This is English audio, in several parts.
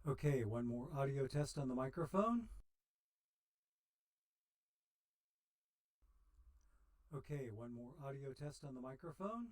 Okay, one more audio test on the microphone. Okay, one more audio test on the microphone.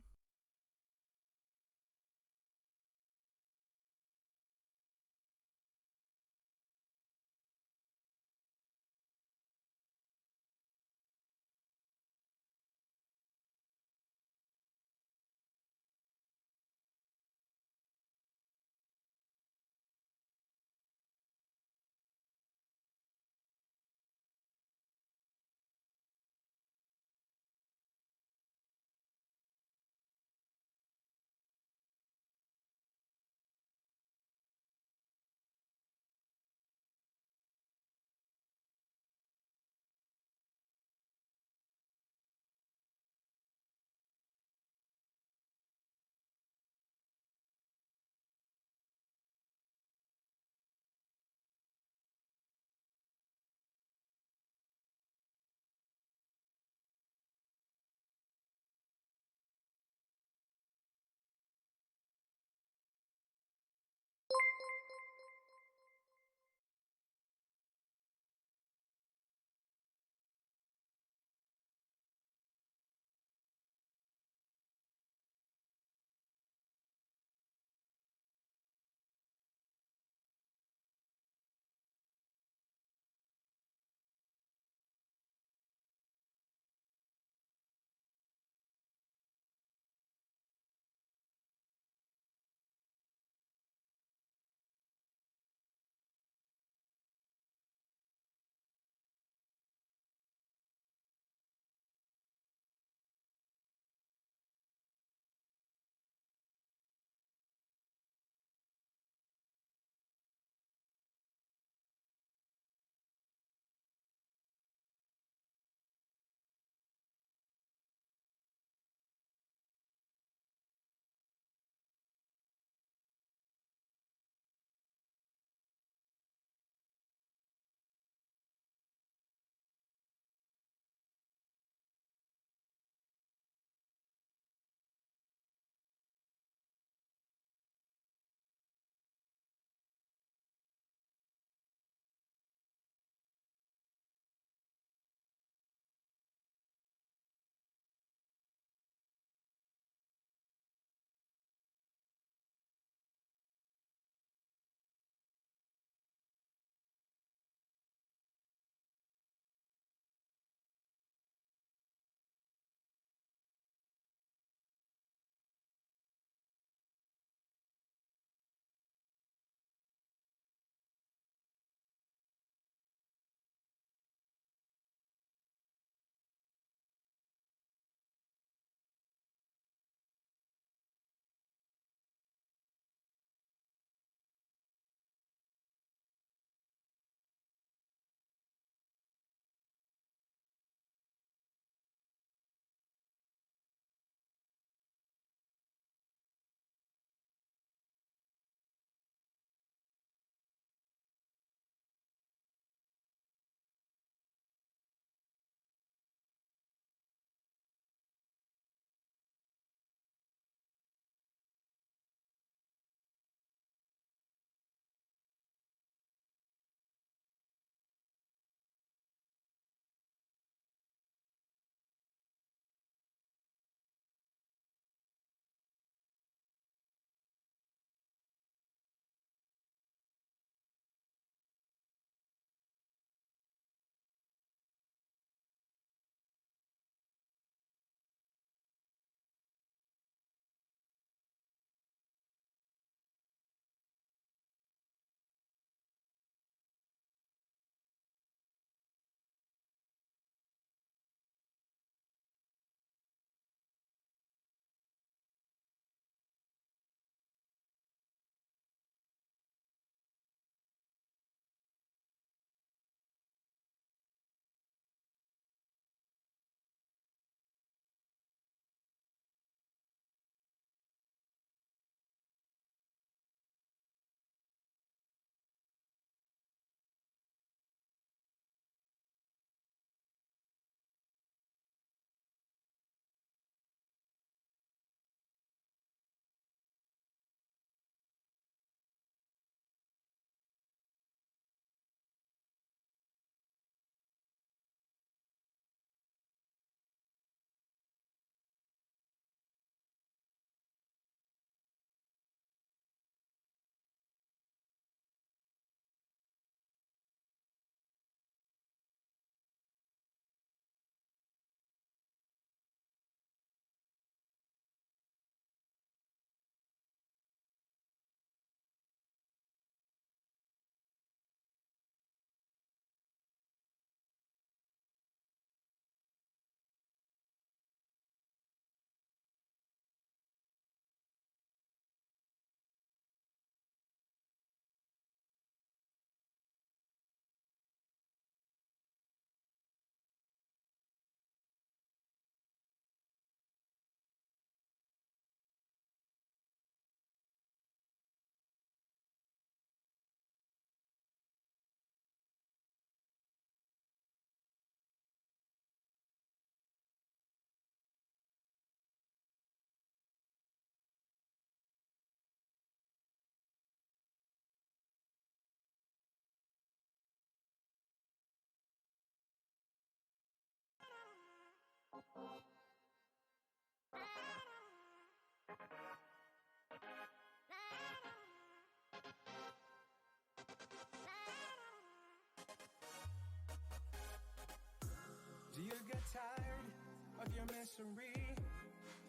misery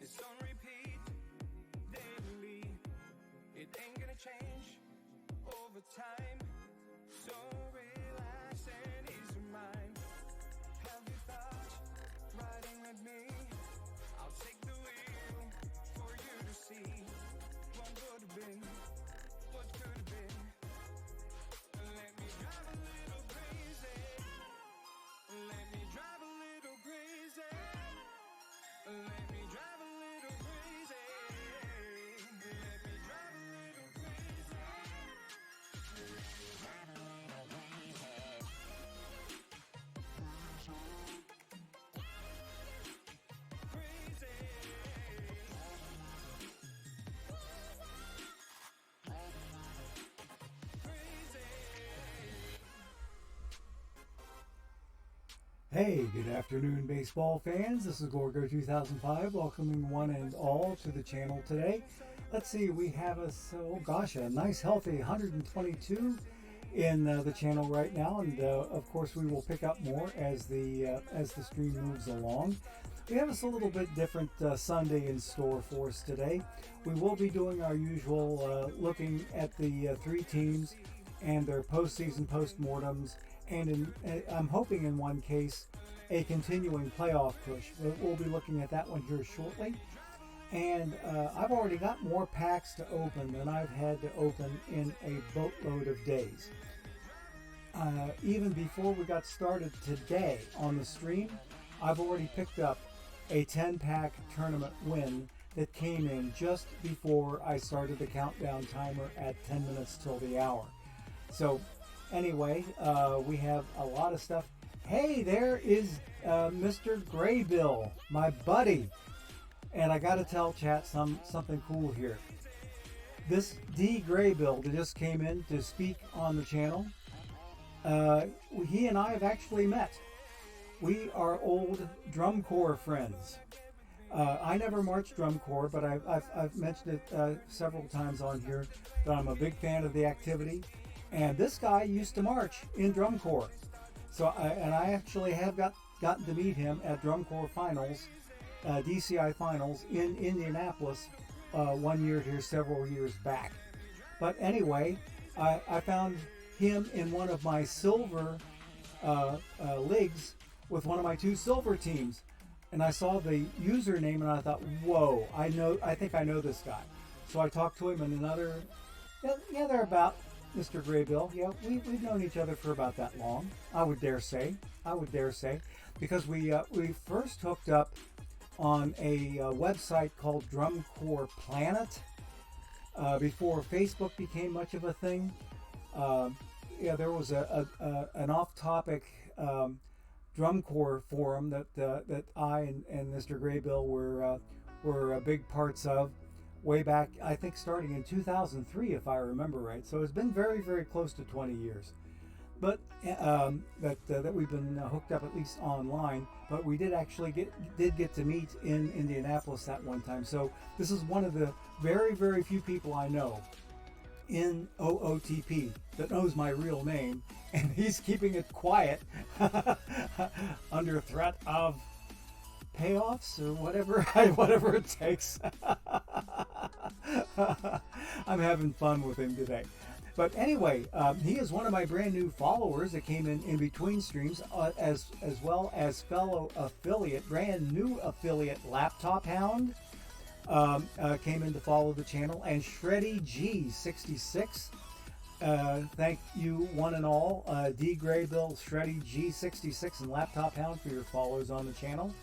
is on repeat daily. It ain't gonna change over time. So relax and ease your mind. Healthy thoughts riding with me. I'll take the wheel for you to see what would have been, what could have been. Let me drive a little crazy. Let me drive a little crazy. Let me drive a little crazy. Let me drive a little crazy. Hey, good afternoon, baseball fans. This is Gorgo 2005, welcoming one and all to the channel today. Let's see, we have a nice healthy 122 in the channel right now, and of course we will pick up more as the stream moves along. We have a little bit different Sunday in store for us today. We will be doing our usual looking at the three teams and their postseason postmortems, and I'm hoping in one case a continuing playoff push. We'll be looking at that one here shortly. And I've already got more packs to open than I've had to open in a boatload of days. Even before we got started today on the stream, I've already picked up a 10-pack tournament win that came in just before I started the countdown timer at 10 minutes till the hour. So anyway, we have a lot of stuff. Hey, there is Mr. Graybill, my buddy. And I got to tell chat something cool here. This D. Graybill that just came in to speak on the channel, he and I have actually met. We are old drum corps friends. I never marched drum corps, but I've mentioned it several times on here that I'm a big fan of the activity. And this guy used to march in drum corps. So I actually have gotten to meet him at drum corps finals, DCI finals in Indianapolis one year here several years back. But anyway, I found him in one of my silver leagues with one of my two silver teams. And I saw the username and I thought, whoa, I think I know this guy. So I talked to him in another, they're about Mr. Graybill. Yeah, we've known each other for about that long. I would dare say, because we first hooked up on a website called Drum Corps Planet before Facebook became much of a thing. There was an off-topic drum corps forum that I and Mr. Graybill were big parts of. Way back, I think starting in 2003, if I remember right. So it's been very, very close to 20 years. But that we've been hooked up at least online. But we did actually get to meet in Indianapolis that one time. So this is one of the very, very few people I know in OOTP that knows my real name, and he's keeping it quiet under threat of payoffs or whatever it takes. I'm having fun with him today. But anyway, he is one of my brand new followers that came in between streams, as well as fellow affiliate, brand new affiliate Laptop Hound came in to follow the channel, and Shreddy G66. Thank you one and all, D. Graybill, Shreddy G66, and Laptop Hound for your follows on the channel.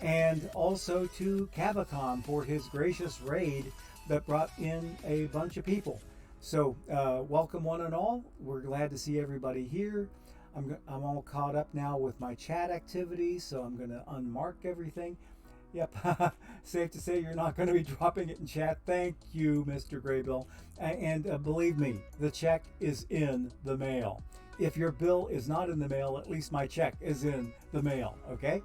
And also to Cavacom for his gracious raid that brought in a bunch of people. So welcome one and all. We're glad to see everybody here. I'm all caught up now with my chat activity, so I'm going to unmark everything. Yep, safe to say you're not going to be dropping it in chat. Thank you, Mr. Graybill. And believe me, the check is in the mail. If your bill is not in the mail, at least my check is in the mail, okay?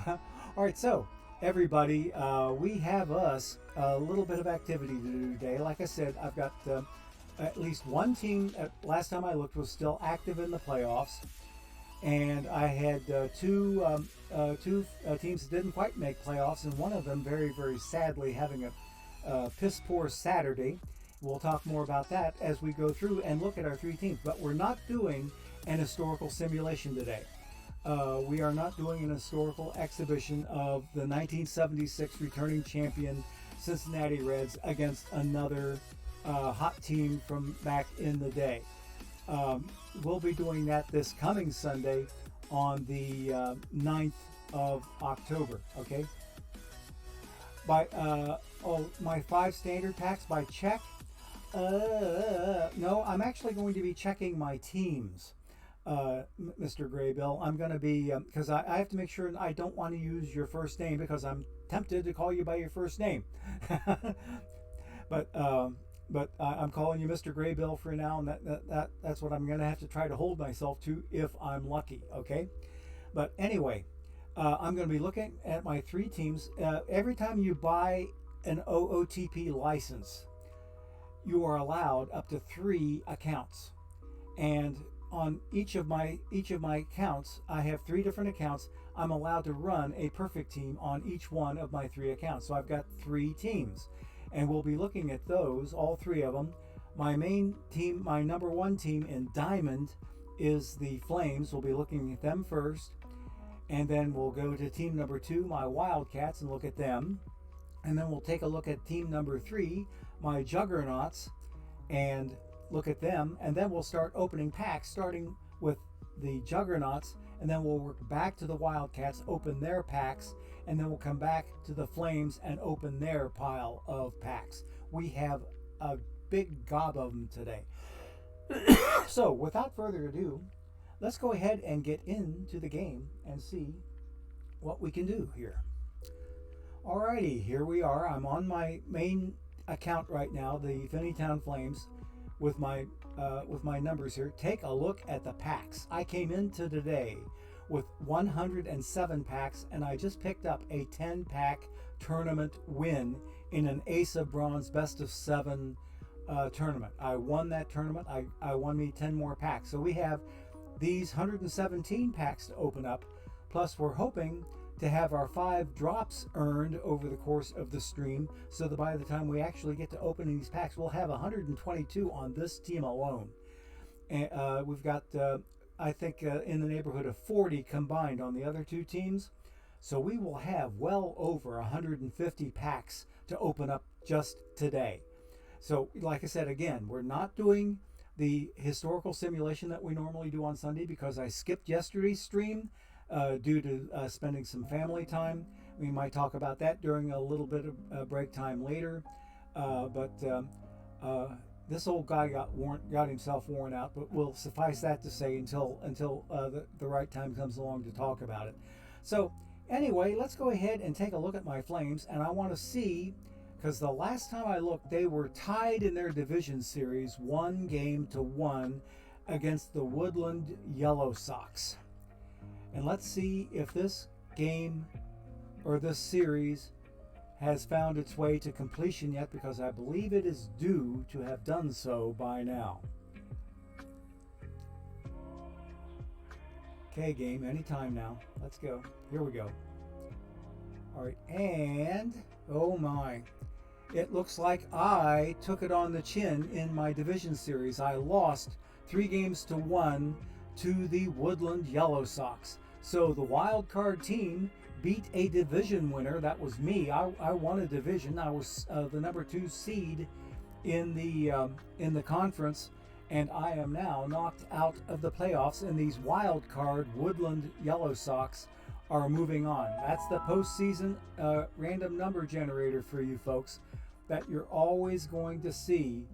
All right, so everybody, we have us a little bit of activity to do today. Like I said, I've got at least one team, last time I looked, was still active in the playoffs. and I had two teams that didn't quite make playoffs, and one of them very, very sadly having a piss poor Saturday. We'll talk more about that as we go through and look at our three teams. But we're not doing an historical simulation today. We are not doing an historical exhibition of the 1976 returning champion Cincinnati Reds against another hot team from back in the day. We'll be doing that this coming Sunday on the 9th of October. Okay. My 5 standard packs by check. No, I'm actually going to be checking my teams, Mr. Graybill. I'm going to be, because I have to make sure I don't want to use your first name because I'm tempted to call you by your first name. but I'm calling you Mr. Graybill for now, and that's what I'm going to have to try to hold myself to if I'm lucky, okay? But anyway, I'm going to be looking at my 3 teams. Every time you buy an OOTP license, you are allowed up to 3 accounts, and on each of my accounts, I have 3 different accounts. I'm allowed to run a perfect team on each one of my 3 accounts. So I've got 3 teams, and we'll be looking at those, all 3 of them. My main team, my number 1 team in Diamond, is the Flames. We'll be looking at them first, and then we'll go to team number 2, my Wildcats, and look at them. And then we'll take a look at team number 3, my Juggernauts, and look at them. And then we'll start opening packs, starting with the Juggernauts, and then we'll work back to the Wildcats, open their packs, and then we'll come back to the Flames and open their pile of packs. We have a big gob of them today. So without further ado, let's go ahead and get into the game and see what we can do here. Alrighty, here we are. I'm on my main account right now, the Finneytown Flames, with my numbers here. Take a look at the packs. I came into today with 107 packs, and I just picked up a 10-pack tournament win in an Ace of Bronze Best of 7 tournament. I won that tournament. I won me 10 more packs. So we have these 117 packs to open up, plus we're hoping to have our 5 drops earned over the course of the stream, so that by the time we actually get to opening these packs, we'll have 122 on this team alone. And we've got, I think, in the neighborhood of 40 combined on the other 2 teams. So we will have well over 150 packs to open up just today. So, like I said, again, we're not doing the historical simulation that we normally do on Sunday because I skipped yesterday's stream due to spending some family time. We might talk about that during a little bit of break time later. But this old guy got himself worn out, but we'll suffice that to say until the right time comes along to talk about it. So anyway, let's go ahead and take a look at my Flames, and I want to see, because the last time I looked, they were tied in their division series 1-1 against the Woodland Yellow Sox. And let's see if this game or this series has found its way to completion yet, because I believe it is due to have done so by now. Okay, game, anytime now. Let's go. Here we go. All right, and oh my. It looks like I took it on the chin in my division series. I lost 3-1 to the Woodland Yellow Sox. So the wild card team beat a division winner. That was me. I won a division. I was the number 2 seed in the conference, and I am now knocked out of the playoffs. And these wild card Woodland Yellow Sox are moving on. That's the postseason random number generator for you folks, that you're always going to see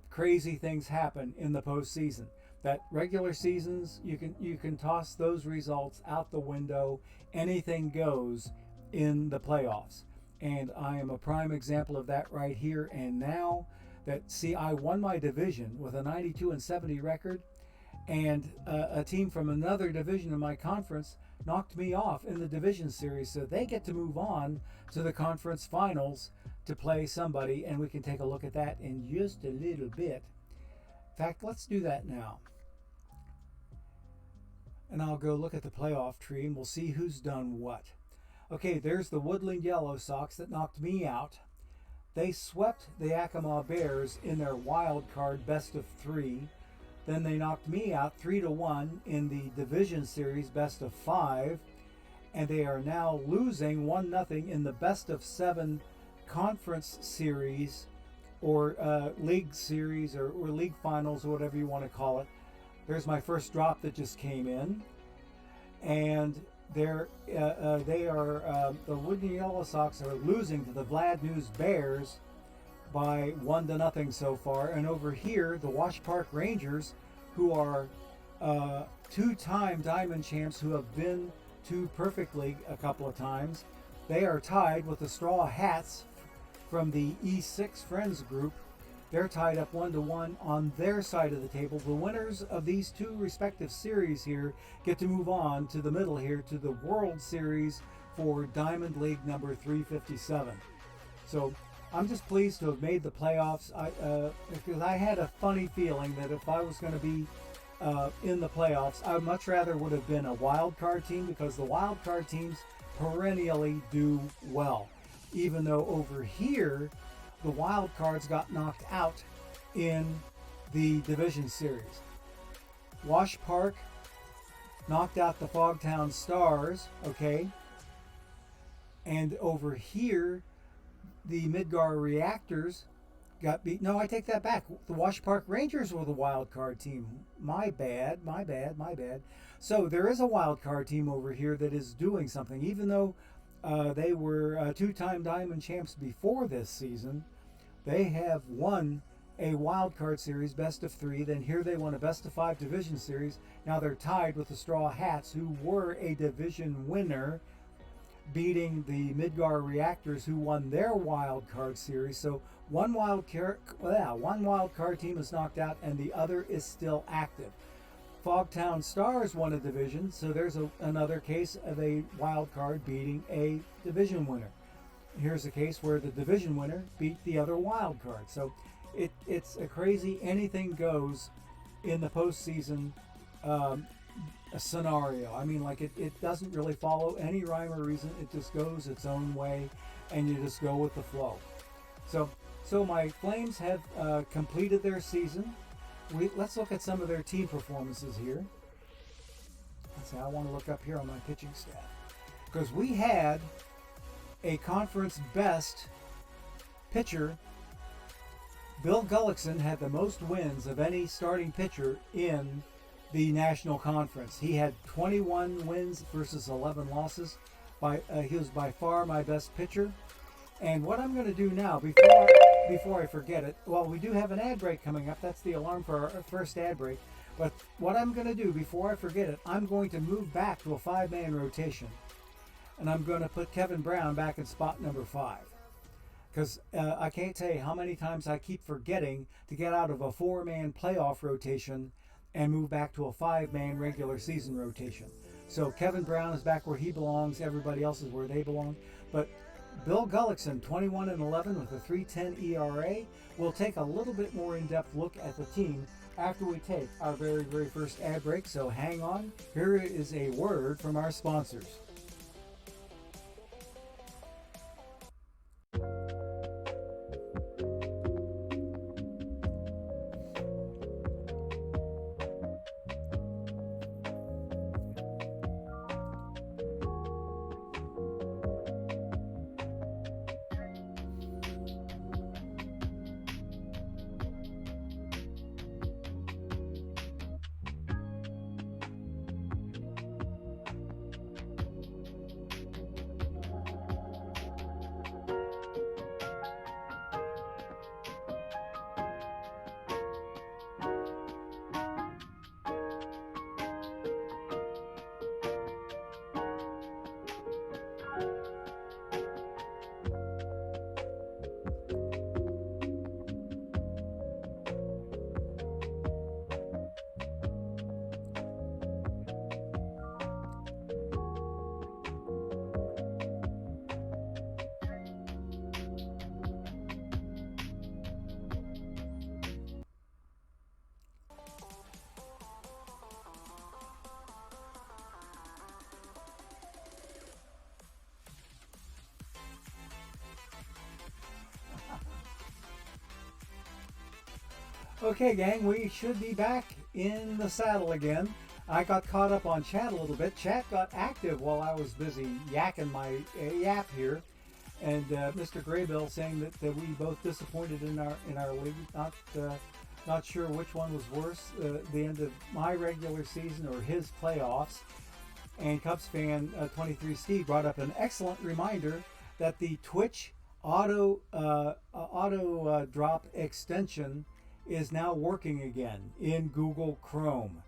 crazy things happen in the postseason. That regular seasons, you can toss those results out the window. Anything goes in the playoffs, and I am a prime example of that right here and now. I won my division with a 92-70 record, and a team from another division in my conference knocked me off in the division series, so they get to move on to the conference finals to play somebody, and we can take a look at that in just a little bit. In fact, let's do that now. and I'll go look at the playoff tree and we'll see who's done what. Okay, there's the Woodland Yellow Sox that knocked me out. They swept the Yakima Bears in their wild card best of 3. Then they knocked me out 3-1 in the division series best of 5. And they are now losing 1-0 in the best of 7 conference series, or league series, or league finals, or whatever you want to call it. There's my first drop that just came in. And they are the Woodland Yellow Sox are losing to the Vlad News Bears by 1-0 so far. And over here, the Wash Park Rangers, who are 2-time Diamond champs, who have been to Perfect League a couple of times, they are tied with the Straw Hats from the E6 Friends group. They're tied up 1-1 on their side of the table. The winners of these two respective series here get to move on to the middle here to the World Series for Diamond League number 357. So I'm just pleased to have made the playoffs, because I had a funny feeling that if I was going to be in the playoffs, I much rather would have been a wild card team, because the wild card teams perennially do well. Even though over here, the wild cards got knocked out in the division series. Wash Park knocked out the Fogtown Stars, okay? And over here, the Midgar Reactors got beat. No, I take that back. The Wash Park Rangers were the wild card team. My bad. So there is a wild card team over here that is doing something. Even though they were 2-time Diamond champs before this season, they have won a wild card series best of 3. Then here they won a best of 5 division series. Now they're tied with the Straw Hats, who were a division winner, beating the Midgar Reactors, who won their wild card series. So one wild card team is knocked out and the other is still active. Fogtown Stars won a division, so there's another case of a wild card beating a division winner. Here's a case where the division winner beat the other wild card. So it's a crazy anything goes in the postseason scenario. I mean, like it doesn't really follow any rhyme or reason. It just goes its own way, and you just go with the flow. So my Flames have completed their season. Let's look at some of their team performances here. Let's see, I want to look up here on my pitching staff, because we had a conference best pitcher. Bill Gullickson had the most wins of any starting pitcher in the National Conference. He had 21 wins versus 11 losses. He was by far my best pitcher. And what I'm going to do now, before I forget it, well, we do have an ad break coming up. That's the alarm for our first ad break. But what I'm going to do before I forget it, I'm going to move back to a 5-man rotation. And I'm going to put Kevin Brown back in spot number 5. Because I can't tell you how many times I keep forgetting to get out of a 4-man playoff rotation and move back to a 5-man regular season rotation. So Kevin Brown is back where he belongs. Everybody else is where they belong. But Bill Gullickson, 21-11 with a 3.10 ERA. We'll take a little bit more in-depth look at the team after we take our very, very first ad break. So hang on. Here is a word from our sponsors. Okay, gang, we should be back in the saddle again. I got caught up on chat a little bit. Chat got active while I was busy yakking my yap here, and Mr. Graybill saying that we both disappointed in our league. Not sure which one was worse, the end of my regular season or his playoffs. And Cubs fan 23 Steve brought up an excellent reminder that the Twitch auto drop extension is now working again in Google Chrome.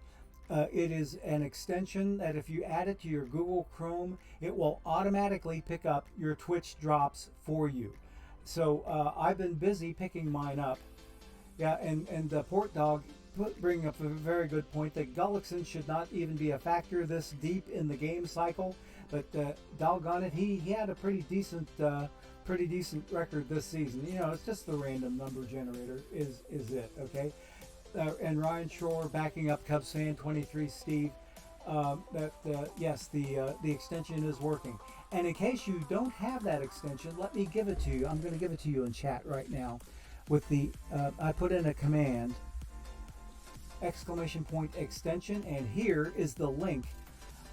It is an extension that if you add it to your Google Chrome, it will automatically pick up your Twitch drops for you. So I've been busy picking mine up. Yeah, and Port Dog bringing up a very good point that Gullickson should not even be a factor this deep in the game cycle. But doggone it, he had a pretty decent record this season. You know, it's just the random number generator is it, okay? And Ryan Shore backing up Cubs fan 23 Steve yes, the extension is working. And in case you don't have that extension, let me give it to you. I'm going to give it to you in chat right now. With the I put in a command !extension, and here is the link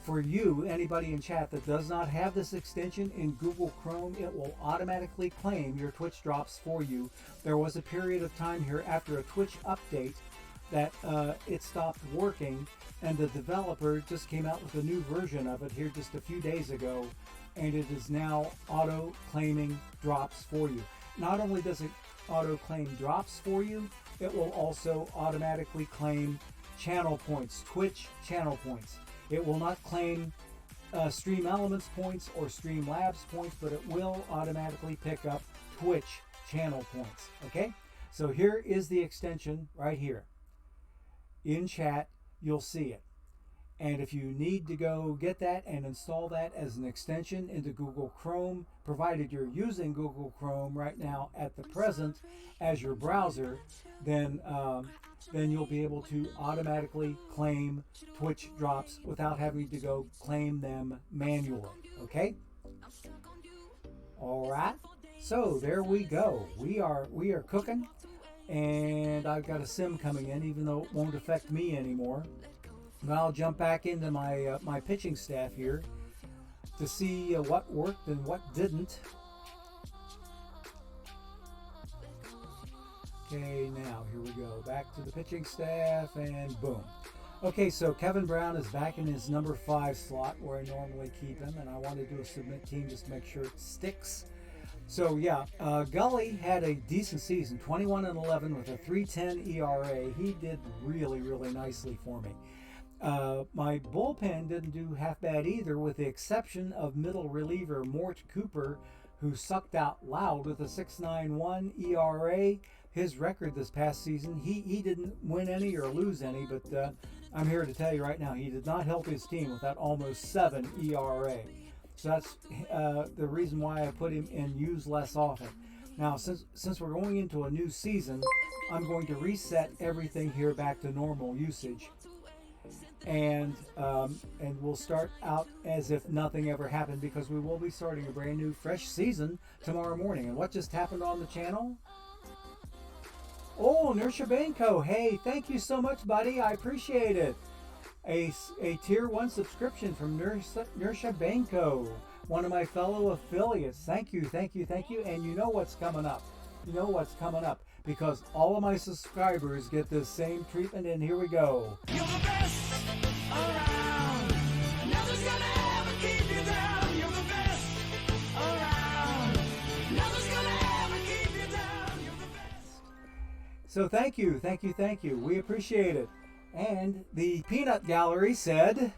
for you, anybody in chat that does not have this extension in Google Chrome. It will automatically claim your Twitch drops for you. There was a period of time here after a Twitch update that it stopped working, and the developer just came out with a new version of it here just a few days ago, and it is now auto claiming drops for you. Not only does it auto claim drops for you, it will also automatically claim channel points, Twitch channel points. It will not claim Stream Elements points or Stream Labs points, but it will automatically pick up Twitch channel points. Okay, so here is the extension right here. In chat, you'll see it. And if you need to go get that and install that as an extension into Google Chrome, provided you're using Google Chrome right now at the present as your browser, then you'll be able to automatically claim Twitch drops without having to go claim them manually. Okay? All right. So there we go. We are cooking, and I've got a sim coming in, even though it won't affect me anymore. But I'll jump back into my my pitching staff here to see what worked and what didn't. Okay, now here we go. Back to the pitching staff, and boom. Okay, so Kevin Brown is back in his number 5 slot where I normally keep him, and I want to do a submit team just to make sure it sticks. So yeah, Gully had a decent season, 21-11 with a 3.10 ERA. He did really, really nicely for me. My bullpen didn't do half bad either, with the exception of middle reliever Mort Cooper, who sucked out loud with a 6.91 ERA. His record this past season, he didn't win any or lose any, but I'm here to tell you right now, he did not help his team with that almost 7 ERA. So that's the reason why I put him in use less often. Now, since we're going into a new season, I'm going to reset everything here back to normal usage. And we'll start out as if nothing ever happened, because we will be starting a brand new fresh season tomorrow morning. And what just happened on the channel? Oh, Nersha Banco, hey, thank you so much, buddy. I appreciate it. A tier 1 subscription from Nersha Banco, one of my fellow affiliates. Thank you. And you know what's coming up. Because all of my subscribers get this same treatment, and here we go. You're the best around. Nothing's gonna ever keep you down. You're the best around. Nothing's gonna ever keep you down. You're the best. So thank you. We appreciate it. And the Peanut Gallery said...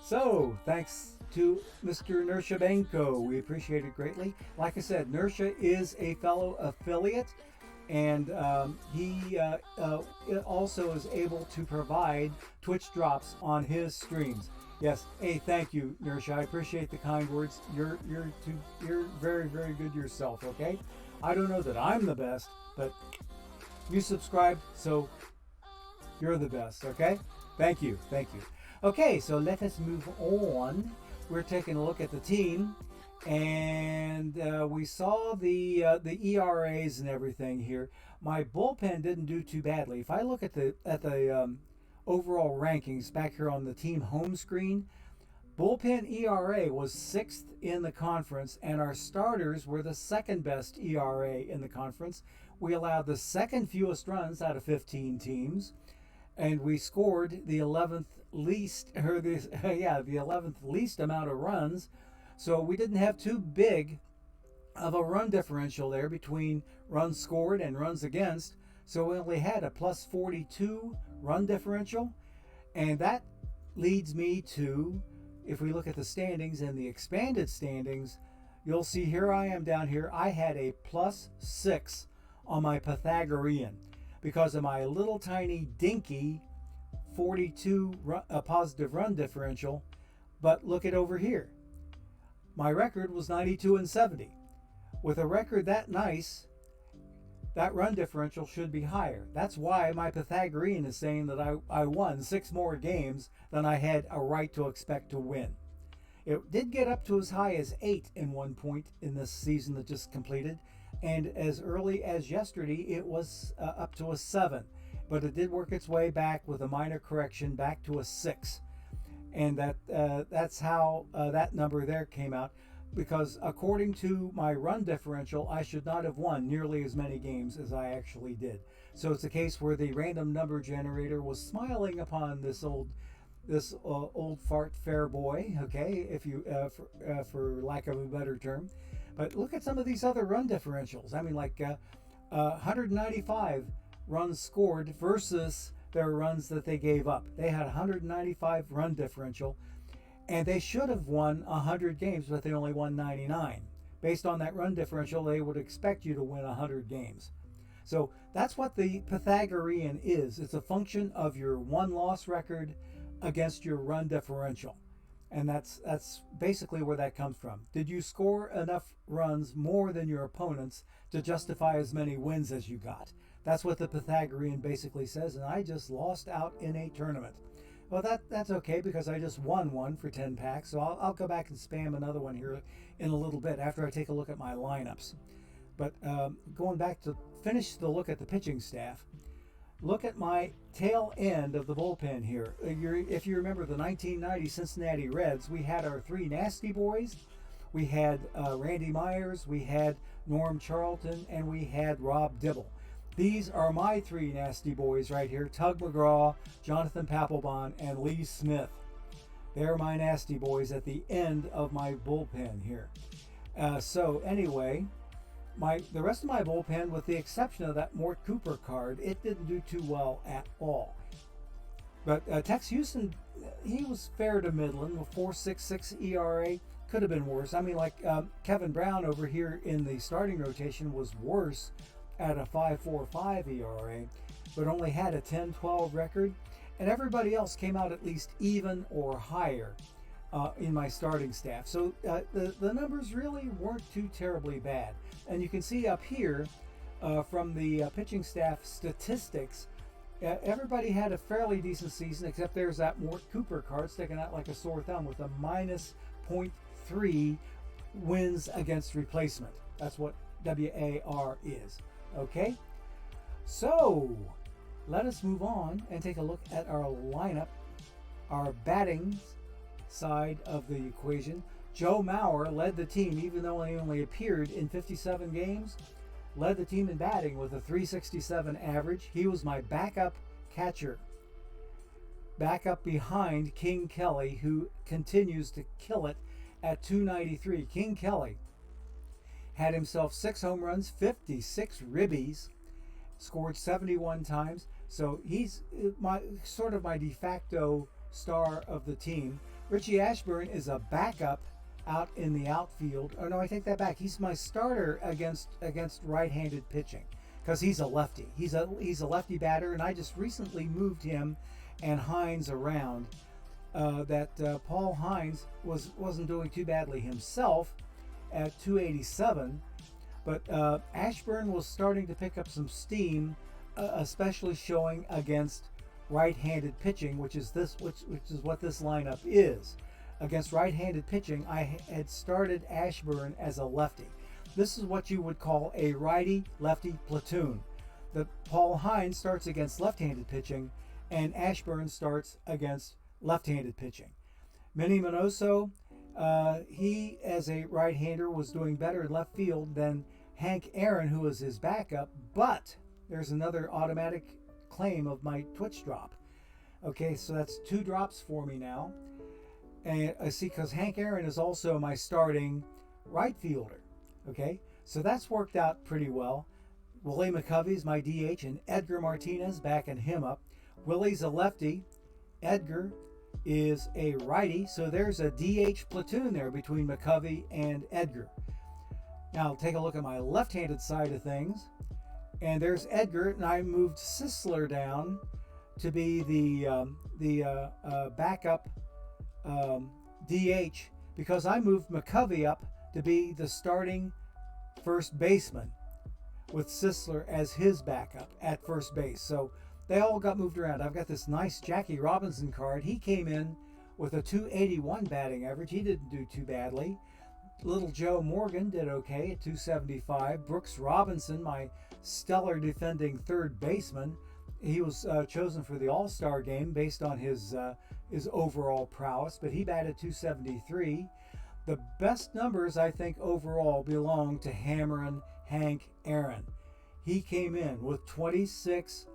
So, thanks to Mr. Nersha Banco. We appreciate it greatly. Like I said, Nersha is a fellow affiliate, and he also is able to provide Twitch drops on his streams. Yes, hey, thank you, Nersha. I appreciate the kind words. You're very, very good yourself, okay? I don't know that I'm the best, but you subscribed, so you're the best, okay? Thank you. Okay, so let us move on. We're taking a look at the team. and we saw the ERAs and everything here. My bullpen didn't do too badly. If I look at the overall rankings back here on the team home screen, bullpen ERA was sixth in the conference, and our starters were the second best ERA in the conference. We allowed the second fewest runs out of 15 teams, and we scored the 11th least, or the 11th least amount of runs. So we didn't have too big of a run differential there between runs scored and runs against. So we only had a plus 42 run differential, and that leads me to, if we look at the standings and the expanded standings, you'll see here I am down here. I had a plus 6 on my Pythagorean because of my little tiny dinky 42 positive run differential. But look at over here. My record was 92 and 70. With a record that nice, that run differential should be higher. That's why my Pythagorean is saying that I won 6 more games than I had a right to expect to win. It did get up to as high as 8 in one point in this season that just completed, and as early as yesterday it was up to a 7, but it did work its way back with a minor correction back to a 6, and that's how that number there came out, because according to my run differential I should not have won nearly as many games as I actually did. So it's a case where the random number generator was smiling upon this old fart fair boy, okay, if you for lack of a better term. But look at some of these other run differentials. I mean, like 195 runs scored versus their runs that they gave up. They had 195 run differential, and they should have won 100 games, but they only won 99. Based on that run differential, they would expect you to win 100 games. So that's what the Pythagorean is. It's a function of your won-loss record against your run differential. And that's basically where that comes from. Did you score enough runs more than your opponents to justify as many wins as you got? That's what the Pythagorean basically says, and I just lost out in a tournament. Well, that's okay because I just won one for 10 packs, so I'll go back and spam another one here in a little bit after I take a look at my lineups. But going back to finish the look at the pitching staff, look at my tail end of the bullpen here. If you remember the 1990 Cincinnati Reds, we had our 3 nasty boys. We had Randy Myers, we had Norm Charlton, and we had Rob Dibble. These are my 3 nasty boys right here: Tug McGraw, Jonathan Papelbon, and Lee Smith. They're my nasty boys at the end of my bullpen here. So anyway, the rest of my bullpen, with the exception of that Mort Cooper card, it didn't do too well at all. But Tex Houston, he was fair to middling with 4.66 ERA. Could have been worse. I mean, like Kevin Brown over here in the starting rotation was worse at a 5.45 ERA, but only had a 10-12 record. And everybody else came out at least even or higher in my starting staff. So the numbers really weren't too terribly bad. And you can see up here from the pitching staff statistics, everybody had a fairly decent season, except there's that Mort Cooper card sticking out like a sore thumb with a minus 0.3 wins against replacement. That's what WAR is. Okay, so let us move on and take a look at our lineup, our batting side of the equation. Joe Mauer led the team, even though he only appeared in 57 games, led the team in batting with a 367 average. He was my backup catcher, backup behind King Kelly, who continues to kill it at 293. King Kelly had himself 6 home runs, 56 ribbies, scored 71 times. So he's my de facto star of the team. Richie Ashburn is a backup out in the outfield. Oh no, I take that back. He's my starter against right-handed pitching because he's a lefty. He's a lefty batter, and I just recently moved him and Hines around. Paul Hines wasn't doing too badly himself at 287, but Ashburn was starting to pick up some steam, especially showing against right-handed pitching, which is what this lineup is. against right-handed pitching, I had started Ashburn as a lefty. This is what you would call a righty-lefty platoon. The Paul Hines starts against left-handed pitching, and Ashburn starts against left-handed pitching. Minnie Minoso, he as a right-hander was doing better in left field than Hank Aaron, who was his backup, but there's another automatic claim of my Twitch drop. Okay, so that's 2 drops for me now. And I see, because Hank Aaron is also my starting right fielder. Okay, so that's worked out pretty well. Willie McCovey's my DH, and Edgar Martinez backing him up. Willie's a lefty. Edgar is a righty, so there's a DH platoon there between McCovey and Edgar. Now take a look at my left-handed side of things, and there's Edgar, and I moved Sisler down to be the backup DH, because I moved McCovey up to be the starting first baseman with Sisler as his backup at first base. So they all got moved around. I've got this nice Jackie Robinson card. He came in with a 281 batting average. He didn't do too badly. Little Joe Morgan did okay at 275. Brooks Robinson, my stellar defending third baseman, he was chosen for the All-Star game based on his overall prowess, but he batted 273. The best numbers, I think, overall belong to Hammerin' Hank Aaron. He came in with 26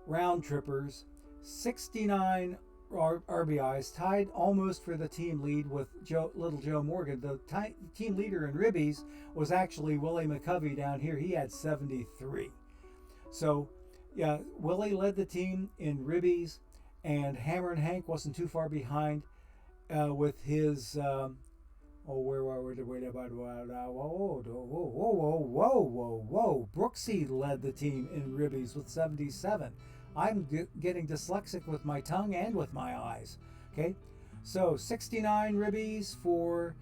round trippers, 69 RBIs, tied almost for the team lead with Little Joe Morgan. The team leader in ribbies was actually Willie McCovey down here. He had 73. So, yeah, Willie led the team in ribbies, and Hammerin' Hank wasn't too far behind with his. Brooksy led the team in ribbies with 77. I'm getting dyslexic with my tongue and with my eyes. Okay, so 69 ribbies for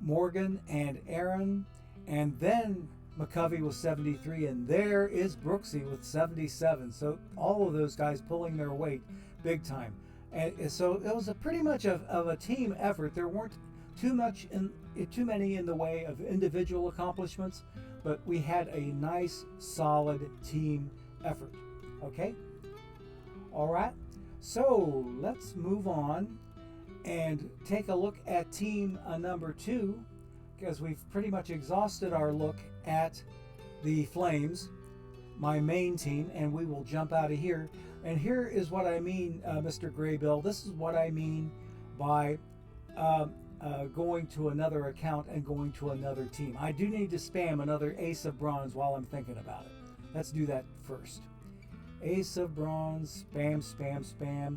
Morgan and Aaron, and then McCovey was 73, and there is Brooksy with 77. So all of those guys pulling their weight big time. And so it was pretty much of a team effort. There weren't too many in the way of individual accomplishments, but we had a nice solid team effort. Okay, all right, so let's move on and take a look at team number 2, because we've pretty much exhausted our look at the Flames, my main team, and we will jump out of here. And here is what I mean, Mr. Graybill. This is what I mean by going to another account and going to another team. I do need to spam another Ace of Bronze while I'm thinking about it. Let's do that first. Ace of Bronze, spam, spam, spam.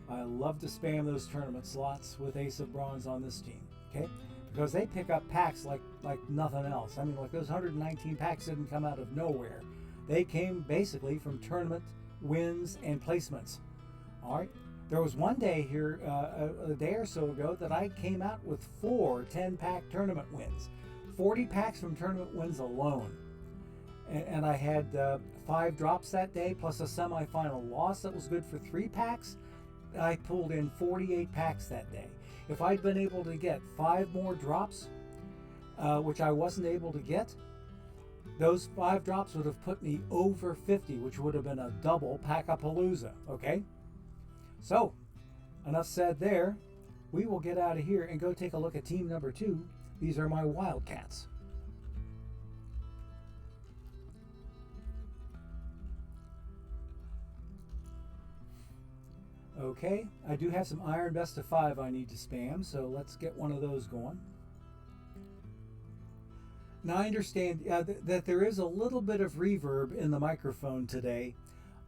I love to spam those tournament slots with Ace of Bronze on this team, okay? Because they pick up packs like nothing else. I mean, like those 119 packs didn't come out of nowhere. They came basically from tournament wins and placements. All right. There was one day here, a day or so ago, that I came out with 4 10-pack tournament wins. 40 packs from tournament wins alone. And I had 5 drops that day, plus a semifinal loss that was good for 3 packs. I pulled in 48 packs that day. If I'd been able to get 5 more drops, which I wasn't able to get, those 5 drops would have put me over 50, which would have been a double pack-a-palooza, okay? So, enough said there. We will get out of here and go take a look at team number 2. These are my Wildcats. Okay, I do have some Iron Best of 5 I need to spam, so let's get one of those going. Now I understand that there is a little bit of reverb in the microphone today.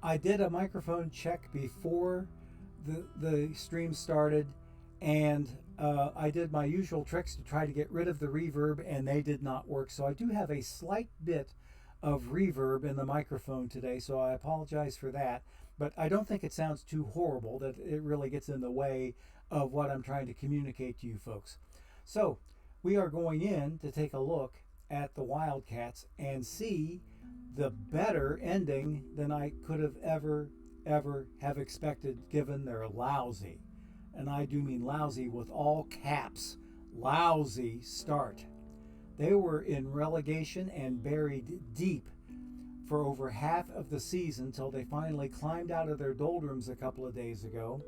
I did a microphone check before the stream started, and I did my usual tricks to try to get rid of the reverb, and they did not work. So I do have a slight bit of reverb in the microphone today, so I apologize for that. But I don't think it sounds too horrible that it really gets in the way of what I'm trying to communicate to you folks. So we are going in to take a look at the Wildcats and see the better ending than I could have ever have expected, given their lousy and I do mean lousy with all caps, lousy start. They were in relegation and buried deep for over half of the season until they finally climbed out of their doldrums a couple of days ago.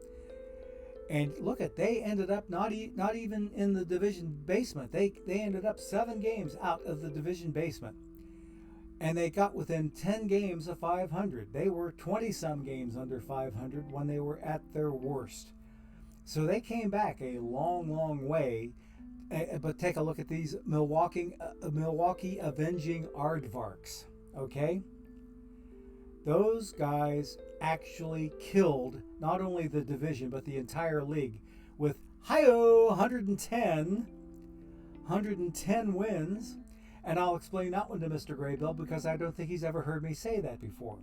And look at, they ended up not even in the division basement. They ended up 7 games out of the division basement. And they got within 10 games of 500. They were 20 some games under 500 when they were at their worst. So they came back a long way. But take a look at these Milwaukee Avenging Aardvarks. Okay? Those guys actually killed not only the division but the entire league with 110 wins. And I'll explain that one to Mr. Graybill because I don't think he's ever heard me say that before.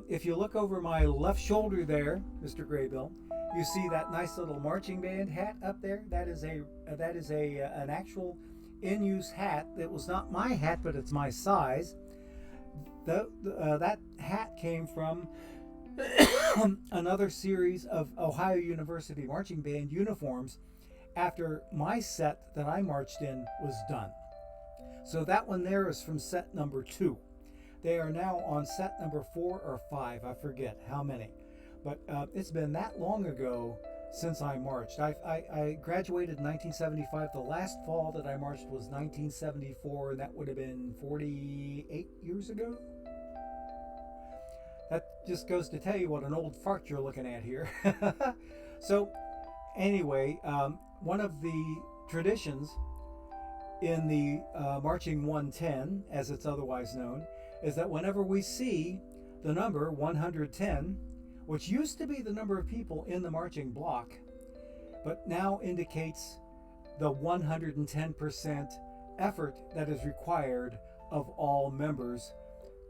If you look over my left shoulder there, Mr. Graybill, you see that nice little marching band hat up there. That is an actual in-use hat. That was not my hat, but it's my size. That hat came from another series of Ohio University marching band uniforms after my set that I marched in was done. So that one there is from set number 2. They are now on set number 4 or 5. I forget how many. But it's been that long ago since I marched. I graduated in 1975. The last fall that I marched was 1974, and that would have been 48 years ago. That just goes to tell you what an old fart you're looking at here. So anyway, one of the traditions in the Marching 110, as it's otherwise known, is that whenever we see the number 110, which used to be the number of people in the marching block, but now indicates the 110% effort that is required of all members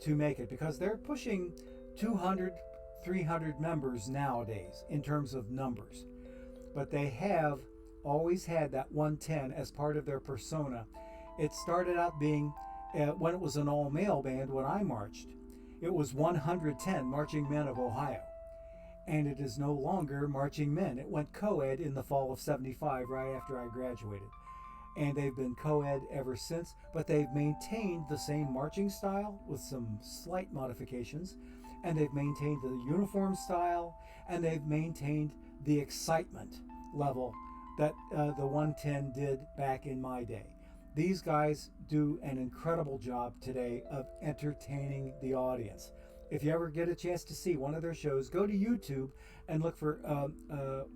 to make it, because they're pushing 200, 300 members nowadays in terms of numbers. But they have always had that 110 as part of their persona. It started out being, when it was an all-male band when I marched, it was 110 Marching Men of Ohio. And it is no longer Marching Men. It went co-ed in the fall of 75, right after I graduated. And they've been co-ed ever since, but they've maintained the same marching style with some slight modifications, and they've maintained the uniform style, and they've maintained the excitement level that the 110 did back in my day. These guys do an incredible job today of entertaining the audience. If you ever get a chance to see one of their shows, go to YouTube and look for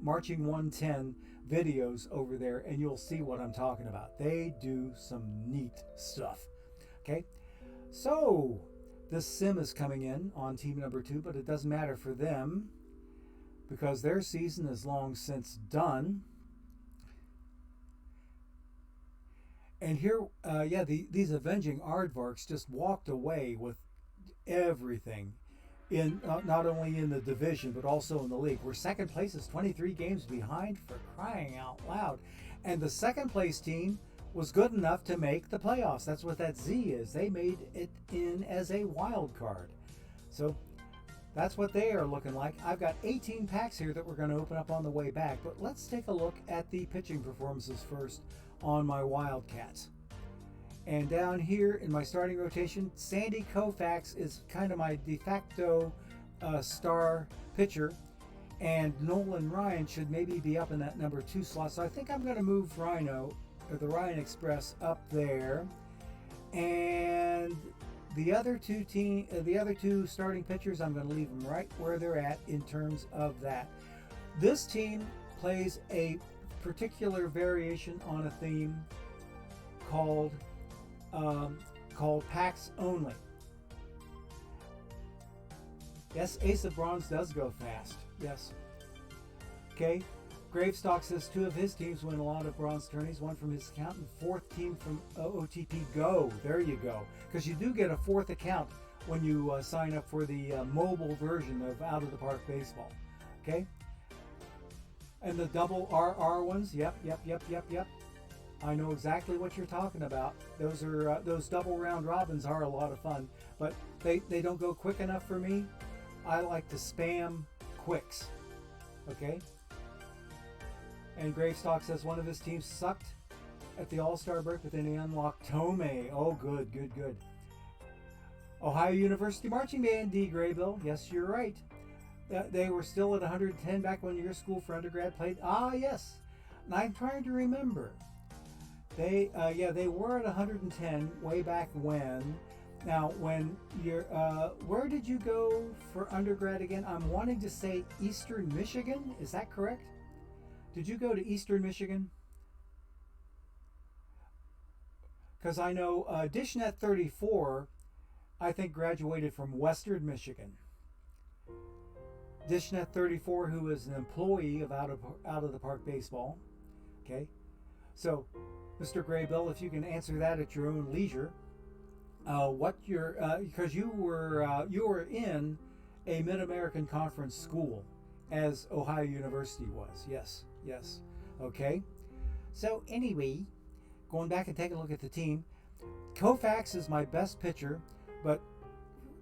Marching 110 videos over there, and you'll see what I'm talking about. They do some neat stuff. Okay, so this sim is coming in on team number 2, but it doesn't matter for them because their season is long since done. And here, these Avenging Aardvarks just walked away with everything, in not only in the division but also in the league. Where second place is 23 games behind, for crying out loud. And the second place team was good enough to make the playoffs. That's what that Z is. They made it in as a wild card. So that's what they are looking like. I've got 18 packs here that we're going to open up on the way back, but let's take a look at the pitching performances first on my Wildcats. And down here in my starting rotation, Sandy Koufax is kind of my de facto star pitcher, and Nolan Ryan should maybe be up in that number 2 slot. So I think I'm going to move the Ryan Express up there, and the other two starting pitchers, I'm going to leave them right where they're at in terms of that. This team plays a particular variation on a theme called packs only. Yes, Ace of Bronze does go fast. Yes. Okay. Gravestock says 2 of his teams win a lot of bronze tourneys, 1 from his account, and 4th team from OTP Go. There you go. Because you do get a 4th account when you sign up for the mobile version of Out of the Park Baseball. Okay. And the double RR ones, yep. I know exactly what you're talking about. Those are those double round robins are a lot of fun, but they don't go quick enough for me. I like to spam quicks. Okay. And Gravestock says one of his teams sucked at the All-Star break, but then he unlocked Tomei. Oh, good, good, good. Ohio University Marching Band, D. Graybill. Yes, you're right. They were still at 110 back when your school for undergrad played. Ah, yes. And I'm trying to remember. They were at 110 way back when. Now, when you're, where did you go for undergrad again? I'm wanting to say Eastern Michigan. Is that correct? Did you go to Eastern Michigan? Because I know Dishnet 34, I think, graduated from Western Michigan. Dishnet 34, who is an employee of Out of the Park Baseball. Okay, so Mr. Graybill, if you can answer that at your own leisure, what your because you were in a Mid-American Conference school, as Ohio University was. Yes, yes. Okay. So anyway, going back and taking a look at the team, Koufax is my best pitcher, but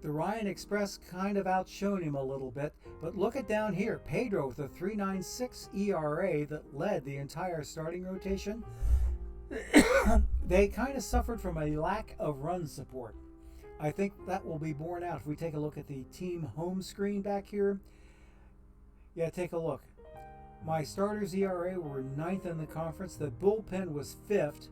the Ryan Express kind of outshone him a little bit. But look at down here, Pedro with a 3.96 ERA that led the entire starting rotation. They kind of suffered from a lack of run support. I think that will be borne out if we take a look at the team home screen back here. Yeah, take a look. My starters ERA were 9th in the conference. The bullpen was 5th,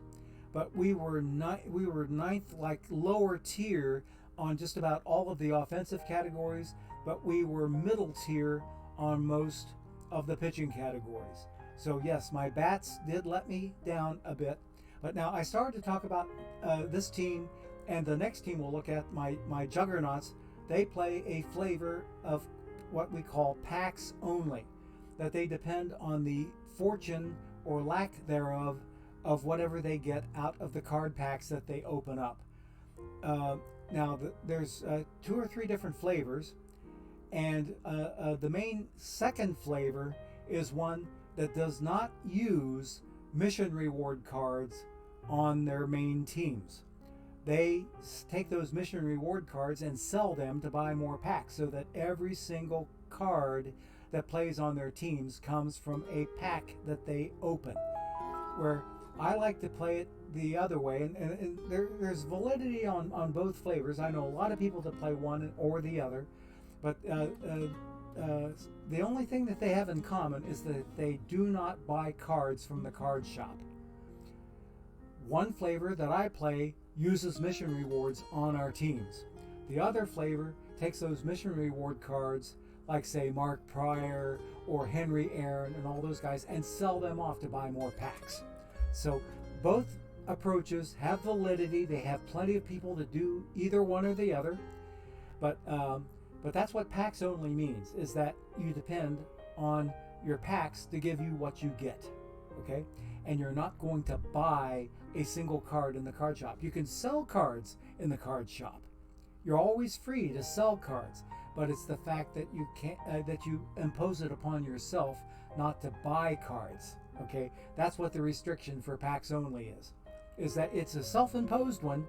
but we were 9th, like lower tier on just about all of the offensive categories, but we were middle tier on most of the pitching categories. So yes, my bats did let me down a bit. But now I started to talk about this team, and the next team we'll look at, my juggernauts. They play a flavor of what we call packs only, that they depend on the fortune or lack thereof of whatever they get out of the card packs that they open up. Now there's 2 or 3 different flavors, and the main second flavor is one that does not use mission reward cards on their main teams. They take those mission reward cards and sell them to buy more packs, so that every single card that plays on their teams comes from a pack that they open. Where I like to play it the other way, and there's validity on both flavors. I know a lot of people that play one or the other, but the only thing that they have in common is that they do not buy cards from the card shop. One flavor that I play uses mission rewards on our teams. The other flavor takes those mission reward cards, like say Mark Pryor or Henry Aaron and all those guys, and sell them off to buy more packs. So both approaches have validity. They have plenty of people to do either one or the other, but that's what packs only means, is that you depend on your packs to give you what you get, okay? And you're not going to buy a single card in the card shop. You can sell cards in the card shop. You're always free to sell cards, but it's the fact that you can't that you impose it upon yourself not to buy cards, okay? That's what the restriction for packs only is that it's a self-imposed one.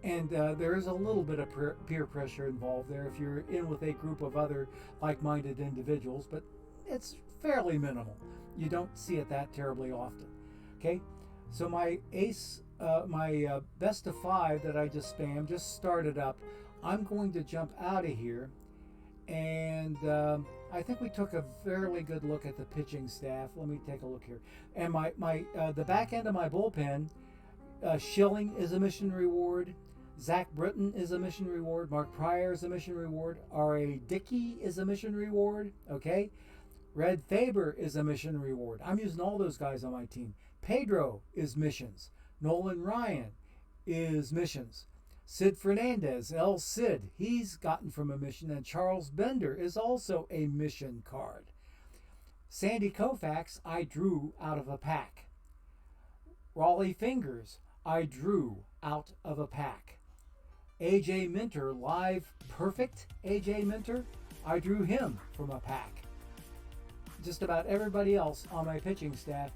And there is a little bit of peer pressure involved there if you're in with a group of other like-minded individuals, but it's fairly minimal. You don't see it that terribly often. Okay, so my best of 5 that I just spammed just started up. I'm going to jump out of here, and I think we took a fairly good look at the pitching staff. Let me take a look here. And the back end of my bullpen, Schilling is a mission reward. Zach Britton is a mission reward. Mark Pryor is a mission reward. R.A. Dickey is a mission reward. Okay. Red Faber is a mission reward. I'm using all those guys on my team. Pedro is missions. Nolan Ryan is missions. Sid Fernandez, El Cid, he's gotten from a mission. And Charles Bender is also a mission card. Sandy Koufax, I drew out of a pack. Raleigh Fingers, I drew out of a pack. AJ Minter, live perfect AJ Minter, I drew him from a pack. Just about everybody else on my pitching staff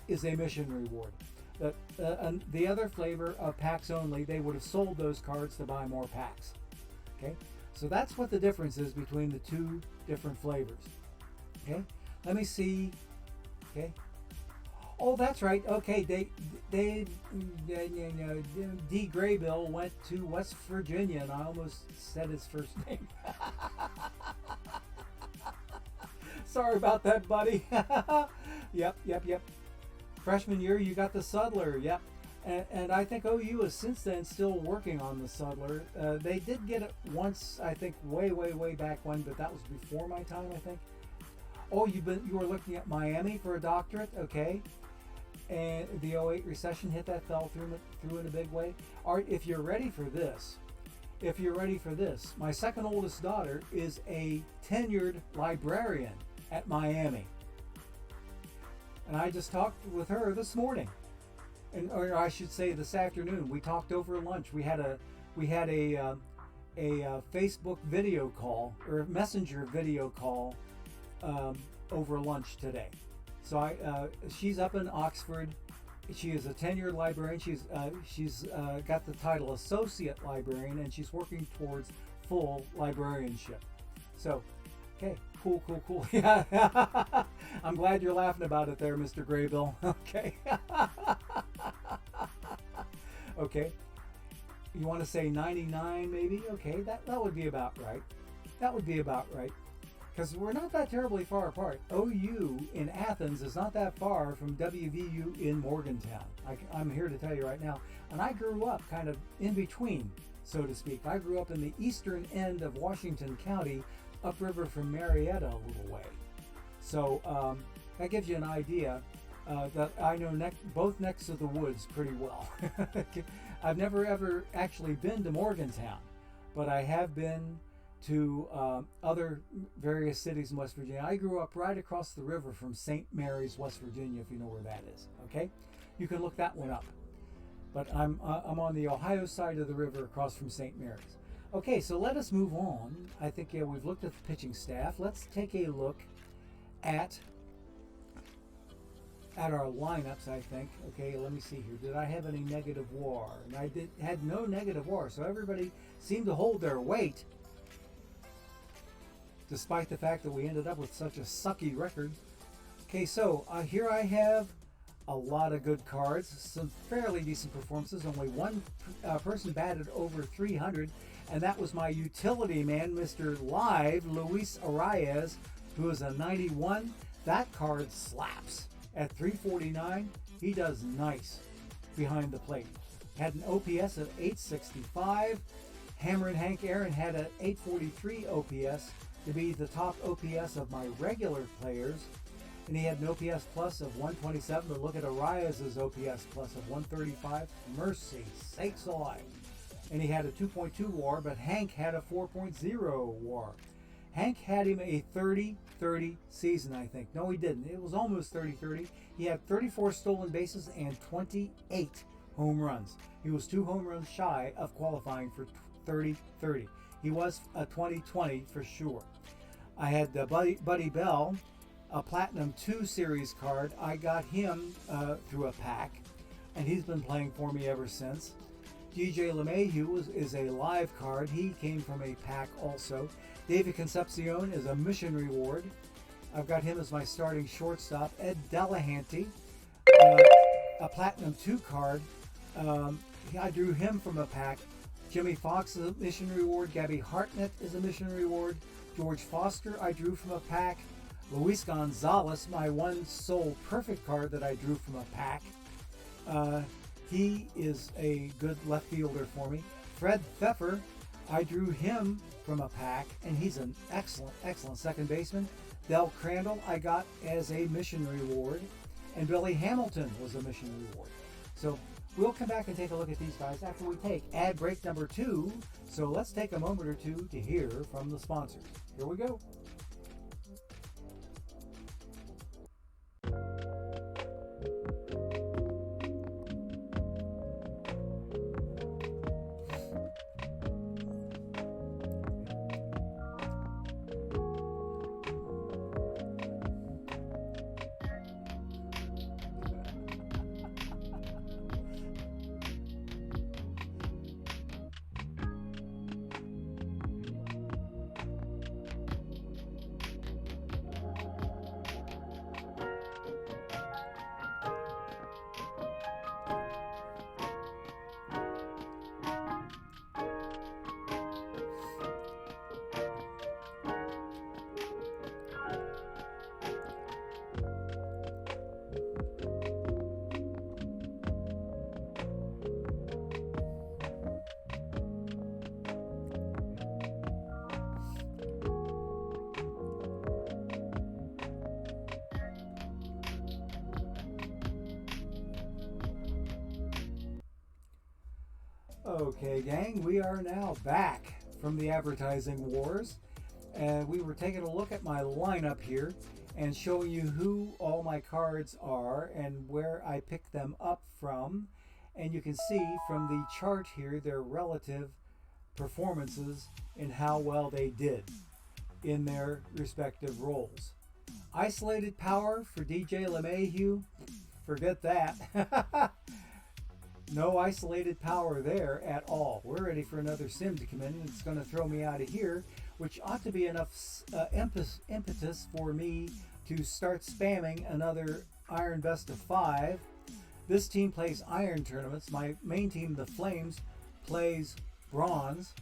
is a mission reward. The other flavor of packs only, they would have sold those cards to buy more packs. Okay, so that's what the difference is between the 2 different flavors. Okay, let me see. Okay, Oh, that's right. Okay, they D. Graybill went to West Virginia, and I almost said his first name. Sorry about that, buddy. Yep. Freshman year, you got the Sudler. Yep. And I think OU is since then still working on the Sudler. They did get it once, I think, way back when, but that was before my time, I think. Oh, you were looking at Miami for a doctorate, okay? And the '08 recession hit that, fell through in a big way. All right, if you're ready for this, my second oldest daughter is a tenured librarian at Miami, and I just talked with her this morning, or I should say this afternoon. We talked over lunch. We had a Facebook video call or Messenger video call over lunch today. So she's up in Oxford. She is a tenured librarian. She's got the title associate librarian, and she's working towards full librarianship. So, okay, cool. Yeah, I'm glad you're laughing about it there, Mr. Graybill. Okay. Okay. You want to say 99 maybe? Okay, that would be about right. Because we're not that terribly far apart. OU in Athens is not that far from WVU in Morgantown. I'm here to tell you right now. And I grew up kind of in between, so to speak. I grew up in the eastern end of Washington County, upriver from Marietta a little way. So that gives you an idea that I know both necks of the woods pretty well. I've never ever actually been to Morgantown, but I have been to other various cities in West Virginia. I grew up right across the river from St. Mary's, West Virginia, if you know where that is. Okay, you can look that one up. But I'm on the Ohio side of the river, across from St. Mary's. Okay, so let us move on. I think we've looked at the pitching staff. Let's take a look at our lineups. I think. Okay, let me see here. Did I have any negative WAR? And I had no negative WAR, so everybody seemed to hold their weight, despite the fact that we ended up with such a sucky record. Okay, so here I have a lot of good cards, some fairly decent performances. Only one person batted over 300, and that was my utility man, Mr. Live, Luis Arias, who is a 91. That card slaps. At 349, he does nice behind the plate. Had an OPS of 865. Hammer and Hank Aaron had an 843 OPS to be the top OPS of my regular players. And he had an OPS plus of 127. But look at Arias' OPS plus of 135. Mercy sakes alive. And he had a 2.2 WAR, but Hank had a 4.0 WAR. Hank had him a 30-30 season, I think. No, he didn't. It was almost 30-30. He had 34 stolen bases and 28 home runs. He was 2 home runs shy of qualifying for 30-30. He was a 20-20 for sure. I had Buddy Bell, a Platinum 2 Series card. I got him through a pack, and he's been playing for me ever since. DJ LeMahieu is a live card. He came from a pack also. David Concepcion is a mission reward. I've got him as my starting shortstop. Ed Delahanty, a Platinum 2 card. I drew him from a pack. Jimmy Fox is a mission reward. Gabby Hartnett is a mission reward. George Foster I drew from a pack. Luis Gonzalez, my one sole perfect card that I drew from a pack. He is a good left fielder for me. Fred Pfeffer, I drew him from a pack, and he's an excellent second baseman. Del Crandall I got as a mission reward, and Billy Hamilton was a mission reward. So we'll come back and take a look at these guys after we take ad break number 2. So let's take a moment or two to hear from the sponsors. Here we go. Okay, gang, we are now back from the advertising wars. And we were taking a look at my lineup here and showing you who all my cards are and where I picked them up from. And you can see from the chart here their relative performances and how well they did in their respective roles. Isolated power for DJ LeMahieu, forget that. No isolated power there at all. We're ready for another sim to come in, and it's going to throw me out of here, which ought to be enough impetus for me to start spamming another Iron Best of 5. This team plays Iron tournaments. My main team, the Flames, plays Bronze.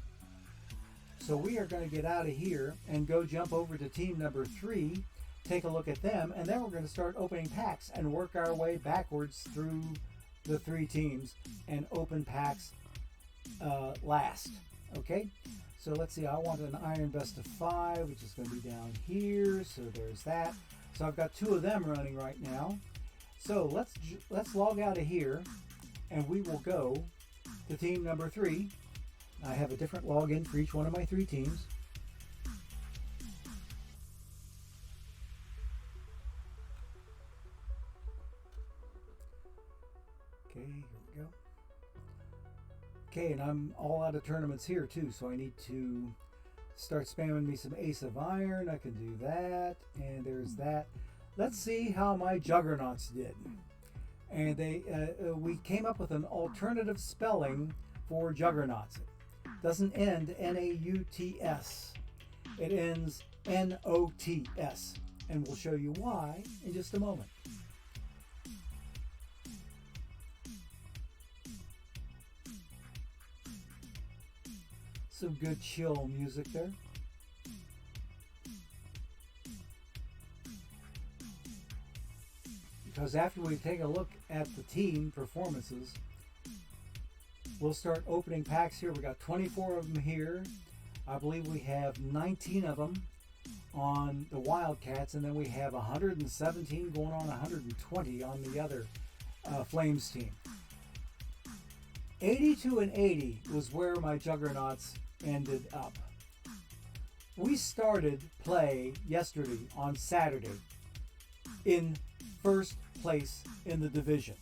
So we are going to get out of here and go jump over to team number 3, take a look at them, and then we're going to start opening packs and work our way backwards through the 3 teams and open packs last. Okay, so let's see. I want an Iron Best of 5, which is going to be down here. So there's that. So I've got 2 of them running right now. So let's log out of here, and we will go to team number 3. I have a different login for each one of my 3 teams. Okay, here we go. Okay, and I'm all out of tournaments here too, so I need to start spamming me some Ace of Iron. I can do that, and there's that. Let's see how my Juggernauts did. And we came up with an alternative spelling for Juggernauts. It doesn't end N-A-U-T-S. It ends N-O-T-S, and we'll show you why in just a moment. Some good chill music there. Because after we take a look at the team performances, we'll start opening packs here. We got 24 of them here. I believe we have 19 of them on the Wildcats, and then we have 117 going on 120 on the other Flames team. 82 and 80 was where my Juggernauts ended up. We started play yesterday on Saturday in first place in the division.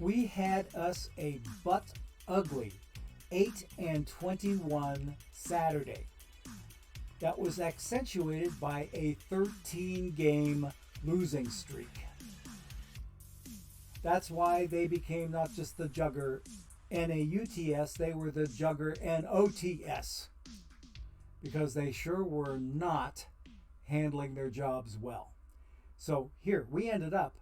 We had us a butt ugly 8 and 21 Saturday. That was accentuated by a 13-game losing streak. That's why they became not just the Jugger N-A-U-T-S, they were the Jugger N-O-T-S, because they sure were not handling their jobs well. So here, we ended up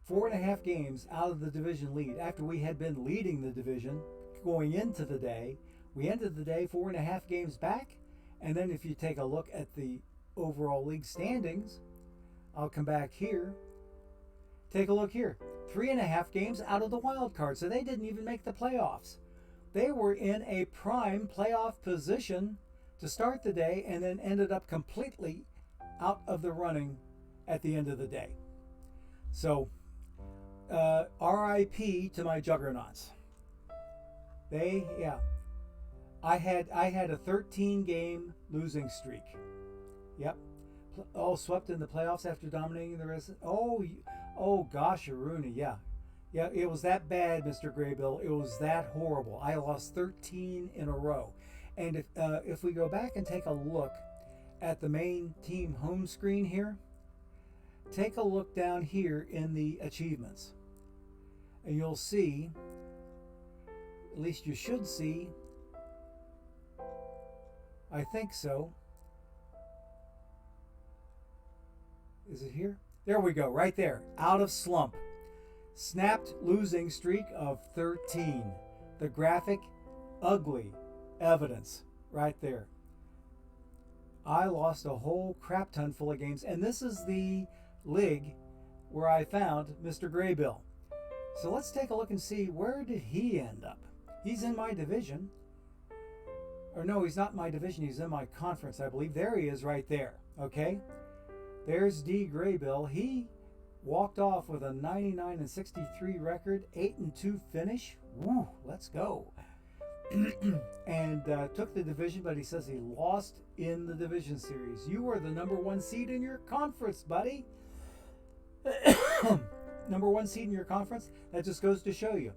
4.5 games out of the division lead after we had been leading the division going into the day. We ended the day 4.5 games back, and then if you take a look at the overall league standings, I'll come back here. Take a look here. 3.5 games out of the wild card, so they didn't even make the playoffs. They were in a prime playoff position to start the day and then ended up completely out of the running at the end of the day. So, RIP to my Juggernauts. I had a 13-game losing streak. Yep. All swept in the playoffs after dominating the rest. Oh gosh, Aruna, yeah. Yeah, it was that bad, Mr. Graybill. It was that horrible. I lost 13 in a row. And if we go back and take a look at the main team home screen here, take a look down here in the achievements. And you'll see, at least you should see, I think so. Is it here? There we go, right there. Out of slump. Snapped losing streak of 13. The graphic, ugly evidence right there. I lost a whole crap ton full of games, and this is the league where I found Mr. Graybill. So let's take a look and see, where did he end up? He's in my division. Or no, he's not in my division. He's in my conference, I believe. There he is right there. Okay. There's D. Graybill. He walked off with a 99-63 record, 8-2 finish. Woo, let's go. And took the division, but he says he lost in the division series. You were the number one seed in your conference, buddy. Number one seed in your conference. That just goes to show you,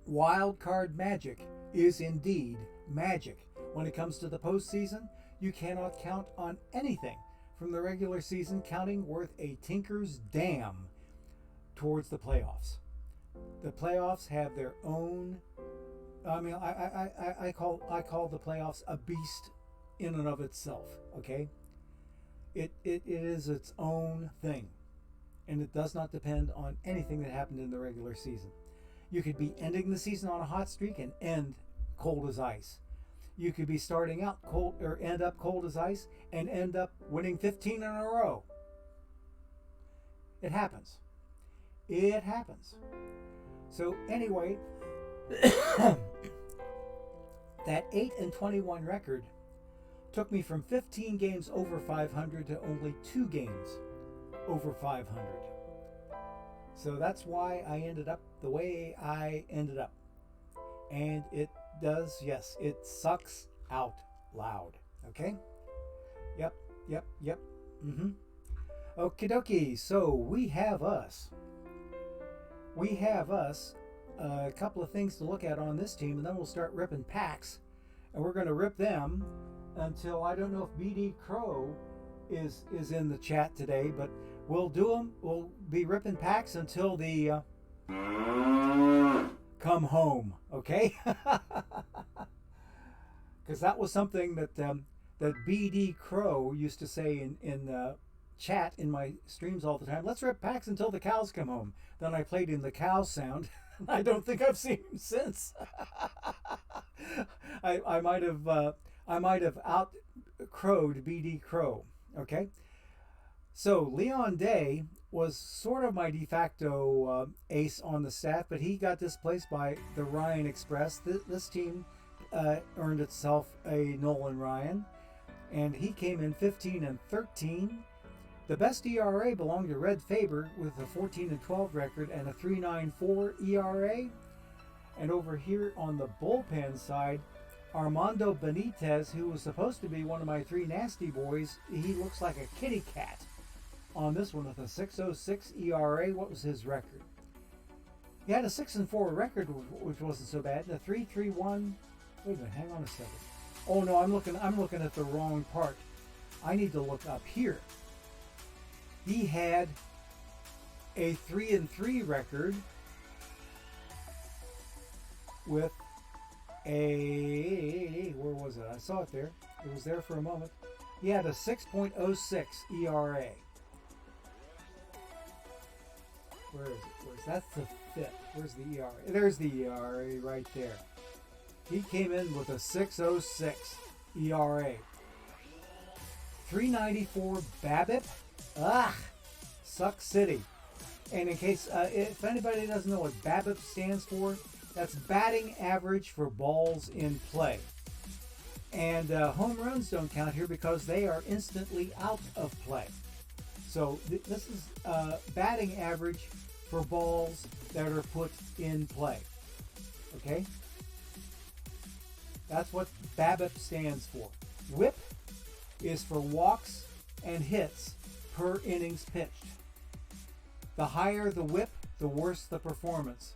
wild card magic is indeed magic. When it comes to the postseason, you cannot count on anything from the regular season, counting worth a tinker's damn towards the playoffs. The playoffs have their own. I mean, I call the playoffs a beast in and of itself. Okay, it is its own thing, and it does not depend on anything that happened in the regular season. You could be ending the season on a hot streak and end cold as ice. You could be starting out cold or end up cold as ice and end up winning 15 in a row. It happens. It happens. So anyway, that 8-21 record took me from 15 games over 500 to only 2 games over 500. So that's why I ended up the way I ended up. And it does, yes, it sucks out loud. Okay? Yep. Okie dokie. So we have us. A couple of things to look at on this team, and then we'll start ripping packs. And we're going to rip them until, I don't know if BD Crow is in the chat today, but we'll do them. We'll be ripping packs until the come home, okay? Because that was something that that BD Crow used to say in chat in my streams all the time. Let's rip packs until the cows come home. Then I played in the cow sound. I don't think I've seen him since. I might have out crowed BD Crow. Okay, so Leon Day was sort of my de facto ace on the staff, but he got displaced by the Ryan Express. This team earned itself a Nolan Ryan, and he came in 15-13. The best ERA belonged to Red Faber with a 14-12 record and a 3.94 ERA. And over here on the bullpen side, Armando Benitez, who was supposed to be one of my 3 nasty boys, he looks like a kitty cat on this one with a 6.06 ERA. What was his record? He had a 6-4 record, which wasn't so bad. And a 3.31. Wait a minute, hang on a second. Oh no, I'm looking at the wrong part. I need to look up here. He had a 3-3 record with a, where was it? I saw it there. It was there for a moment. He had a 6.06 ERA. Where is it? That's the fifth. Where's the ERA? There's the ERA right there. He came in with a 6.06 ERA. 3.94 BABIP. Suck City. And in case, if anybody doesn't know what BABIP stands for, that's batting average for balls in play. And home runs don't count here because they are instantly out of play. So this is batting average for balls that are put in play. Okay? That's what BABIP stands for. WHIP is for walks and hits per innings pitched. The higher the WHIP, the worse the performance.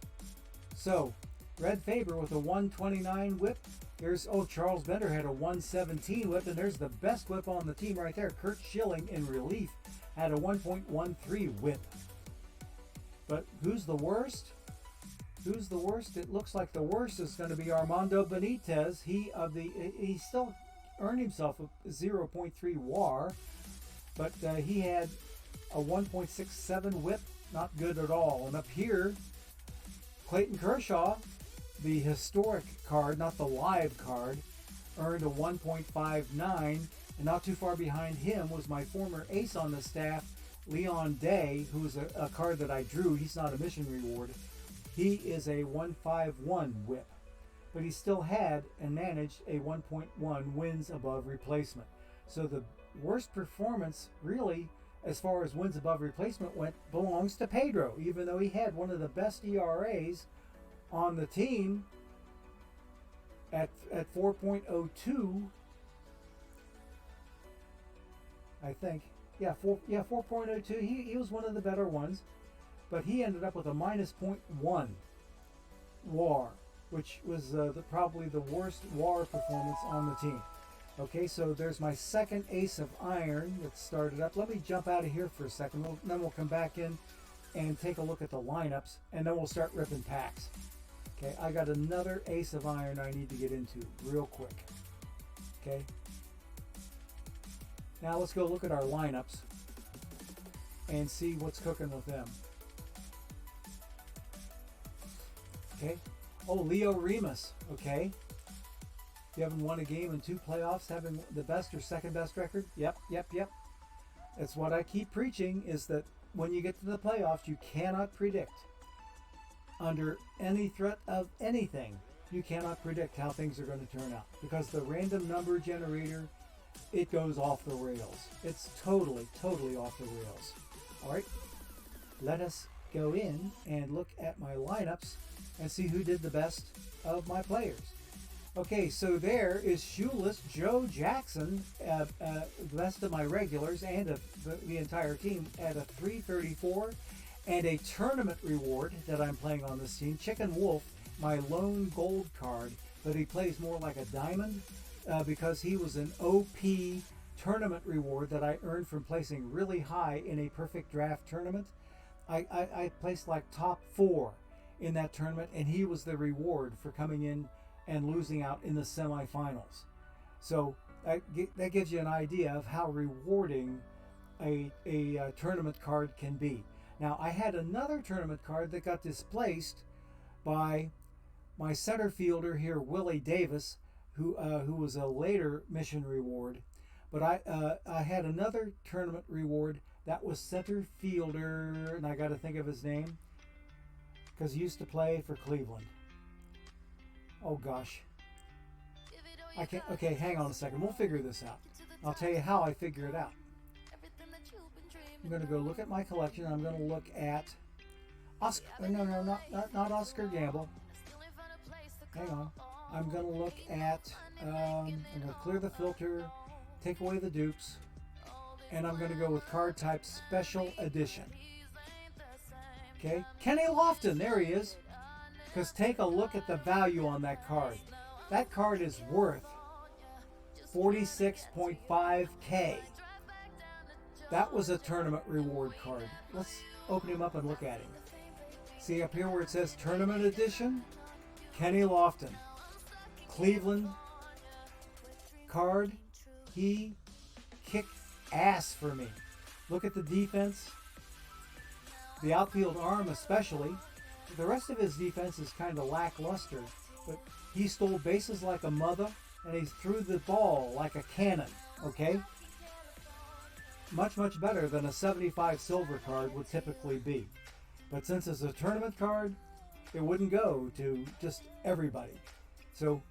So, Red Faber with a 129 WHIP. There's, Charles Bender had a 117 WHIP, and there's the best WHIP on the team right there. Kurt Schilling in relief had a 1.13 WHIP. But who's the worst? Who's the worst? It looks like the worst is going to be Armando Benitez. He still earned himself a 0.3 WAR, but he had a 1.67 WHIP. Not good at all. And up here, Clayton Kershaw, the historic card, not the live card, earned a 1.59, and not too far behind him was my former ace on the staff, Leon Day, who is a card that I drew. He's not a mission reward. He is a 151 WHIP, but he still had and managed a 1.1 wins above replacement. So the worst performance really as far as wins above replacement went, belongs to Pedro, even though he had one of the best ERAs on the team at 4.02, I think. Yeah, 4.02. He was one of the better ones, but he ended up with a minus .1 WAR, which was probably the worst WAR performance on the team. Okay, so there's my second ace of iron that started up. Let me jump out of here for a second. Then we'll come back in and take a look at the lineups, and then we'll start ripping packs. Okay, I got another ace of iron I need to get into real quick. Okay. Now let's go look at our lineups and see what's cooking with them. Okay. Oh, Leo Remus. Okay. You haven't won a game in 2 playoffs, having the best or second best record? Yep. That's what I keep preaching, is that when you get to the playoffs, you cannot predict. Under any threat of anything, you cannot predict how things are going to turn out, because the random number generator, it goes off the rails. It's totally off the rails. All right, let us go in and look at my lineups and see who did the best of my players. Okay, so there is Shoeless Joe Jackson, the best of my regulars and of the entire team, at a 334, and a tournament reward that I'm playing on this team. Chicken Wolf, my lone gold card, but he plays more like a diamond because he was an OP tournament reward that I earned from placing really high in a perfect draft tournament. I placed like top 4 in that tournament, and he was the reward for coming in and losing out in the semifinals. So that gives you an idea of how rewarding a tournament card can be. Now, I had another tournament card that got displaced by my center fielder here, Willie Davis, who was a later mission reward. But I had another tournament reward that was center fielder, and I got to think of his name, because he used to play for Cleveland. Oh gosh, I can't. Okay, hang on a second. We'll figure this out. I'll tell you how I figure it out. I'm going to go look at my collection. I'm going to look at Oscar. No, not Oscar Gamble. Hang on. I'm going to look at. I'm going to clear the filter, take away the dupes, and I'm going to go with card type Special Edition. Okay, Kenny Lofton. There he is. Because take a look at the value on that card. That card is worth $46.5K. That was a tournament reward card. Let's open him up and look at him. See up here where it says Tournament Edition? Kenny Lofton. Cleveland card. He kicked ass for me. Look at the defense. The outfield arm especially. The rest of his defense is kind of lackluster, but he stole bases like a mother, and he threw the ball like a cannon, okay? Much better than a 75 silver card would typically be. But since it's a tournament card, it wouldn't go to just everybody. So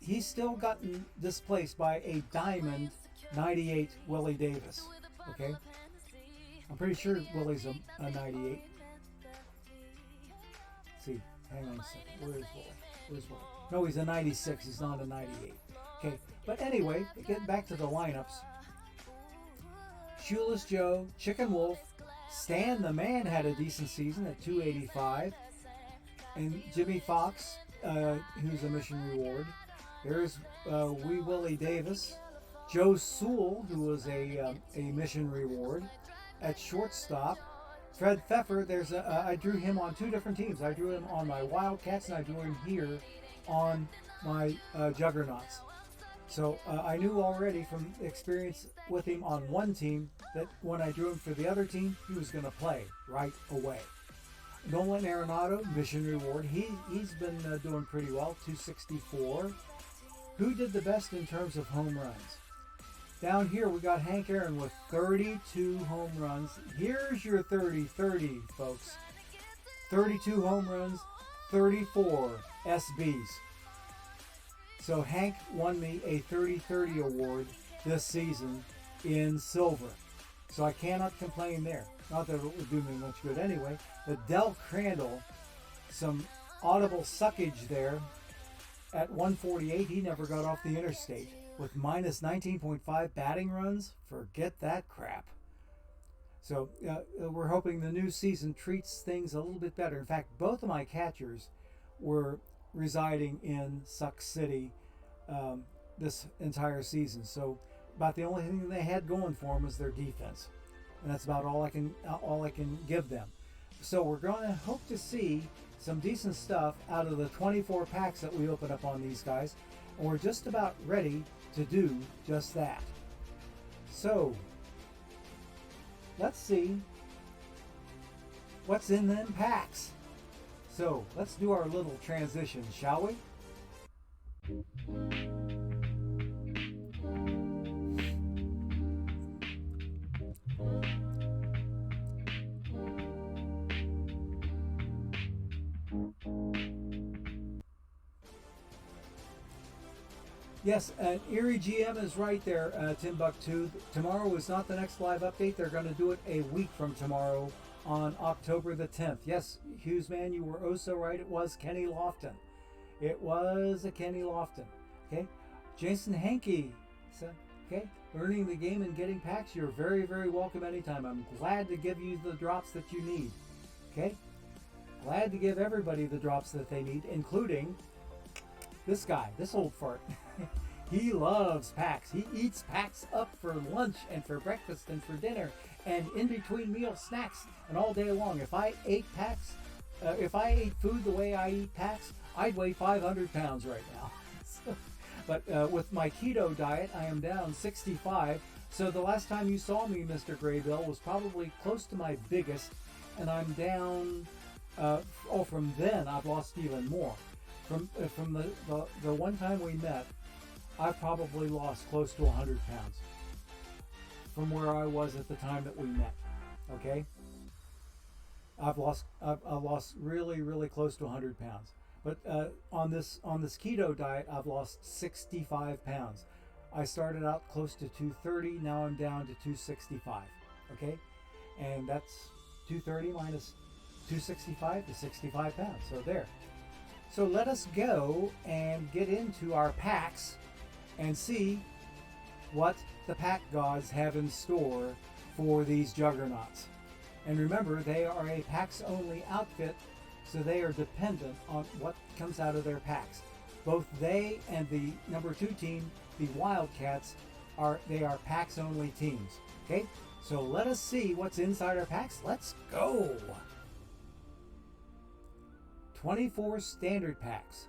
he's still gotten displaced by a diamond 98 Willie Davis, okay? I'm pretty sure Willie's a 98. See, hang on a second. Where is Willie? No, he's a 96. He's not a 98. Okay, but anyway, getting back to the lineups. Shoeless Joe, Chicken Wolf, Stan the Man had a decent season at 285, and Jimmy Fox, who's a mission reward. There's Wee Willie Davis, Joe Sewell, who was a mission reward at shortstop. Fred Pfeffer, I drew him on 2 different teams. I drew him on my Wildcats, and I drew him here on my Juggernauts. So I knew already from experience with him on one team that when I drew him for the other team, he was going to play right away. Nolan Arenado, mission reward. He's been doing pretty well, 264. Who did the best in terms of home runs? Down here, we got Hank Aaron with 32 home runs. Here's your 30-30, folks. 32 home runs, 34 SBs. So Hank won me a 30-30 award this season in silver. So I cannot complain there. Not that it would do me much good anyway. The Del Crandall, some audible suckage there at 148. He never got off the interstate. With minus 19.5 batting runs, forget that crap. So we're hoping the new season treats things a little bit better. In fact, both of my catchers were residing in Suck City this entire season. So about the only thing they had going for them was their defense, and that's about all I can give them. So we're going to hope to see some decent stuff out of the 24 packs that we open up on these guys, and we're just about ready to do just that. So let's see what's in them packs. So let's do our little transition, shall we? Yes, Erie GM is right there, Timbuktu. Tomorrow is not the next live update. They're going to do it a week from tomorrow on October the 10th. Yes, Hughes, man, you were oh so right. It was Kenny Lofton. It was a Kenny Lofton. Okay, Jason Hankey. So, okay, learning the game and getting packs. You're very, very welcome anytime. I'm glad to give you the drops that you need. Okay, glad to give everybody the drops that they need, including this guy, this old fart. He loves packs. He eats packs up for lunch and for breakfast and for dinner and in between meal snacks and all day long. If I ate packs, if I ate food the way I eat packs, I'd weigh 500 pounds right now. But with my keto diet, I am down 65. So the last time you saw me, Mr. Graybill, was probably close to my biggest, and I'm down. From then I've lost even more. From the one time we met, I've probably lost close to 100 pounds from where I was at the time that we met. Okay, I've lost really, really close to 100 pounds. But on this keto diet, I've lost 65 pounds. I started out close to 230. Now I'm down to 265. Okay, and that's 230 minus 265 to 65 pounds. So there. So let us go and get into our packs and see what the pack gods have in store for these juggernauts. And remember, they are a packs only outfit, so they are dependent on what comes out of their packs. Both they and the number 2 team, the Wildcats, are packs only teams. Okay, so let us see what's inside our packs. Let's go. 24 standard packs.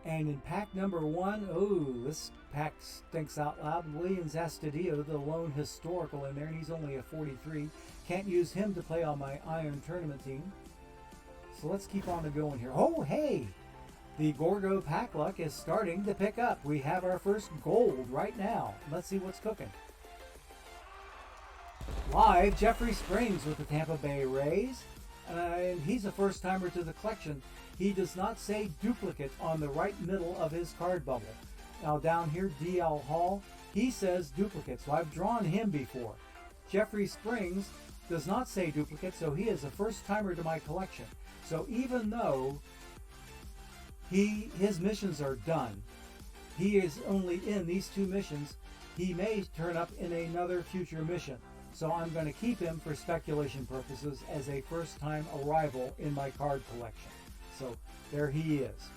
And in pack number 1, oh, this pack stinks out loud. Williams Astudillo, the lone historical in there, and he's only a 43. Can't use him to play on my Iron Tournament team. So let's keep on going here. Oh, hey! The Gorgo pack luck is starting to pick up. We have our first gold right now. Let's see what's cooking. Live, Jeffrey Springs with the Tampa Bay Rays. And he's a first-timer to the collection. He does not say duplicate on the right middle of his card bubble. Now down here, DL Hall, he says duplicate, so I've drawn him before. Jeffrey Springs does not say duplicate, so he is a first-timer to my collection. So even though his missions are done, he is only in these 2 missions, he may turn up in another future mission. So I'm going to keep him for speculation purposes as a first-time arrival in my card collection. So there he is.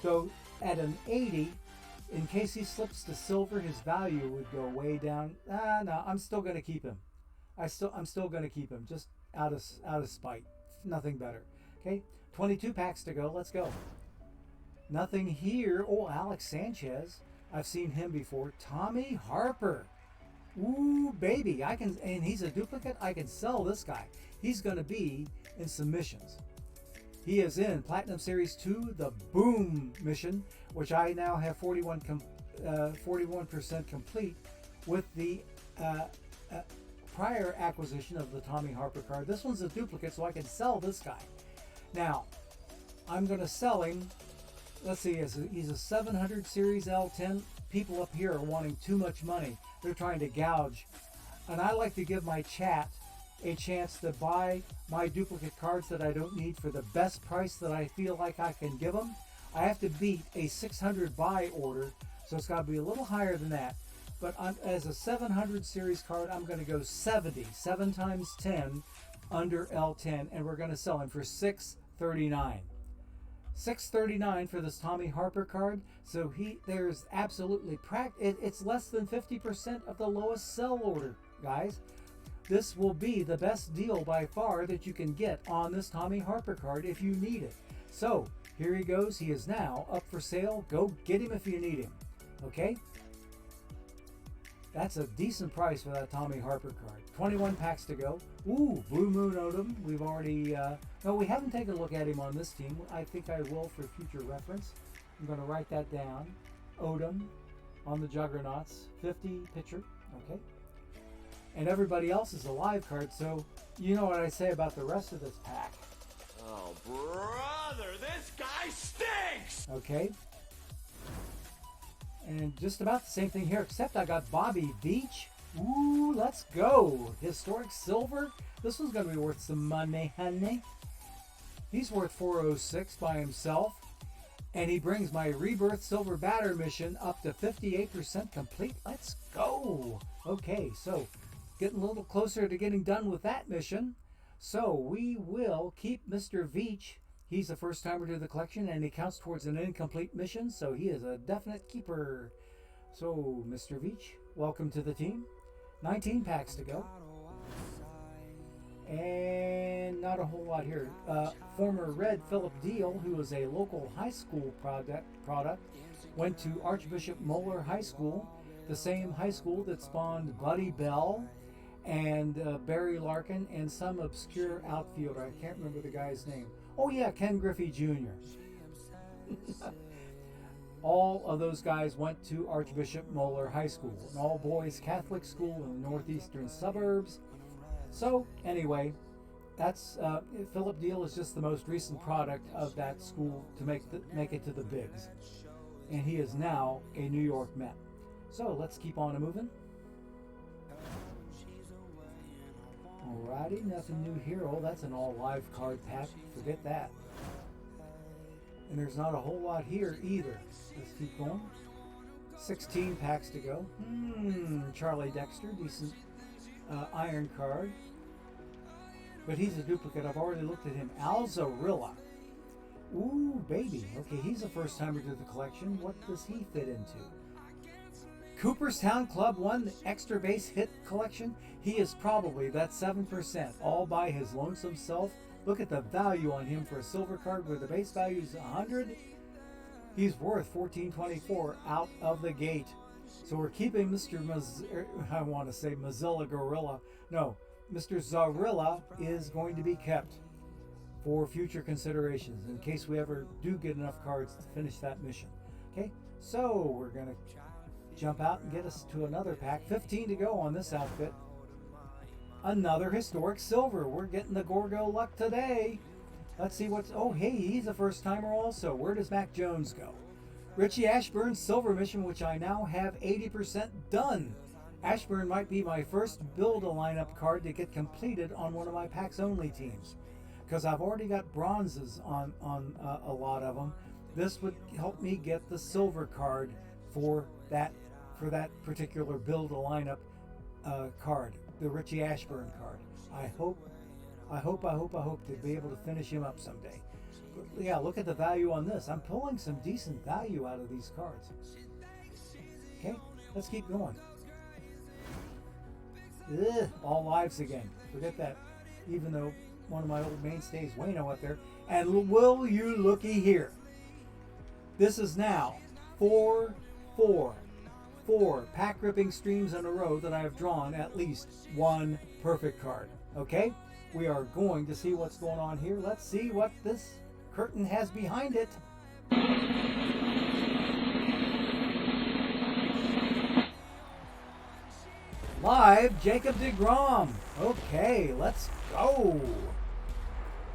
So at an 80, in case he slips to silver, his value would go way down. No, I'm still going to keep him. I'm still going to keep him, just out of spite. Nothing better. Okay, 22 packs to go. Let's go. Nothing here. Oh, Alex Sanchez. I've seen him before. Tommy Harper. Ooh, baby. And he's a duplicate. I can sell this guy. He's going to be in submissions. He is in Platinum Series 2, the Boom mission, which I now have 41% complete with the prior acquisition of the Tommy Harper card. This one's a duplicate, so I can sell this guy. Now, I'm going to sell him let's see, he's a 700 series L10. People up here are wanting too much money. They're trying to gouge. And I like to give my chat a chance to buy my duplicate cards that I don't need for the best price that I feel like I can give them. I have to beat a 600 buy order, so it's got to be a little higher than that. But as a 700 series card, I'm going to go 70, 7 times 10 under L10, and we're going to sell him for $639. $639 for this Tommy Harper card. So there's absolutely it's less than 50% of the lowest sell order, guys. This will be the best deal by far that you can get on this Tommy Harper card if you need it. So here he goes. He is now up for sale. Go get him if you need him. Okay? That's a decent price for that Tommy Harper card. 21 packs to go. Ooh, Blue Moon Odom. We've already... no, we haven't taken a look at him on this team. I think I will for future reference. I'm going to write that down. Odom on the Juggernauts. 50 pitcher. Okay. And everybody else is a live card, so you know what I say about the rest of this pack. Oh, brother, this guy stinks! Okay. And just about the same thing here, except I got Bobby Beach. Ooh, let's go. Historic silver. This one's going to be worth some money, honey. He's worth 406 by himself. And he brings my Rebirth Silver Batter mission up to 58% complete. Let's go. Okay, so getting a little closer to getting done with that mission. So we will keep Mr. Veach. He's a first timer to the collection and he counts towards an incomplete mission, so he is a definite keeper. So Mr. Veach, welcome to the team. 19 packs to go. And not a whole lot here. Former Red Philip Deal, who was a local high school product, went to Archbishop Moeller High School, the same high school that spawned Buddy Bell and Barry Larkin and some obscure outfielder. I can't remember the guy's name. Oh yeah, Ken Griffey Jr. All of those guys went to Archbishop Moeller High School, an all-boys Catholic school in the northeastern suburbs. So anyway, that's Philip Deal is just the most recent product of that school to make it to the bigs, and he is now a New York Met. So let's keep on moving. Alrighty, nothing new here. Oh, that's an all live card pack. Forget that. And there's not a whole lot here either. Let's keep going. 16 packs to go. Charlie Dexter, decent iron card. But he's a duplicate. I've already looked at him. Alzarilla. Ooh, baby. Okay, he's a first timer to the collection. What does he fit into? Cooperstown Club won the extra base hit collection. He is probably that 7% all by his lonesome self. Look at the value on him for a silver card where the base value is 100. He's worth $14.24 out of the gate. So we're keeping Mr. I want to say Mozilla Gorilla. No, Mr. Zarilla is going to be kept for future considerations in case we ever do get enough cards to finish that mission. Okay, so we're going to jump out and get us to another pack. 15 to go on this outfit. Another historic silver. We're getting the Gorgo luck today. Let's see what's... Oh, hey, he's a first timer also. Where does Mac Jones go? Richie Ashburn's silver mission, which I now have 80% done. Ashburn might be my first build a lineup card to get completed on one of my packs only teams, because I've already got bronzes on a lot of them. This would help me get the silver card for that particular build a lineup card, the Richie Ashburn card. I hope to be able to finish him up someday. But yeah, look at the value on this. I'm pulling some decent value out of these cards. Okay, let's keep going. Ugh, all lives again. Forget that. Even though one of my old mainstays, Wayno, up there. And will you looky here? This is now four pack ripping streams in a row that I have drawn at least one perfect card. Okay, we are going to see what's going on here. Let's see what this curtain has behind it. Live, Jacob deGrom. Okay, let's go.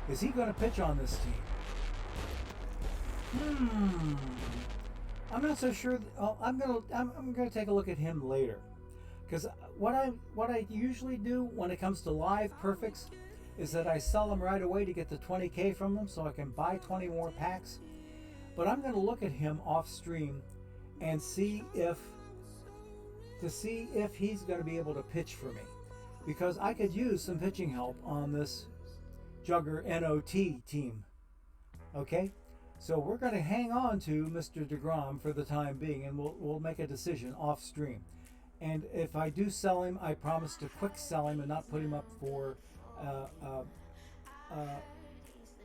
Is he going to pitch on this team? I'm not so sure. I'm gonna take a look at him later, because what I usually do when it comes to live perfects is that I sell them right away to get the 20K from them, so I can buy 20 more packs. But I'm gonna look at him off stream and see if he's gonna be able to pitch for me, because I could use some pitching help on this Jugger NOT team. Okay. So we're going to hang on to Mr. DeGrom for the time being, and we'll make a decision off stream. And if I do sell him, I promise to quick sell him and not put him up for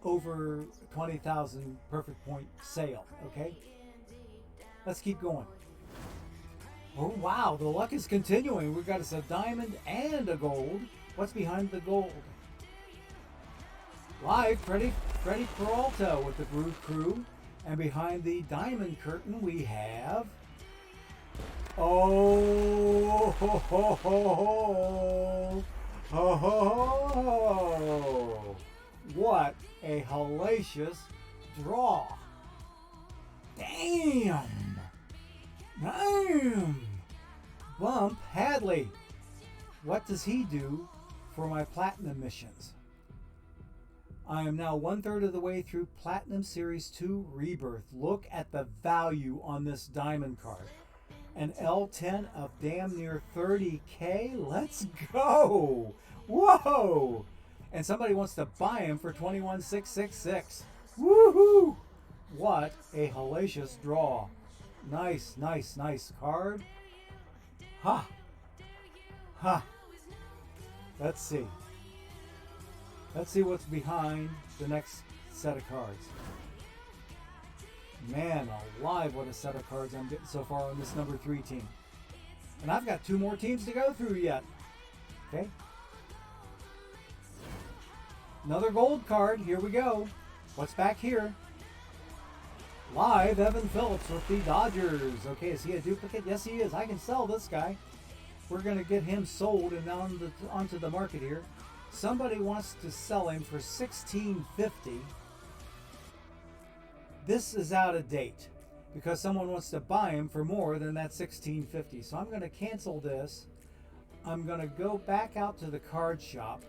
over 20,000 perfect point sale. Okay, let's keep going. Oh wow, the luck is continuing. We've got us a diamond and a gold. What's behind the gold? Live, Freddie Peralta with the Brood Crew. And behind the diamond curtain, we have... Oh, ho, ho, ho, ho, ho, ho. What a hellacious draw. Damn. Bump Hadley. What does he do for my platinum missions? I am now 1/3 of the way through Platinum Series 2 Rebirth. Look at the value on this diamond card. An L10 of damn near 30K. Let's go. Whoa. And somebody wants to buy him for 21,666. Woohoo. What a hellacious draw. Nice, nice, nice card. Ha. Ha. Let's see. Let's see what's behind the next set of cards. Man alive, what a set of cards I'm getting so far on this number 3 team. And I've got 2 more teams to go through yet. Okay. Another gold card. Here we go. What's back here? Live, Evan Phillips with the Dodgers. Okay, is he a duplicate? Yes, he is. I can sell this guy. We're going to get him sold and onto the market here. Somebody wants to sell him for $16.50. This is out of date because someone wants to buy him for more than that $16.50. So I'm going to cancel this. I'm going to go back out to the card shop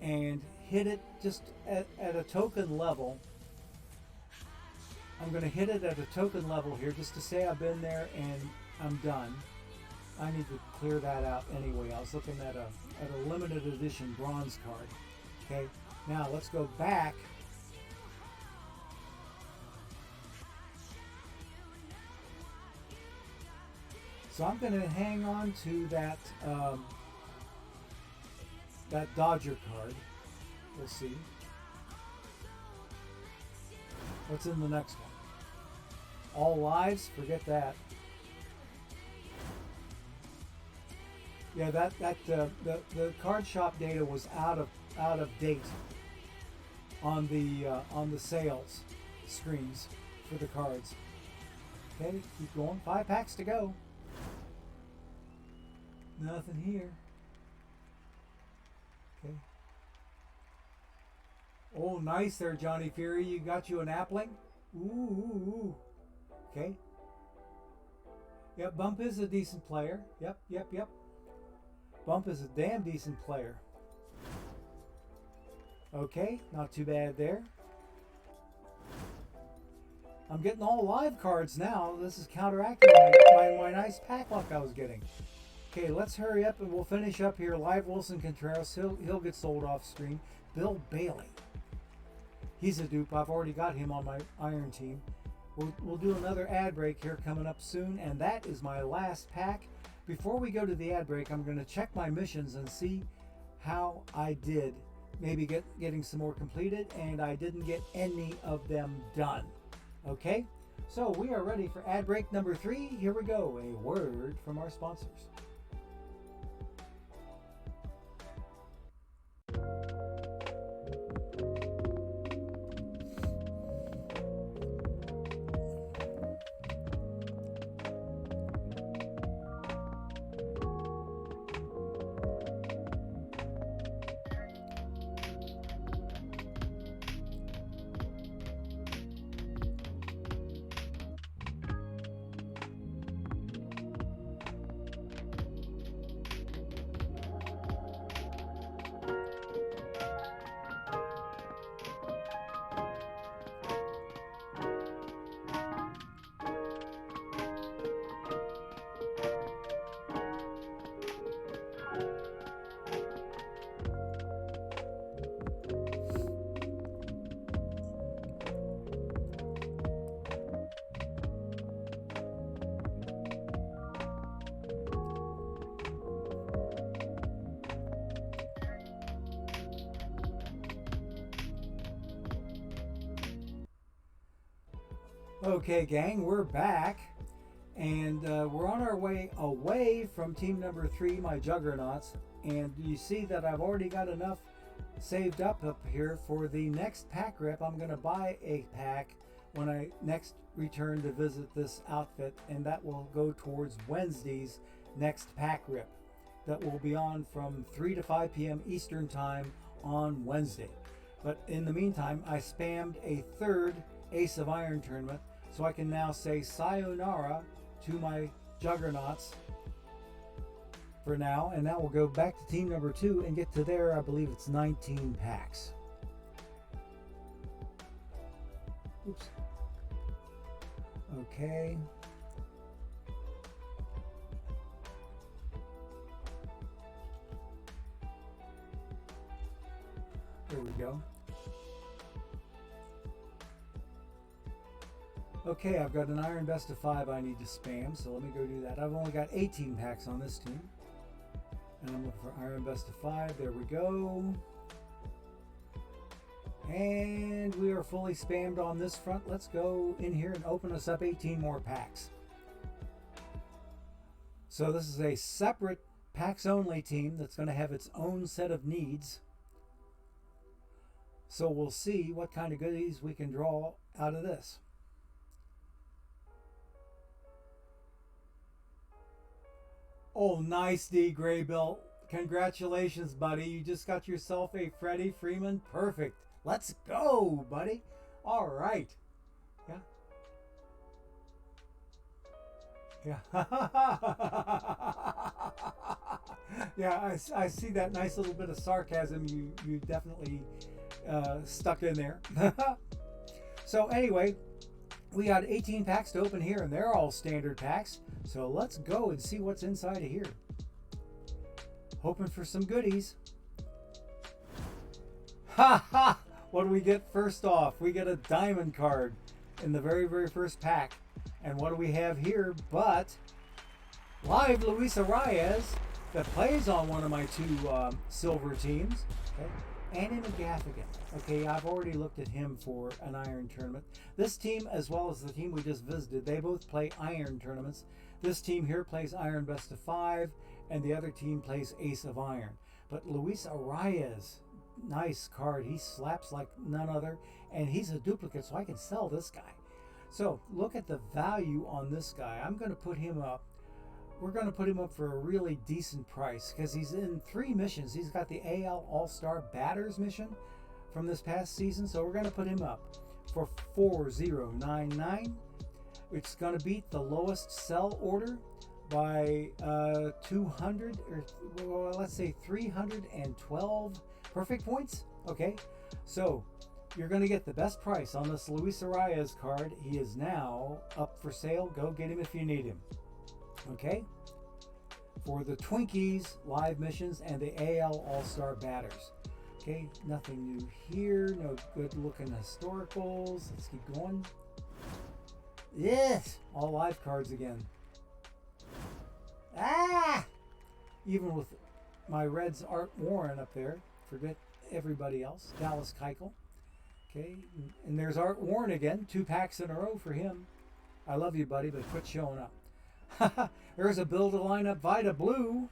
and hit it just at a token level. I'm going to hit it at a token level here just to say I've been there and I'm done. I need to clear that out anyway. I was looking at a limited edition bronze card. Okay, now let's go back. So I'm going to hang on to that that Dodger card. We'll see. What's in the next one? All lives? Forget that. Yeah, the card shop data was out of date on the sales screens for the cards. Okay, keep going. 5 packs to go. Nothing here. Okay. Oh, nice there, Johnny Fury. You got you an appling. Ooh. Okay. Yep, Bump is a decent player. Yep. Bump is a damn decent player. Okay, not too bad there. I'm getting all live cards now. This is counteracting my nice pack luck I was getting. Okay, let's hurry up and we'll finish up here. Live Wilson Contreras, he'll get sold off screen. Bill Bailey. He's a dupe. I've already got him on my Iron team. We'll do another ad break here coming up soon, and that is my last pack. Before we go to the ad break, I'm going to check my missions and see how I did. Maybe getting some more completed, and I didn't get any of them done. Okay, so we are ready for ad break number 3. Here we go. A word from our sponsors. Okay, gang, we're back, and we're on our way away from team number 3, my Juggernauts, and you see that I've already got enough saved up here for the next pack rip. I'm going to buy a pack when I next return to visit this outfit, and that will go towards Wednesday's next pack rip. That will be on from 3 to 5 p.m. Eastern Time on Wednesday. But in the meantime, I spammed a third Ace of Iron tournament, so I can now say sayonara to my Juggernauts for now, and now we'll go back to team number 2 and get to there. I believe it's 19 packs. Oops. Okay. There we go. Okay, I've got an Iron Best of 5 I need to spam, so let me go do that. I've only got 18 packs on this team. And I'm looking for Iron Best of 5. There we go. And we are fully spammed on this front. Let's go in here and open us up 18 more packs. So this is a separate packs only team that's going to have its own set of needs. So we'll see what kind of goodies we can draw out of this. Oh, nice, D. Graybill. Congratulations, buddy. You just got yourself a Freddie Freeman. Perfect. Let's go, buddy. All right. Yeah. Yeah. Yeah, I see that nice little bit of sarcasm you definitely stuck in there. So anyway, we got 18 packs to open here, and they're all standard packs. So let's go and see what's inside of here. Hoping for some goodies. Ha ha! What do we get first off? We get a diamond card in the very, very first pack. And what do we have here but live Luis Arias that plays on one of my 2 silver teams. Okay. Andy McGaffigan. Okay, I've already looked at him for an Iron tournament. This team, as well as the team we just visited, they both play Iron tournaments. This team here plays Iron Best of 5, and the other team plays Ace of Iron. But Luis Arias, nice card. He slaps like none other, and he's a duplicate, so I can sell this guy. So look at the value on this guy. I'm going to put him up. We're going to put him up for a really decent price because he's in 3 missions. He's got the AL All-Star Batters mission from this past season, so we're going to put him up for $4099. It's going to beat the lowest sell order by 200, or well, let's say 312 perfect points. Okay, so you're going to get the best price on this Luis Arias card. He is now up for sale. Go get him if you need him. Okay, for the Twinkies live missions and the AL All-Star Batters. Okay, nothing new here. No good looking historicals. Let's keep going. Yes, all live cards again. Ah! Even with my Reds Art Warren up there. Forget everybody else. Dallas Keuchel. Okay, and there's Art Warren again. 2 packs in a row for him. I love you, buddy, but quit showing up. There's a build a lineup Vita Blue.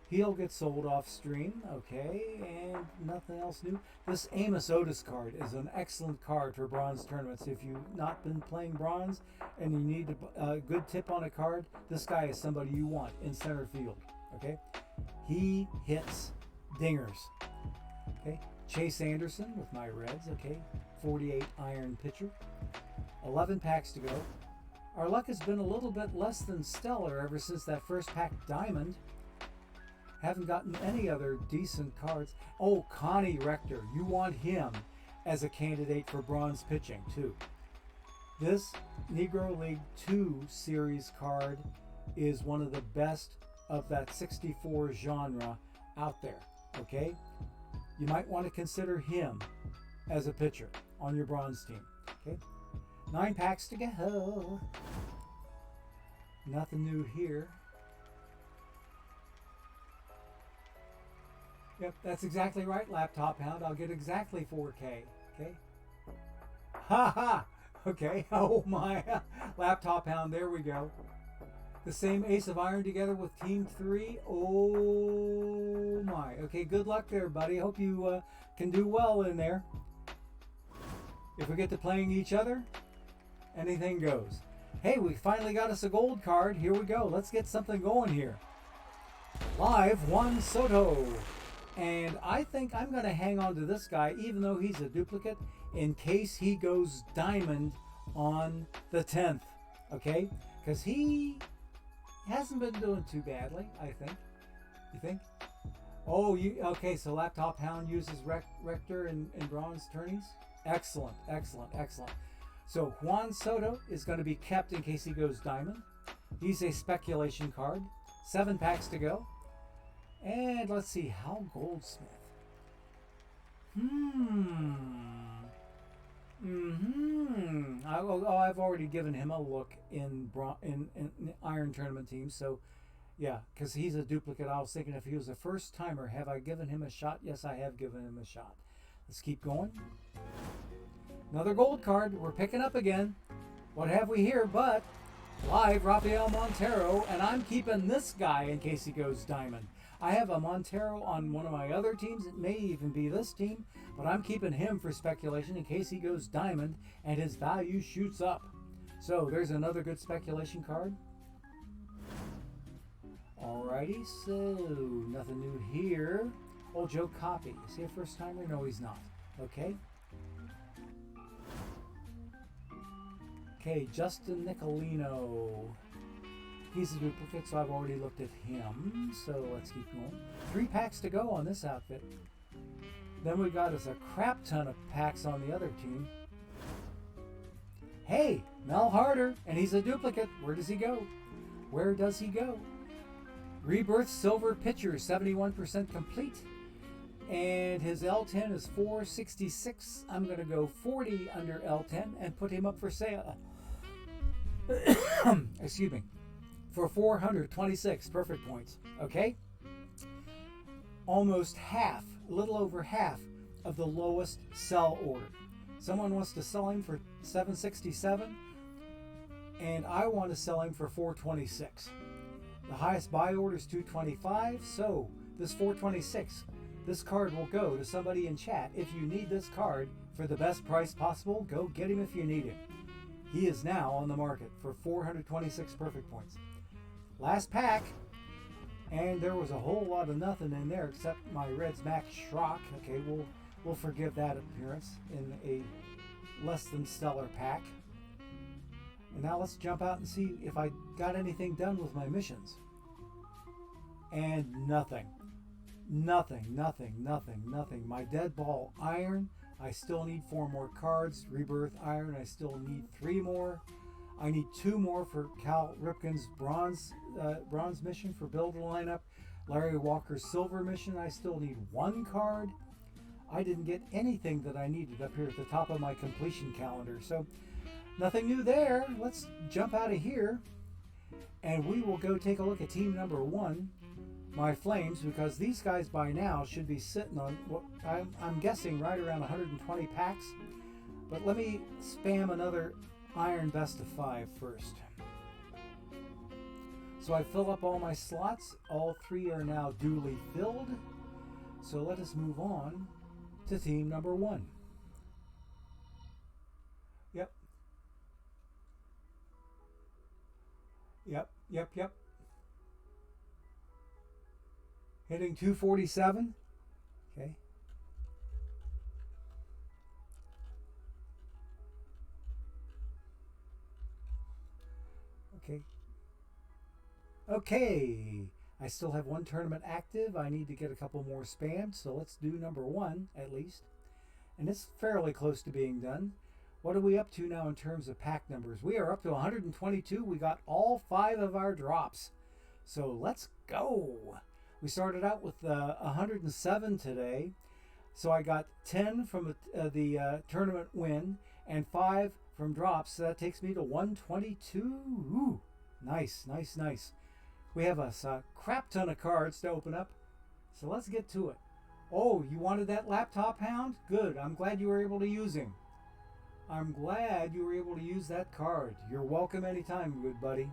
He'll get sold off stream. Okay, and nothing else new. This Amos Otis card is an excellent card for bronze tournaments. If you've not been playing bronze and you need a good tip on a card, this guy is somebody you want in center field. Okay, he hits dingers. Okay, Chase Anderson with my Reds. Okay, 48 iron pitcher. 11 packs to go. Our luck has been a little bit less than stellar ever since that first pack diamond. Haven't gotten any other decent cards. Oh, Connie Rector. You want him as a candidate for bronze pitching, too. This Negro League 2 series card is one of the best of that 64 genre out there, okay? You might want to consider him as a pitcher on your bronze team, okay? 9 packs to go. Nothing new here. Yep, that's exactly right, Laptop Hound. I'll get exactly 4K, okay? Ha ha! Okay, oh my. Laptop Hound, there we go. The same Ace of Iron together with Team 3. Oh my. Okay, good luck there, buddy. Hope you can do well in there. If we get to playing each other, anything goes. Hey, we finally got us a gold card. Here we go. Let's get something going here. Live, Juan Soto. And I think I'm going to hang on to this guy, even though he's a duplicate, in case he goes diamond on the 10th. Okay? Because he hasn't been doing too badly, I think. You think? Oh, okay, so Laptop Hound uses Rector and Bronze Tourneys? Excellent, excellent, excellent. So Juan Soto is going to be kept in case he goes diamond. He's a speculation card. 7 packs to go. And let's see, Hal Goldsmith. I've already given him a look in Iron Tournament teams, so yeah, because he's a duplicate. I was thinking if he was a first timer, have I given him a shot? Yes, I have given him a shot. Let's keep going. Another gold card. We're picking up again. What have we here but live Rafael Montero, and I'm keeping this guy in case he goes diamond. I have a Montero on one of my other teams. It may even be this team, but I'm keeping him for speculation in case he goes diamond and his value shoots up. So there's another good speculation card. Alrighty, so nothing new here. Old Joe Copy. Is he a first timer? No, he's not. Okay. Okay, Justin Nicolino. He's a duplicate, so I've already looked at him. So let's keep going. 3 packs to go on this outfit. Then we got us a crap ton of packs on the other team. Hey, Mel Harder, and he's a duplicate. Where does he go? Where does he go? Rebirth Silver Pitcher, 71% complete. And his L10 is 466. I'm going to go 40 under L10 and put him up for sale. Excuse me. For 426 perfect points. Okay? Almost half, a little over half of the lowest sell order. Someone wants to sell him for 767, and I want to sell him for 426. The highest buy order is 225, so this 426, this card will go to somebody in chat. If you need this card for the best price possible, go get him if you need him. He is now on the market for 426 perfect points. Last pack, and there was a whole lot of nothing in there except my Reds Max Schrock. Okay, we'll forgive that appearance in a less than stellar pack. And now let's jump out and see if I got anything done with my missions. And nothing. Nothing, nothing, nothing, nothing. My Dead Ball Iron, I still need 4 more cards. Rebirth Iron, I still need 3 more. I need 2 more for Cal Ripken's bronze mission for build a lineup. Larry Walker's silver mission, I still need 1 card. I didn't get anything that I needed up here at the top of my completion calendar. So nothing new there. Let's jump out of here and we will go take a look at team number 1, my Flames, because these guys by now should be sitting on what I'm guessing right around 120 packs. But let me spam another Iron Best of 5 first. So I fill up all my slots. All 3 are now duly filled. So let us move on to team number 1. Yep. Hitting 247. Okay. Okay, I still have 1 tournament active. I need to get a couple more spammed, so let's do number 1 at least. And it's fairly close to being done. What are we up to now in terms of pack numbers? We are up to 122. We got all 5 of our drops. So let's go. We started out with 107 today. So I got 10 from the tournament win and 5 from drops. So that takes me to 122. Ooh, nice, nice, nice. We have a crap ton of cards to open up. So let's get to it. Oh, you wanted that Laptop Hound? Good. I'm glad you were able to use him. I'm glad you were able to use that card. You're welcome anytime, good buddy.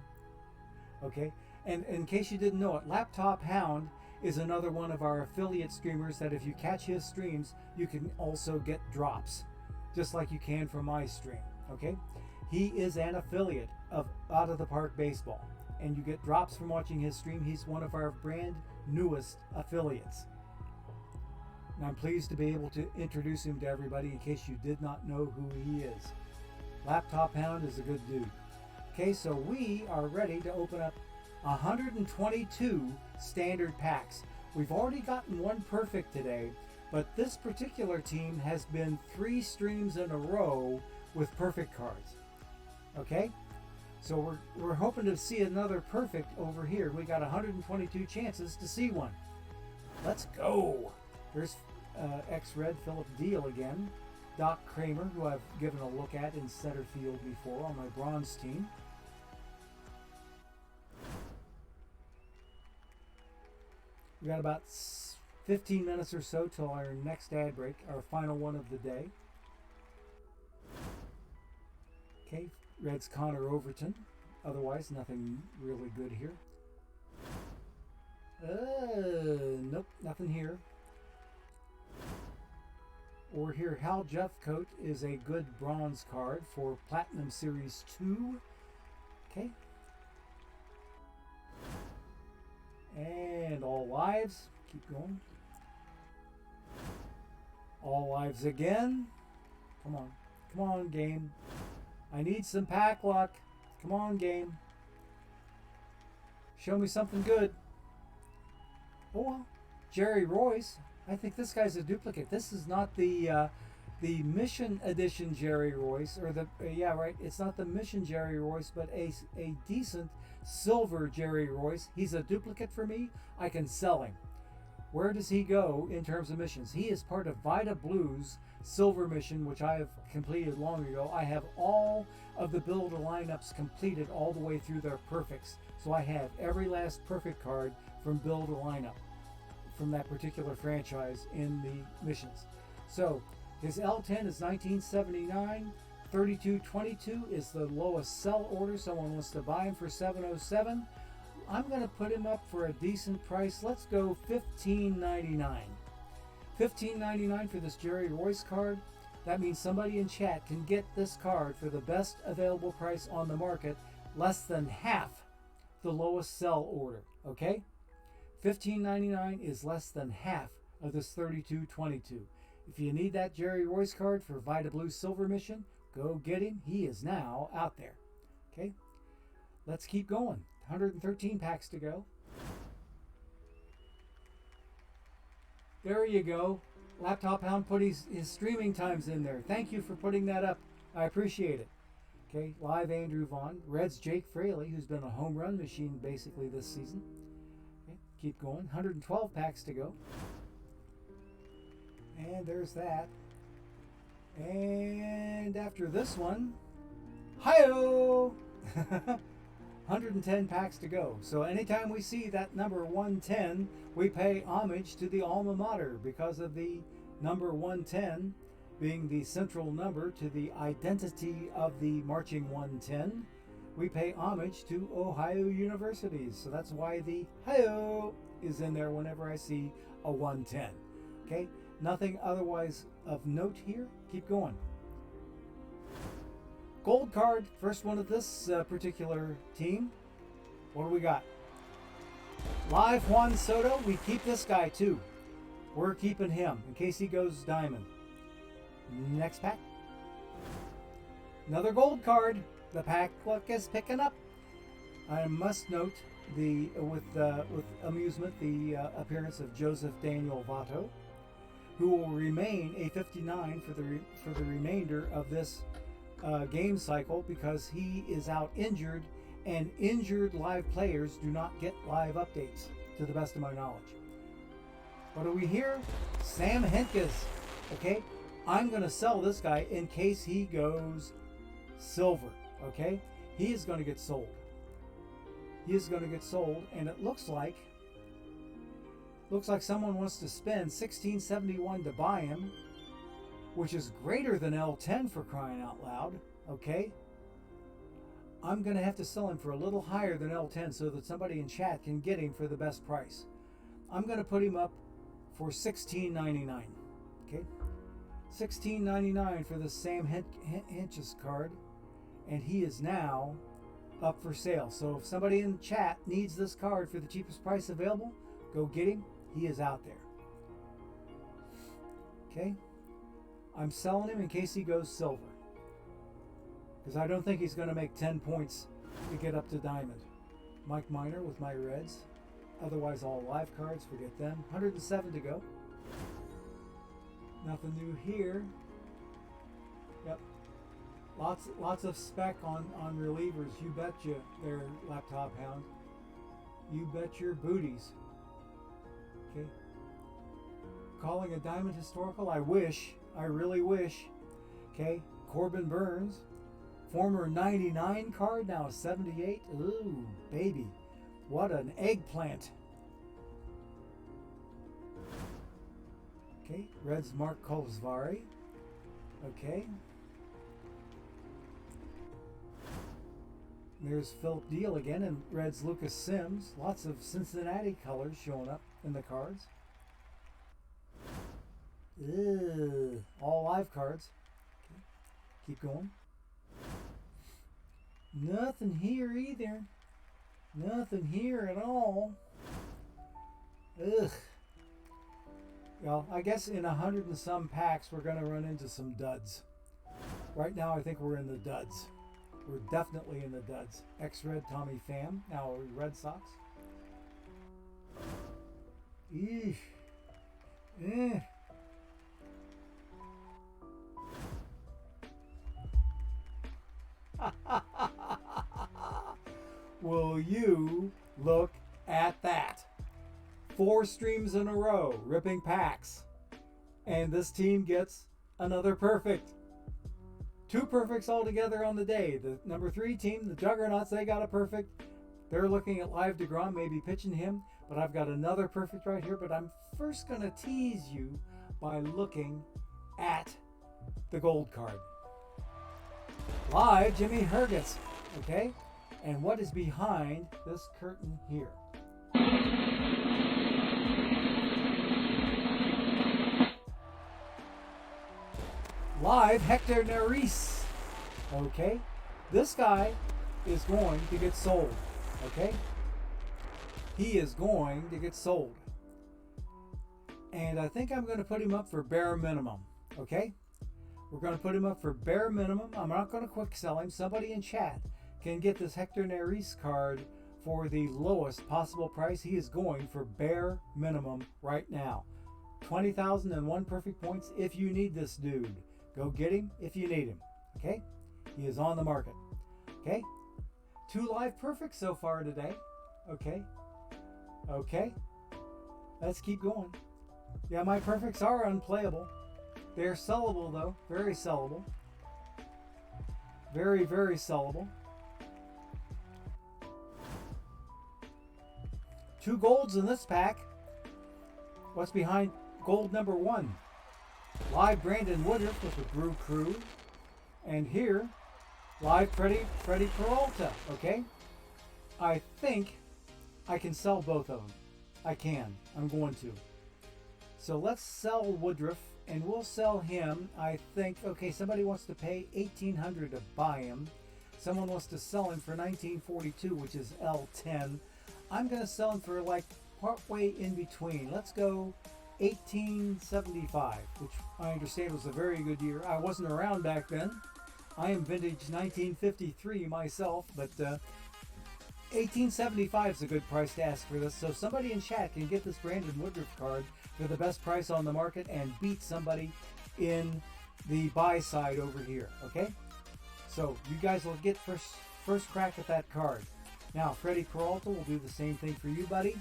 Okay, and in case you didn't know it, Laptop Hound is another one of our affiliate streamers that if you catch his streams, you can also get drops, just like you can from my stream. Okay, he is an affiliate of Out of the Park Baseball, and you get drops from watching his stream. He's one of our brand newest affiliates. And I'm pleased to be able to introduce him to everybody in case you did not know who he is. Laptop Hound is a good dude. Okay, so we are ready to open up 122 standard packs. We've already gotten one perfect today, but this particular team has been 3 streams in a row with perfect cards. Okay, so we're hoping to see another perfect over here. We got 122 chances to see one. Let's go. There's X-Red Philip Deal again. Doc Kramer, who I've given a look at in center field before on my bronze team. We got about 15 minutes or so till our next ad break, our final one of the day. Okay, Red's Connor Overton. Otherwise, nothing really good here. Nope, nothing here. Or here, Hal Jeffcoat is a good bronze card for Platinum Series 2. Okay. And all lives. Keep going. All lives again. Come on. Come on, game. I need some pack luck. Come on, game. Show me something good. Oh, well. Jerry Royce. I think this guy's a duplicate. This is not the Mission Edition Jerry Royce, or the yeah, right. It's not the Mission Jerry Royce, but a decent silver Jerry Royce. He's a duplicate for me. I can sell him. Where does he go in terms of missions? He is part of Vita Blue's silver mission, which I have completed long ago. I have all of the builder lineups completed all the way through their perfects. So I have every last perfect card from builder lineup from that particular franchise in the missions. So his L10 is 1979. 3222 is the lowest sell order. Someone wants to buy him for $707. I'm going to put him up for a decent price. Let's go $15.99. $15.99 for this Jerry Royce card. That means somebody in chat can get this card for the best available price on the market, less than half the lowest sell order. Okay? $15.99 is less than half of this 3222. If you need that Jerry Royce card for Vita Blue Silver Mission, go get him. He is now out there. Okay, let's keep going. 113 packs to go. There you go. Laptop Hound put his streaming times in there. Thank you for putting that up. I appreciate it. Okay, live Andrew Vaughn. Red's Jake Fraley, who's been a home run machine basically this season. Keep going. 112 packs to go. And there's that. And after this one, hi-oh! 110 packs to go. So anytime we see that number 110, we pay homage to the alma mater because of the number 110 being the central number to the identity of the marching 110. We pay homage to Ohio universities. So that's why the hi-yo is in there whenever I see a 110. Okay, nothing otherwise of note here. Keep going. Gold card, first one of this particular team. What do we got? Live Juan Soto. We keep this guy too. We're keeping him in case he goes diamond. Next pack. Another gold card. The pack luck is picking up. I must note with amusement the appearance of Joseph Daniel Votto, who will remain a 59 for the remainder of this game cycle because he is out injured, and injured live players do not get live updates, to the best of my knowledge. What do we hear? Sam Henkes. Okay, I'm going to sell this guy in case he goes silver. Okay, he is going to get sold. He is going to get sold, and it looks like someone wants to spend $16.71 to buy him. which is greater than L10 for crying out loud, okay? I'm going to have to sell him for a little higher than L10 so that somebody in chat can get him for the best price. I'm going to put him up for $16.99, okay? $16.99 for the Sam Hinches card, and he is now up for sale. So if somebody in chat needs this card for the cheapest price available, go get him. He is out there. Okay? I'm selling him in case he goes silver, because I don't think he's going to make 10 points to get up to diamond. Mike Miner with my reds. Otherwise, all live cards, forget them. 107 to go. Nothing new here. Yep. Lots of spec on relievers. You betcha there, Laptop Hound. You bet your booties. Okay. Calling a diamond historical? I wish. I really wish. Okay. Corbin Burns. Former 99 card, now 78. Ooh, baby. What an eggplant. Okay. Reds Mark Kolesvari. Okay. There's Philip Deal again, and Reds Lucas Sims. Lots of Cincinnati colors showing up in the cards. Ugh, all live cards. Okay. Keep going. Nothing here either. Nothing here at all. Ugh. Well, I guess in 100 and some packs, we're going to run into some duds. Right now, I think we're in the duds. We're definitely in the duds. X-Red Tommy Pham, now Red Sox. Eesh. Eh. Will you look at that? 4 streams in a row, ripping packs. And this team gets another perfect. 2 perfects altogether on the day. The number 3 team, the Juggernauts, they got a perfect. They're looking at live DeGrom, maybe pitching him. But I've got another perfect right here. But I'm first going to tease you by looking at the gold card. Live, Jimmy Hergetz. Okay? And what is behind this curtain here? Live, Hector Neris. Okay? This guy is going to get sold. Okay? He is going to get sold. And I think I'm going to put him up for bare minimum. Okay? We're going to put him up for bare minimum. I'm not going to quick sell him. Somebody in chat can get this Hector Neris card for the lowest possible price. He is going for bare minimum right now. 20,001 perfect points if you need this dude. Go get him if you need him. Okay? He is on the market. Okay? 2 live perfects so far today. Okay? Okay? Let's keep going. Yeah, my perfects are unplayable. They're sellable though. Very sellable. Very, very sellable. 2 golds in this pack. What's behind gold number 1? Live Brandon Woodruff with the Brew Crew. And here, live Freddie Peralta. Okay? I think I can sell both of them. I can. I'm going to. So let's sell Woodruff, and we'll sell him, I think. Okay, somebody wants to pay $1,800 to buy him. Someone wants to sell him for $19.42, which is L10. I'm going to sell him for like partway in between. Let's go $18.75, which I understand was a very good year. I wasn't around back then. I am vintage 1953 myself, but $18.75 is a good price to ask for this. So somebody in chat can get this Brandon Woodruff card for the best price on the market and beat somebody in the buy side over here. Okay? So you guys will get first crack at that card. Now, Freddie Peralta will do the same thing for you, buddy.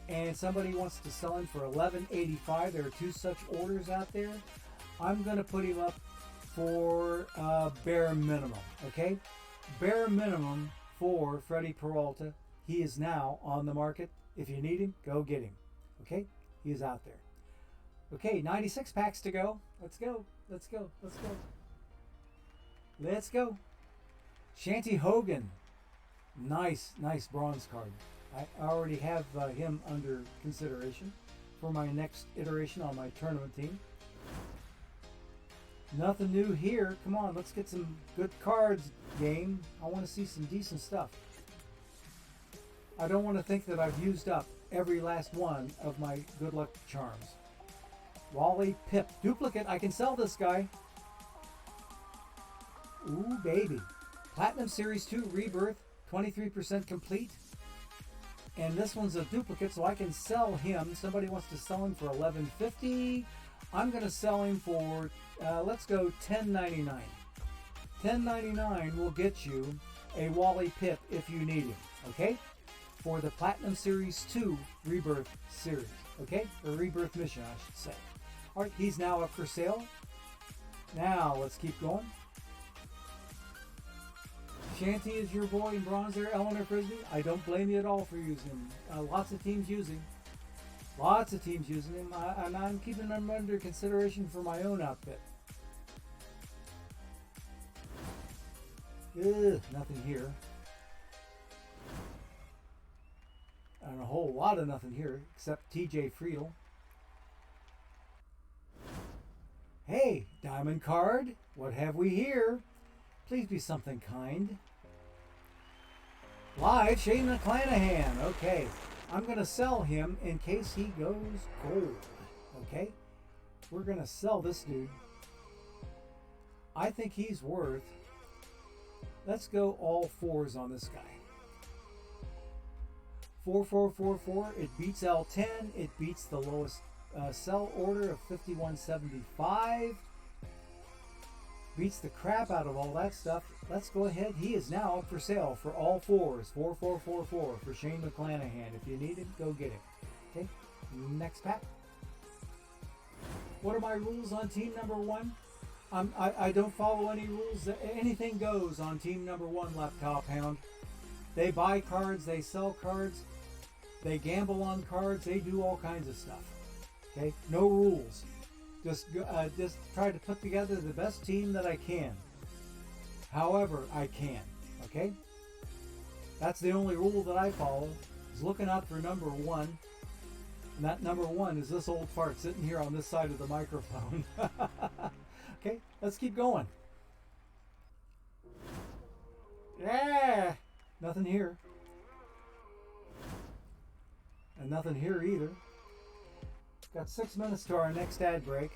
And somebody wants to sell him for $11.85. There are 2 such orders out there. I'm going to put him up for bare minimum. Okay? Bare minimum for Freddie Peralta. He is now on the market. If you need him, go get him. Okay? He is out there. Okay, 96 packs to go. Let's go. Let's go. Let's go. Let's go. Shanty Hogan. Nice, nice bronze card. I already have him under consideration for my next iteration on my tournament team. Nothing new here. Come on, let's get some good cards, game. I want to see some decent stuff. I don't want to think that I've used up every last one of my good luck charms. Wally Pip. Duplicate. I can sell this guy. Ooh, baby. Platinum Series 2 Rebirth. 23% complete. And this one's a duplicate, so I can sell him. Somebody wants to sell him for $11.50. I'm going to sell him for, let's go $10.99. $10.99 will get you a Wally Pip if you need him, okay? For the Platinum Series 2 Rebirth Series, okay? Or Rebirth Mission, I should say. All right, he's now up for sale. Now, let's keep going. Shanty is your boy in bronze there, Eleanor Frisbee. I don't blame you at all for using him. Lots of teams using. Lots of teams using him. And I'm keeping him under consideration for my own outfit. Ugh, nothing here. And a whole lot of nothing here, except TJ Friedel. Hey, diamond card. What have we here? Please be something kind. Live, Shane McClanahan. Okay. I'm going to sell him in case he goes gold. Okay? We're going to sell this dude. I think he's worth... Let's go all fours on this guy. 4444. It beats L10. It beats the lowest sell order of 5175. Beats the crap out of all that stuff. Let's go ahead. He is now up for sale for all fours. 4444 for Shane McClanahan. If you need it, go get it. Okay, next pack. What are my rules on team number one? I don't follow any rules. Anything goes on team number one, Laptop Hound. They buy cards, they sell cards, they gamble on cards, they do all kinds of stuff. Okay, no rules. Just try to put together the best team that I can. However I can, okay? That's the only rule that I follow, is looking out for number one. And that number one is this old fart sitting here on this side of the microphone. Okay, let's keep going. Yeah, nothing here. And nothing here either. Got 6 minutes to our next ad break.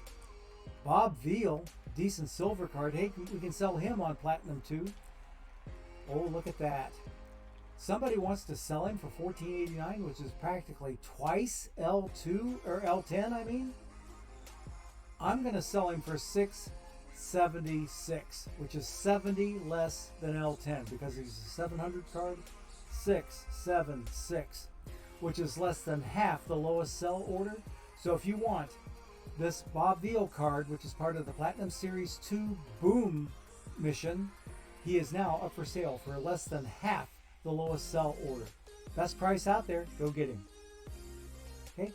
Bob Veal, decent silver card. Hey, we can sell him on Platinum too. Oh, look at that. Somebody wants to sell him for $14.89, which is practically twice L2 or L10, I mean. I'm going to sell him for $6.76, which is 70 less than L10 because he's a 700 card. 676, which is less than half the lowest sell order. So if you want this Bob Veal card, which is part of the Platinum Series 2 Boom mission, he is now up for sale for less than half the lowest sell order. Best price out there, go get him. Okay?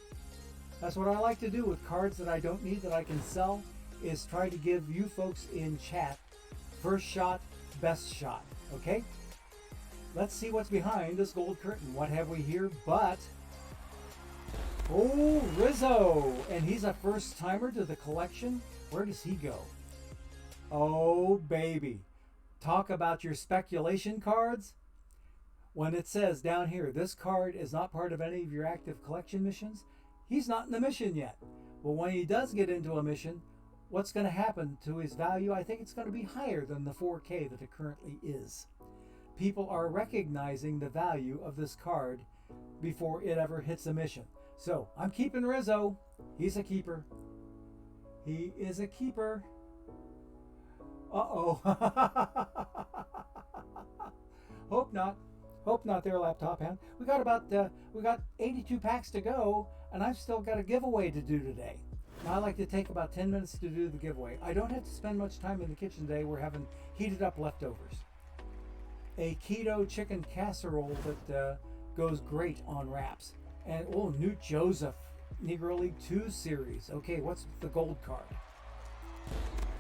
That's what I like to do with cards that I don't need that I can sell, is try to give you folks in chat first shot, best shot. Okay? Let's see what's behind this gold curtain. What have we here but... Oh, Rizzo! And he's a first timer to the collection. Where does he go? Oh, baby. Talk about your speculation cards. When it says down here, this card is not part of any of your active collection missions, he's not in the mission yet. Well, when he does get into a mission, what's going to happen to his value? I think it's going to be higher than the 4K that it currently is. People are recognizing the value of this card before it ever hits a mission. So, I'm keeping Rizzo. He's a keeper. He is a keeper. Uh-oh. Hope not. Hope not there, Laptop Hand. We got 82 packs to go, and I've still got a giveaway to do today. Now, I like to take about 10 minutes to do the giveaway. I don't have to spend much time in the kitchen today. We're having heated up leftovers. A keto chicken casserole that goes great on wraps. And, oh, Newt Joseph. Negro League 2 series. Okay, what's the gold card?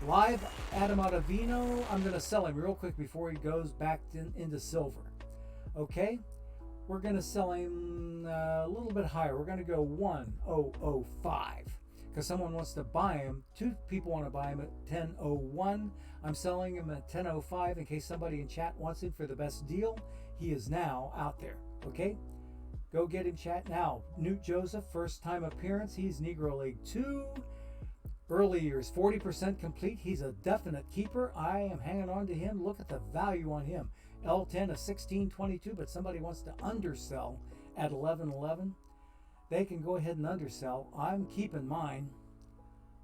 Live Adam Ottavino. I'm going to sell him real quick before he goes back into silver. Okay, we're going to sell him a little bit higher. We're going to go 1005 because someone wants to buy him. Two people want to buy him at 1001. I'm selling him at 1005 in case somebody in chat wants him for the best deal. He is now out there. Okay, go get him, chat. Now, Newt Joseph, first time appearance. He's Negro League 2. Early years, 40% complete. He's a definite keeper. I am hanging on to him. Look at the value on him. L10 of 1622, but somebody wants to undersell at 1111. They can go ahead and undersell. I'm keeping mine.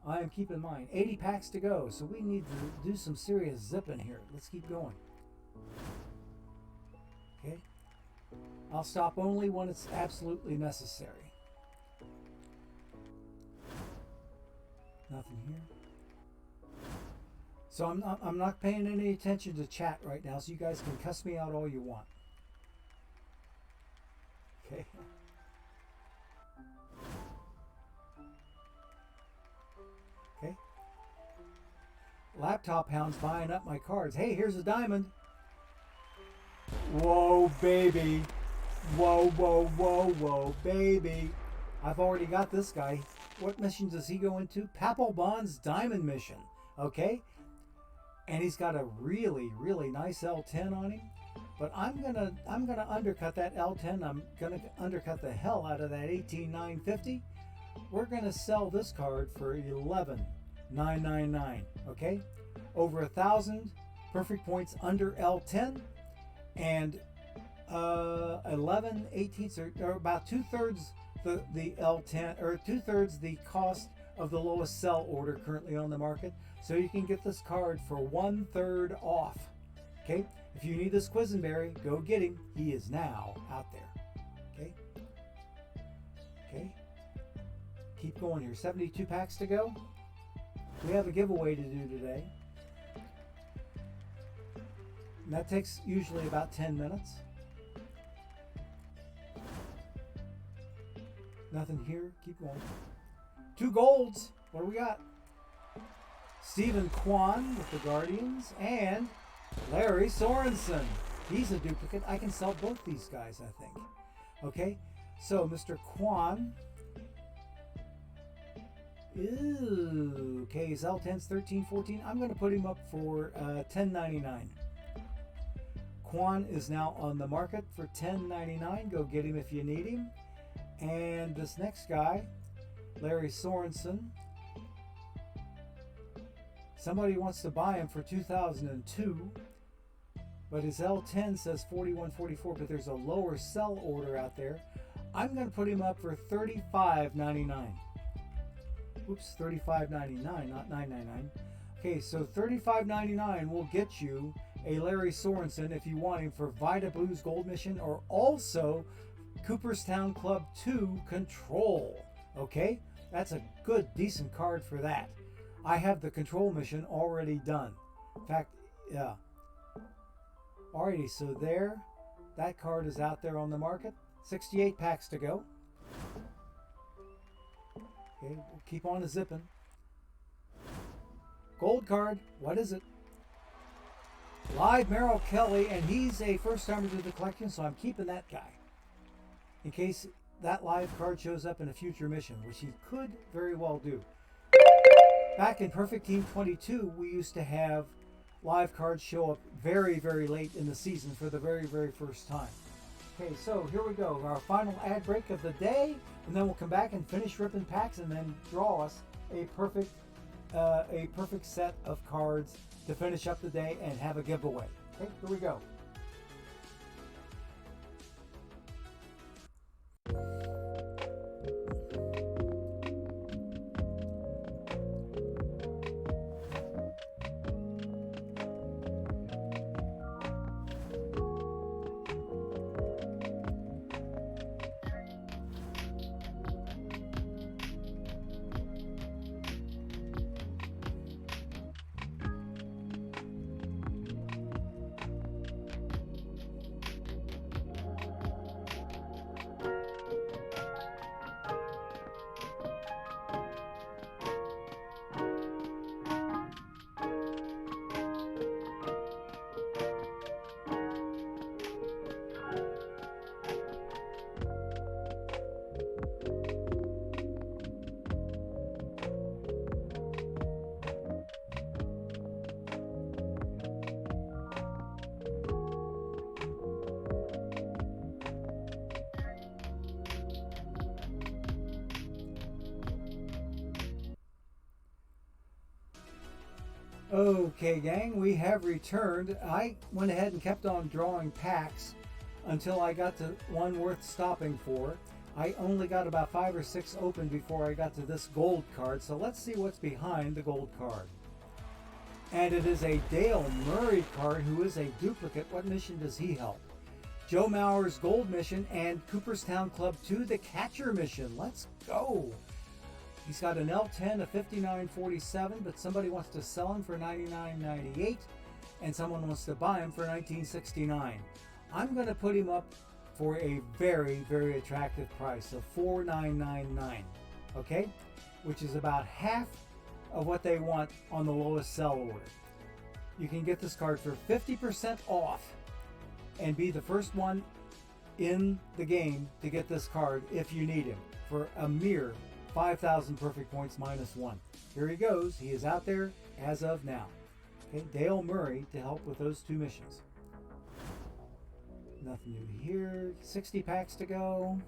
80 packs to go, so we need to do some serious zipping here. Let's keep going. Okay. I'll stop only when it's absolutely necessary. Nothing here. So I'm not paying any attention to chat right now, so you guys can cuss me out all you want. Okay. Okay. Laptop Hound's buying up my cards. Hey, here's a diamond. Whoa, baby. Whoa, baby. I've already got this guy. What mission does he go into? Papelbon's Diamond Mission. Okay? And he's got a really, really nice L10 on him. But I'm gonna undercut that L10. I'm gonna undercut the hell out of that 18,950. We're gonna sell this card for 11,999. Okay? Over 1,000 perfect points under L10, and 11 18ths or about 2/3 the L10, or 2/3 the cost of the lowest sell order currently on the market. So you can get this card for 1/3 off. Okay, if you need this Quisenberry, go get him. He is now out there. Okay. Okay. Keep going here. 72 packs to go. We have a giveaway to do today. And that takes usually about 10 minutes. Nothing here. Keep going. 2 golds. What do we got? Stephen Kwan with the Guardians and Larry Sorensen. He's a duplicate. I can sell both these guys, I think. Okay. So Mr. Kwan. Ew. Okay, his L10's 1314. I'm going to put him up for $10.99. Kwan is now on the market for $10.99. Go get him if you need him. And this next guy, Larry Sorensen, somebody wants to buy him for 2002, but his L10 says 4144, but there's a lower sell order out there. I'm going to put him up for $35.99. Oops, $35.99, not $9.99. Okay, so $35.99 will get you a Larry Sorensen if you want him for Vita Blues Gold Mission, or also Cooperstown Club 2 Control. Okay, that's a good, decent card for that. I have the Control mission already done. In fact, yeah. Alrighty, so there, that card is out there on the market. 68 packs to go. Okay, we'll keep on zipping. Gold card, what is it? Live Merrill Kelly, and he's a first timer to the collection, so I'm keeping that guy in case that live card shows up in a future mission, which he could very well do. Back in Perfect Team 22, we used to have live cards show up very, very late in the season for the very, very first time. Okay, so here we go. Our final ad break of the day, and then we'll come back and finish ripping packs and then draw us a perfect set of cards to finish up the day and have a giveaway. Okay, here we go. Okay, gang, we have returned. I went ahead and kept on drawing packs until I got to one worth stopping for. I only got about 5 or 6 open before I got to this gold card, so let's see what's behind the gold card. And it is a Dale Murray card, who is a duplicate. What mission does he help? Joe Mauer's gold mission and Cooperstown Club 2, the catcher mission. Let's go. He's got an L10, a 59.47, but somebody wants to sell him for $99.98, and someone wants to buy him for $19.69. I'm going to put him up for a very, very attractive price of $4,999, okay? Which is about half of what they want on the lowest sell order. You can get this card for 50% off and be the first one in the game to get this card if you need him for a mere 5,000 perfect points minus 1. Here he goes. He is out there as of now. Okay, Dale Murray to help with those 2 missions. Nothing new here. 60 packs to go.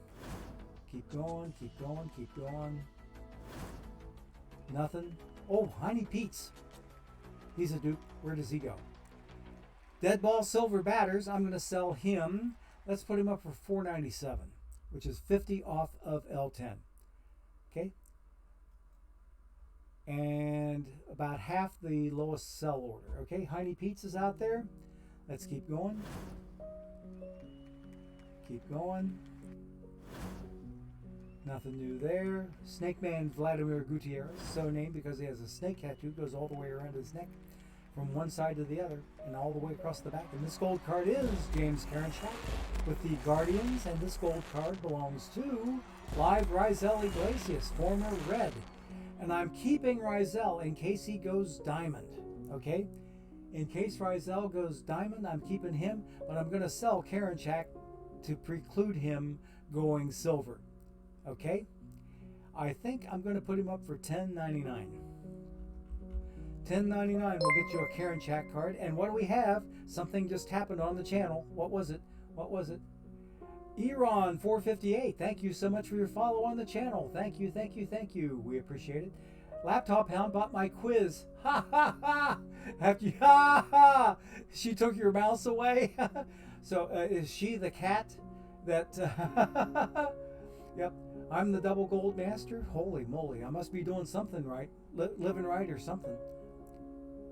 Keep going, keep going, keep going. Nothing. Oh, Heine Pete's. He's a dupe. Where does he go? Deadball Silver Batters. I'm going to sell him. Let's put him up for $4.97, which is 50 off of L10. Okay. And about half the lowest sell order. Okay, Heine Pete's is out there. Let's keep going. Keep going. Nothing new there. Snake Man Vladimir Gutierrez, so named because he has a snake tattoo, goes all the way around his neck from one side to the other and all the way across the back. And this gold card is James Karenschak with the Guardians, and this gold card belongs to Live Rizel Iglesias, former Red. And I'm keeping Rizel in case he goes diamond, okay? In case Rizel goes diamond, I'm keeping him, but I'm going to sell Karenschak to preclude him going silver. Okay? I think I'm going to put him up for $10.99. $10.99 will get you a Karenschak card. And what do we have? Something just happened on the channel. What was it? What was it? Eron 458. Thank you so much for your follow on the channel. Thank you, thank you, thank you. We appreciate it. Laptop Hound bought my quiz. Ha ha ha! After you, ha ha! She took your mouse away. So is she the cat that? Yep. I'm the double gold master. Holy moly! I must be doing something right, living right or something.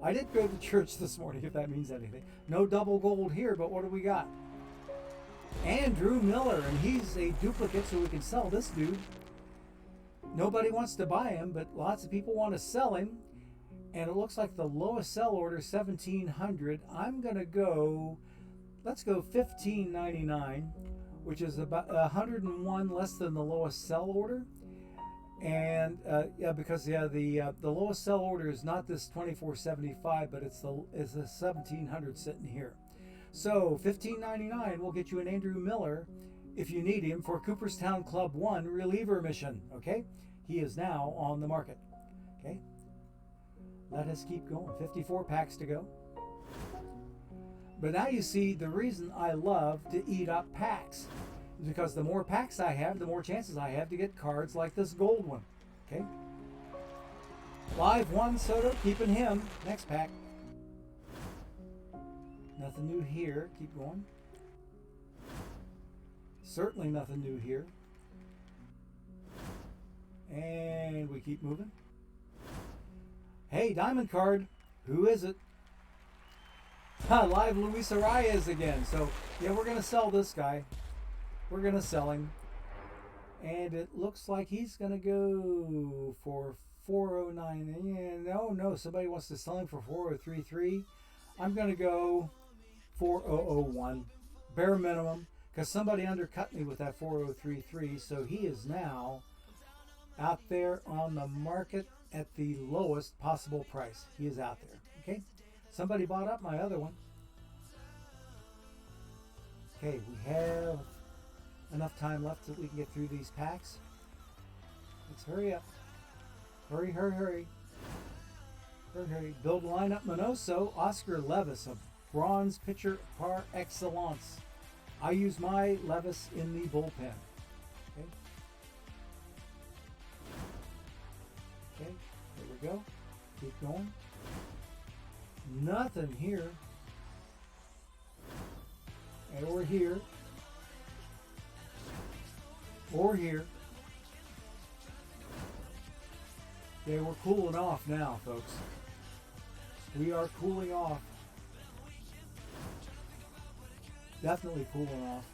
I did go to church this morning, if that means anything. No double gold here, but what do we got? Andrew Miller, and he's a duplicate, so we can sell this dude. Nobody wants to buy him, but lots of people want to sell him. And it looks like the lowest sell order is $1,700. I'm gonna go. Let's go $15.99, which is about 101 less than the lowest sell order. And yeah, because the lowest sell order is not this $24.75, but it's the 1,700 sitting here. So $15.99 will get you an Andrew Miller if you need him for Cooperstown Club 1 reliever mission. Okay, he is now on the market. Okay, let us keep going. 54 packs to go. But now you see the reason I love to eat up packs is because the more packs I have, the more chances I have to get cards like this gold one. Okay. Live one Soto, keeping him. Next pack. Nothing new here. Keep going. Certainly nothing new here. And we keep moving. Hey, diamond card. Who is it? Live Luis Arias again. So, yeah, we're going to sell this guy. We're going to sell him. And it looks like he's going to go for $409. Yeah, no, somebody wants to sell him for $403.3. I'm going to go $4,001. Bare minimum. Because somebody undercut me with that $403.3. So he is now out there on the market at the lowest possible price. He is out there. Okay? Somebody bought up my other one. Okay, we have enough time left that we can get through these packs. Let's hurry up. Hurry, hurry, hurry. Hurry, hurry. Build lineup Minoso, Oscar Levis, a bronze pitcher par excellence. I use my Levis in the bullpen. Okay. Okay, there we go. Keep going. Nothing here. Or here. Or here. Okay, we're cooling off now, folks. We are cooling off. Definitely cooling off.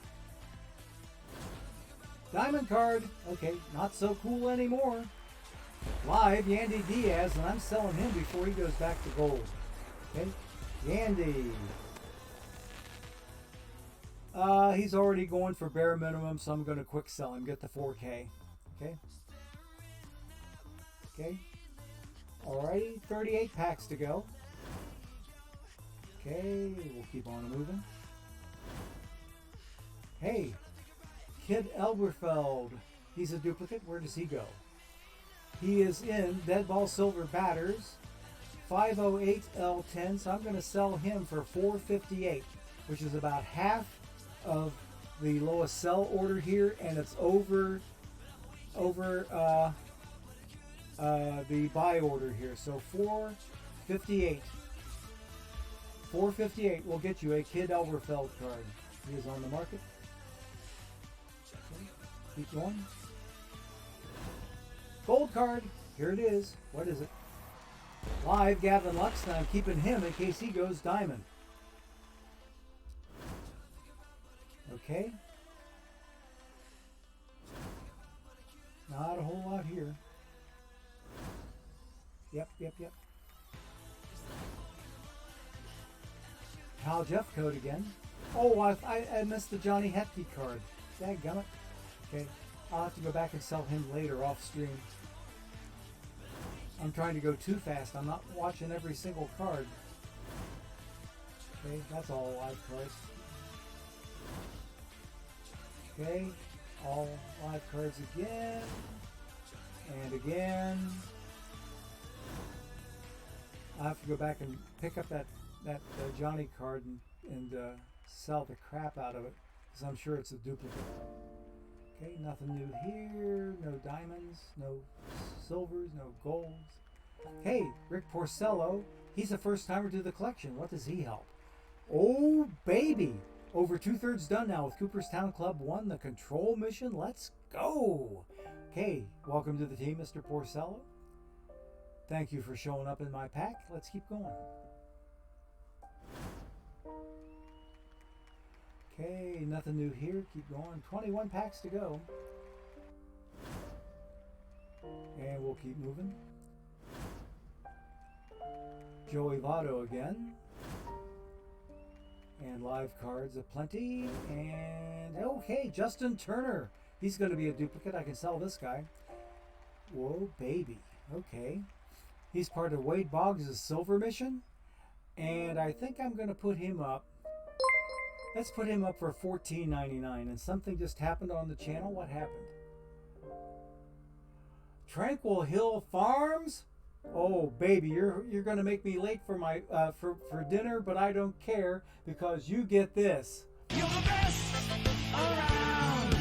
Diamond card. Okay, not so cool anymore. Live, Yandy Diaz, and I'm selling him before he goes back to gold. Okay, Yandy. He's already going for bare minimum, so I'm going to quick sell him. Get the 4K. Okay. Okay. Alrighty, 38 packs to go. Okay, we'll keep on moving. Hey, Kid Elberfeld. He's a duplicate. Where does he go? He is in Deadball Silver Batters, 508 L10. So I'm going to sell him for $458, which is about half of the lowest sell order here, and it's over the buy order here. So $458. $458 will get you a Kid Elberfeld card. He is on the market. Okay. Keep going. Gold card. Here it is. What is it? Live, Gavin Lux, and I'm keeping him in case he goes diamond. Okay. Not a whole lot here. Yep. Hal Jeff code again. Oh, I missed the Johnny Hepke card. Dadgummit. Okay, I'll have to go back and sell him later off stream. I'm trying to go too fast. I'm not watching every single card. Okay, that's all live cards. Okay, all live cards again. And again. I'll have to go back and pick up that Johnny card and sell the crap out of it, because I'm sure it's a duplicate. Okay, nothing new here. No diamonds, no silvers, no golds. Hey, Rick Porcello. He's a first timer to the collection. What does he help? Oh, baby. Over 2/3 done now with Cooperstown Club 1, the control mission. Let's go. Okay, welcome to the team, Mr. Porcello. Thank you for showing up in my pack. Let's keep going. Okay, nothing new here. Keep going. 21 packs to go. And we'll keep moving. Joey Votto again. And live cards aplenty. And okay, Justin Turner. He's going to be a duplicate. I can sell this guy. Whoa, baby. Okay. He's part of Wade Boggs' Silver Mission. And I think I'm going to put him up. Let's put him up for $14.99. And something just happened on the channel. What happened? Tranquil Hill Farms? Oh, baby, you're going to make me late for my for dinner, but I don't care because you get this. You're the best around.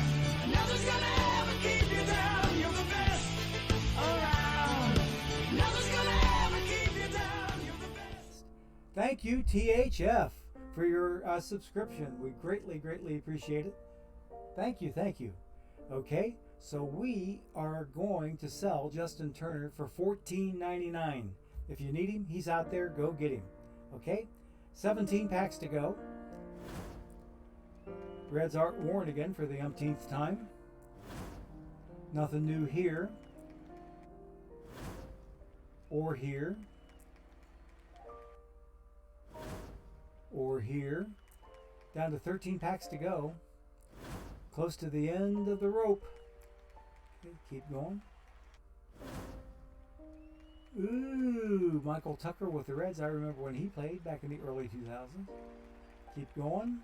Nothing's gonna ever keep you down. You're the best around. Nothing's gonna ever keep you down. You're the best. Thank you, THF, for your subscription. We greatly appreciate it. Thank you. Okay, so we are going to sell Justin Turner for $14.99. If you need him, he's out there. Go get him. Okay, 17 packs to go. Reds Art Warren again for the umpteenth time. Nothing new here. Or here. Or here. Down to 13 packs to go. Close to the end of the rope. Okay, keep going. Ooh, Michael Tucker with the Reds. I remember when he played back in the early 2000s. Keep going.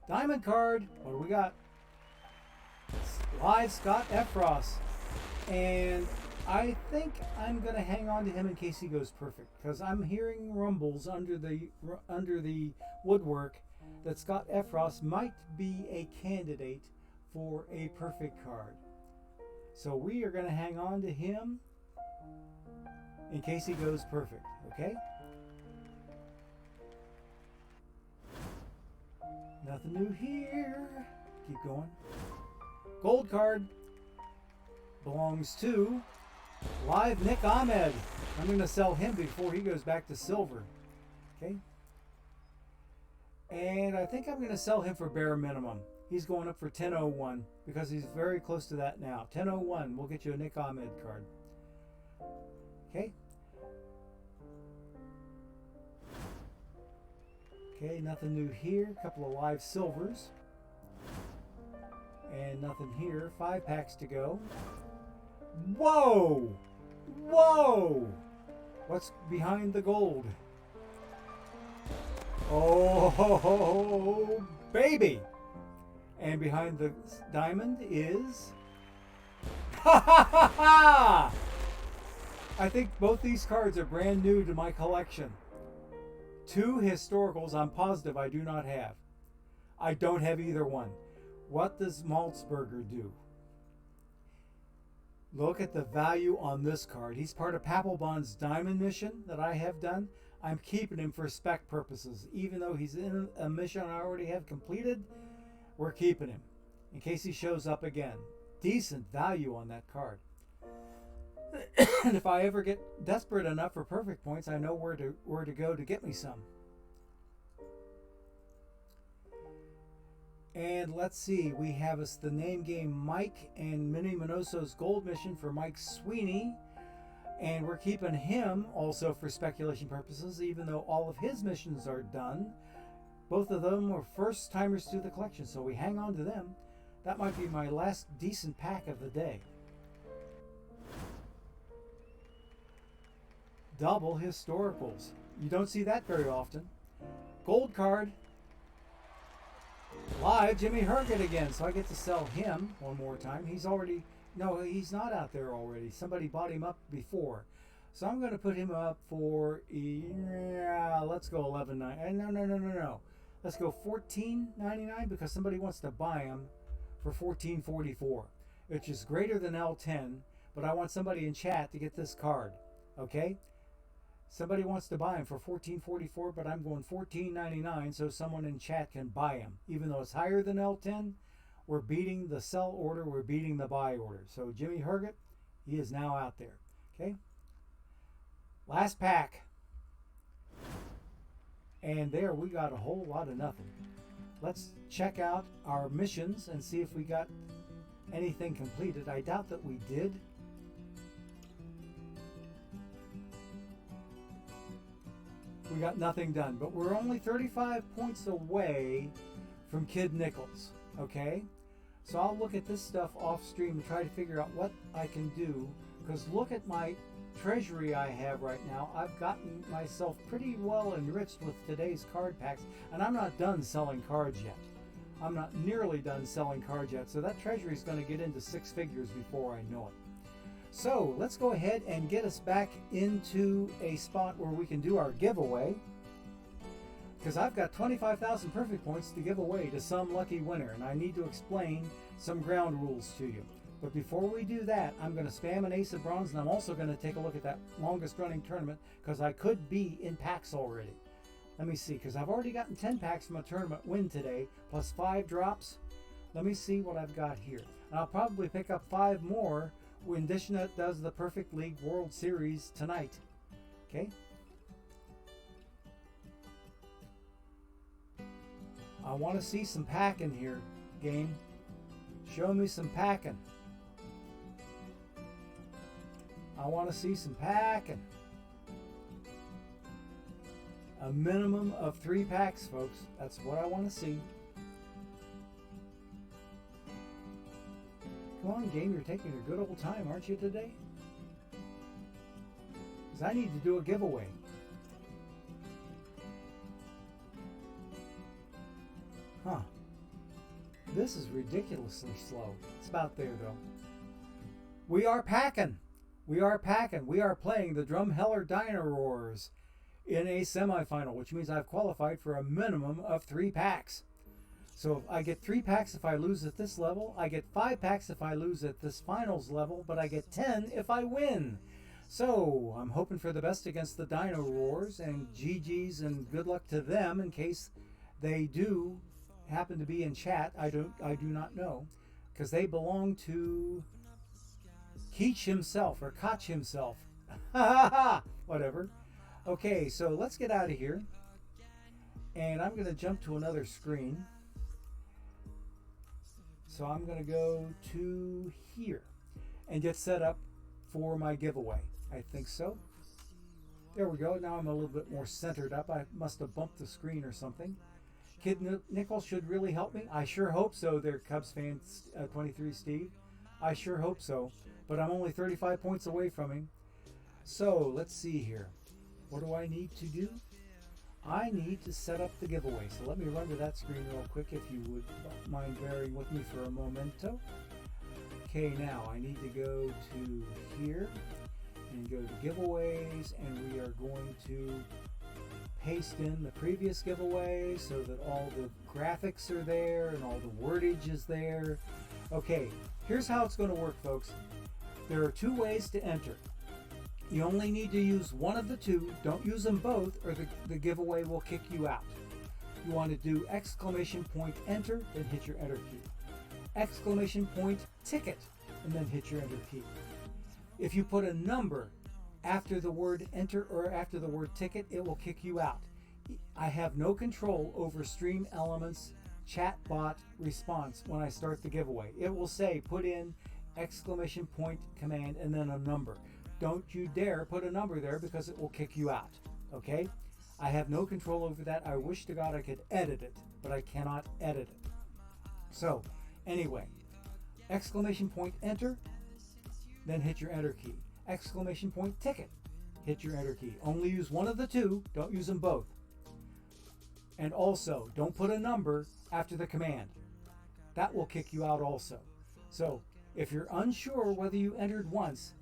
Diamond card. What do we got? Live Scott Efros. And I think I'm going to hang on to him in case he goes perfect, because I'm hearing rumbles under the woodwork that Scott Efros might be a candidate for a perfect card. So we are going to hang on to him in case he goes perfect, okay? Nothing new here. Keep going. Gold card belongs to Live Nick Ahmed. I'm going to sell him before he goes back to silver. Okay. And I think I'm going to sell him for bare minimum. He's going up for 10.01 because he's very close to that now. 10.01 will get you a Nick Ahmed card. Okay. Okay, nothing new here. A couple of live silvers. And nothing here. 5 packs to go. Whoa! Whoa! What's behind the gold? Oh, baby! And behind the diamond is... Ha ha ha ha! I think both these cards are brand new to my collection. 2 historicals I'm positive I do not have. I don't have either one. What does Maltzberger do? Look at the value on this card. He's part of Papelbon's diamond mission that I have done. I'm keeping him for spec purposes. Even though he's in a mission I already have completed, we're keeping him in case he shows up again. Decent value on that card. And if I ever get desperate enough for perfect points, I know where to go to get me some. And let's see, we have us the name game Mike and Minnie Minoso's gold mission for Mike Sweeney. And we're keeping him also for speculation purposes, even though all of his missions are done. Both of them were first timers to the collection, so we hang on to them. That might be my last decent pack of the day. Double historicals. You don't see that very often. Gold card. Live Jimmy Herget again, so I get to sell him one more time. He's already, no, he's not out there already. Somebody bought him up before. So I'm going to put him up for, yeah, let's go 11.9. No. Let's go 14.99 because somebody wants to buy him for 14.44, which is greater than L10, but I want somebody in chat to get this card, okay? Somebody wants to buy him for 14.44, but I'm going 14.99 so someone in chat can buy him. Even though it's higher than L10, we're beating the sell order, we're beating the buy order. So Jimmy Herget, he is now out there. Okay? Last pack. And there we got a whole lot of nothing. Let's check out our missions and see if we got anything completed. I doubt that we did. We got nothing done, but we're only 35 points away from Kid Nichols, okay? So I'll look at this stuff off stream and try to figure out what I can do, because look at my treasury I have right now. I've gotten myself pretty well enriched with today's card packs, and I'm not done selling cards yet. I'm not nearly done selling cards yet, so that treasury is going to get into 6 figures before I know it. So let's go ahead and get us back into a spot where we can do our giveaway, because I've got 25,000 perfect points to give away to some lucky winner, and I need to explain some ground rules to you. But before we do that, I'm going to spam an ace of bronze, and I'm also going to take a look at that longest running tournament, because I could be in packs already. Let me see, because I've already gotten 10 packs from a tournament win today, plus 5 drops. Let me see what I've got here. And I'll probably pick up 5 more when Dishnut does the Perfect League World Series tonight. Okay? I want to see some packing here, game. Show me some packing. I want to see some packing. A minimum of 3 packs, folks. That's what I want to see. Come on, game, you're taking a good old time, aren't you, today? Because I need to do a giveaway. Huh. This is ridiculously slow. It's about there, though. We are packing. We are packing. We are playing the Drumheller Dino-Roars in a semifinal, which means I've qualified for a minimum of 3 packs. So if I get 3 packs if I lose at this level, I get 5 packs if I lose at this finals level, but I get 10 if I win. So I'm hoping for the best against the Dino Roars, and GG's and good luck to them in case they do happen to be in chat. I do not know, because they belong to Keach himself or Koch himself. Whatever. Okay, so let's get out of here, and I'm going to jump to another screen. So I'm going to go to here and get set up for my giveaway. I think so. There we go. Now I'm a little bit more centered up. I must have bumped the screen or something. Kid Nickel should really help me. I sure hope so there, Cubs fan 23 Steve. I sure hope so. But I'm only 35 points away from him. So let's see here. What do I need to do? I need to set up the giveaway. So let me run to that screen real quick if you would mind bearing with me for a momento. Okay, now I need to go to here and go to giveaways, and we are going to paste in the previous giveaway so that all the graphics are there and all the wordage is there. Okay, here's how it's going to work, folks. There are two ways to enter. You only need to use one of the two. Don't use them both, or the giveaway will kick you out. You want to do exclamation point enter, then hit your enter key. Exclamation point ticket, and then hit your enter key. If you put a number after the word enter or after the word ticket, it will kick you out. I have no control over Stream Elements chatbot response when I start the giveaway. It will say put in exclamation point command and then a number. Don't you dare put a number there because it will kick you out. Okay? I have no control over that. I wish to God I could edit it, but I cannot edit it. So, anyway, exclamation point enter, then hit your enter key. Exclamation point ticket, hit your enter key. Only use one of the two, don't use them both. And also, don't put a number after the command. That will kick you out also. So, if you're unsure whether you entered once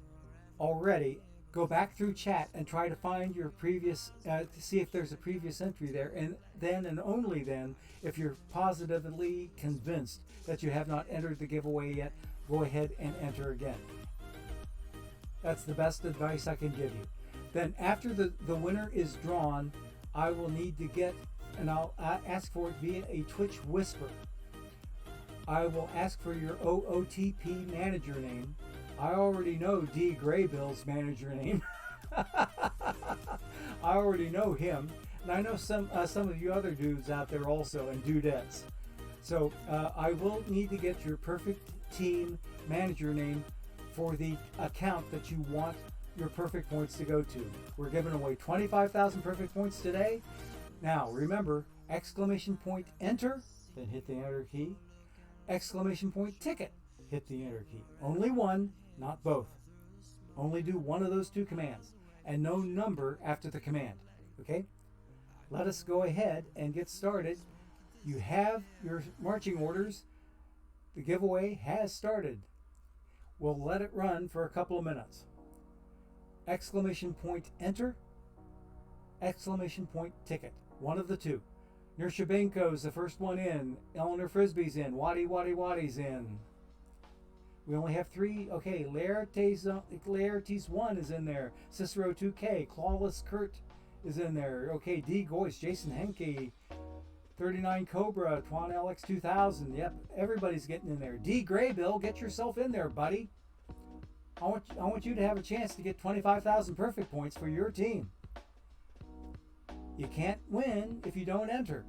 already, go back through chat and try to find your previous, to see if there's a previous entry there, and then and only then, if you're positively convinced that you have not entered the giveaway yet, go ahead and enter again. That's the best advice I can give you. Then after the winner is drawn, I will need to get, and I'll ask for it via a Twitch whisper. I will ask for your OOTP manager name. I already know D. Graybill's manager name. I already know him. And I know some of you other dudes out there also, and dudettes. So I will need to get your perfect team manager name for the account that you want your perfect points to go to. We're giving away 25,000 perfect points today. Now remember, exclamation point enter, then hit the enter key. Exclamation point ticket, hit the enter key. Only one, not both. Only do one of those two commands, and no number after the command. Okay? Let us go ahead and get started. You have your marching orders. The giveaway has started. We'll let it run for a couple of minutes. Exclamation point enter, exclamation point ticket. One of the two. Nershabenko's the first one in. Eleanor Frisbee's in. Waddy's in. We only have three. Okay, Laertes 1 is in there. Cicero 2K. Clawless Kurt is in there. Okay, D. Goyce, Jason Henke, 39 Cobra, Twan LX 2000. Yep, everybody's getting in there. D. Graybill, get yourself in there, buddy. I want you to have a chance to get 25,000 perfect points for your team. You can't win if you don't enter.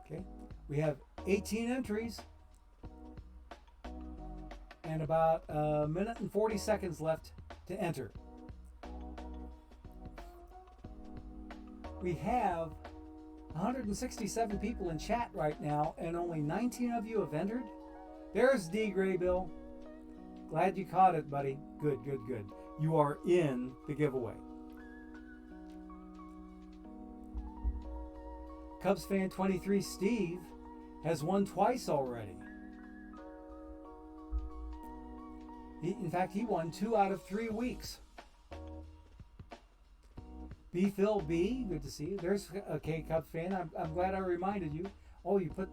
Okay, we have 18 entries and about a minute and 40 seconds left to enter. We have 167 people in chat right now, and only 19 of you have entered. There's D. Graybill. Glad you caught it, buddy. Good. You are in the giveaway. Cubs fan 23 Steve has won twice already. In fact, he won 2 out of 3 weeks. B Phil B, good to see you. There's a K Cubs fan. I'm glad I reminded you. Oh, you put.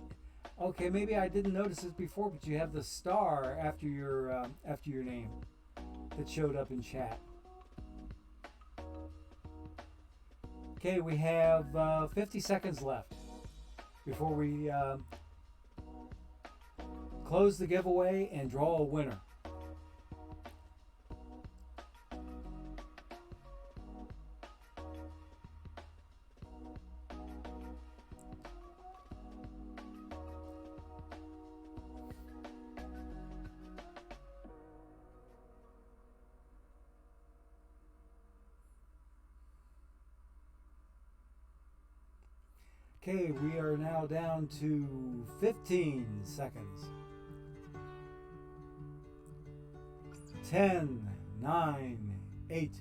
Okay, maybe I didn't notice this before, but you have the star after your name that showed up in chat. Okay, we have 50 seconds left before we close the giveaway and draw a winner. Okay, we are now down to 15 seconds. 10, 9, 8,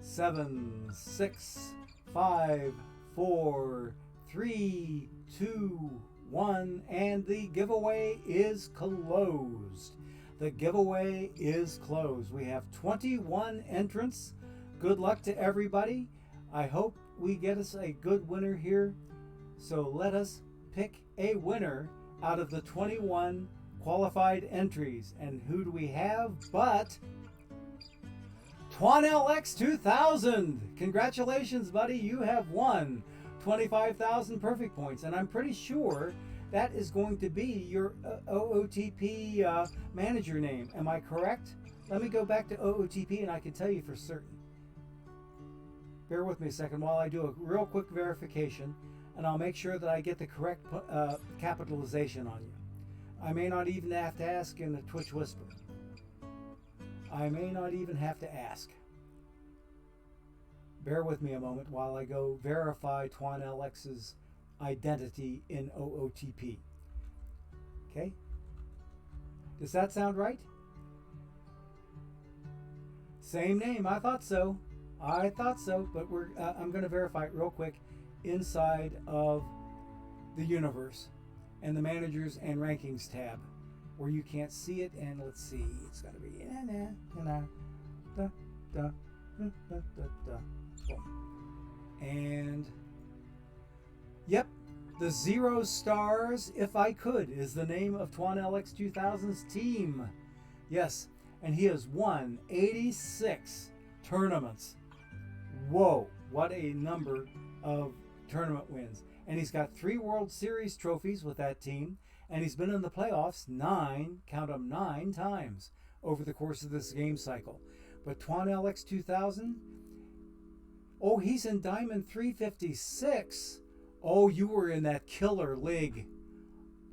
7, 6, 5, 4, 3, 2, 1, and the giveaway is closed. The giveaway is closed. We have 21 entrants. Good luck to everybody. I hope we get us a good winner here. So let us pick a winner out of the 21 qualified entries. And who do we have but TwanLX 2000? Congratulations, buddy. You have won 25,000 perfect points. And I'm pretty sure that is going to be your OOTP manager name. Am I correct? Let me go back to OOTP and I can tell you for certain. Bear with me a second while I do a real quick verification. And I'll make sure that I get the correct capitalization on you. I may not even have to ask in the Twitch Whisper. I may not even have to ask. Bear with me a moment while I go verify TwanLX's identity in OOTP. Okay? Does that sound right? Same name. I thought so. But I'm going to verify it real quick inside of the universe and the managers and rankings tab where you can't see it. And let's see, it's got to be and yep, the 0 stars if I could is the name of TwanLX 2000's team. Yes, and he has won 86 tournaments. Whoa, what a number of tournament wins. And he's got 3 World Series trophies with that team, and he's been in the playoffs 9 times over the course of this game cycle. But TwanLX 2000, oh, he's in Diamond 356. Oh, you were in that killer league.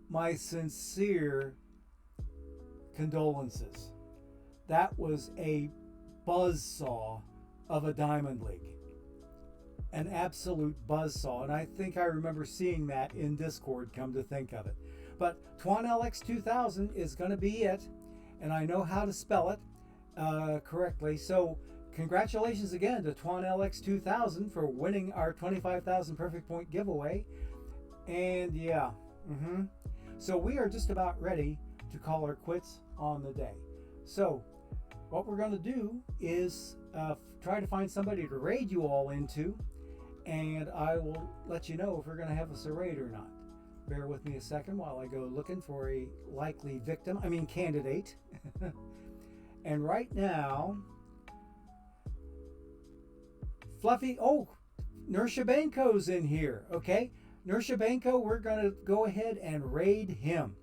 My sincere condolences. That was a buzzsaw of a Diamond League. An absolute buzzsaw, and I think I remember seeing that in Discord, come to think of it. But TwanLX 2000 is going to be it, and I know how to spell it correctly. So congratulations again to TwanLX 2000 for winning our 25,000 perfect point giveaway. And yeah, so we are just about ready to call our quits on the day. So what we're going to do is try to find somebody to raid you all into, and I will let you know if we're going to have a raid or not. Bear with me a second while I go looking for a likely candidate. And right now, Nurshabenko's in here, okay? Nurshabenko, we're going to go ahead and raid him.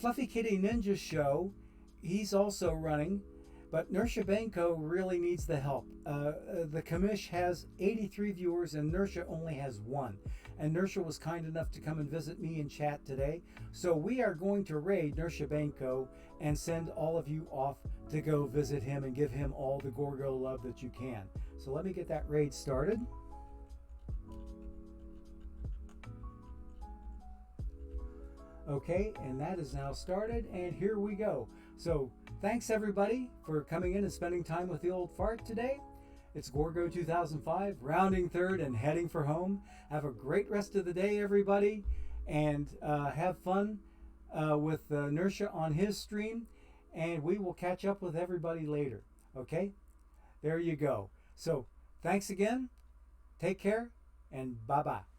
Fluffy Kitty Ninja Show, he's also running. But Nurshabenko really needs the help. The commish has 83 viewers and Nursha only has 1. And Nursha was kind enough to come and visit me in chat today. So we are going to raid Nurshabenko and send all of you off to go visit him and give him all the Gorgo love that you can. So let me get that raid started. Okay, and that is now started, and here we go. So thanks everybody for coming in and spending time with the old fart today. It's Gorgo 2005, rounding third and heading for home. Have a great rest of the day, everybody, and have fun with Nursha on his stream, and we will catch up with everybody later. Okay, there you go. So Thanks again. Take care, and bye-bye.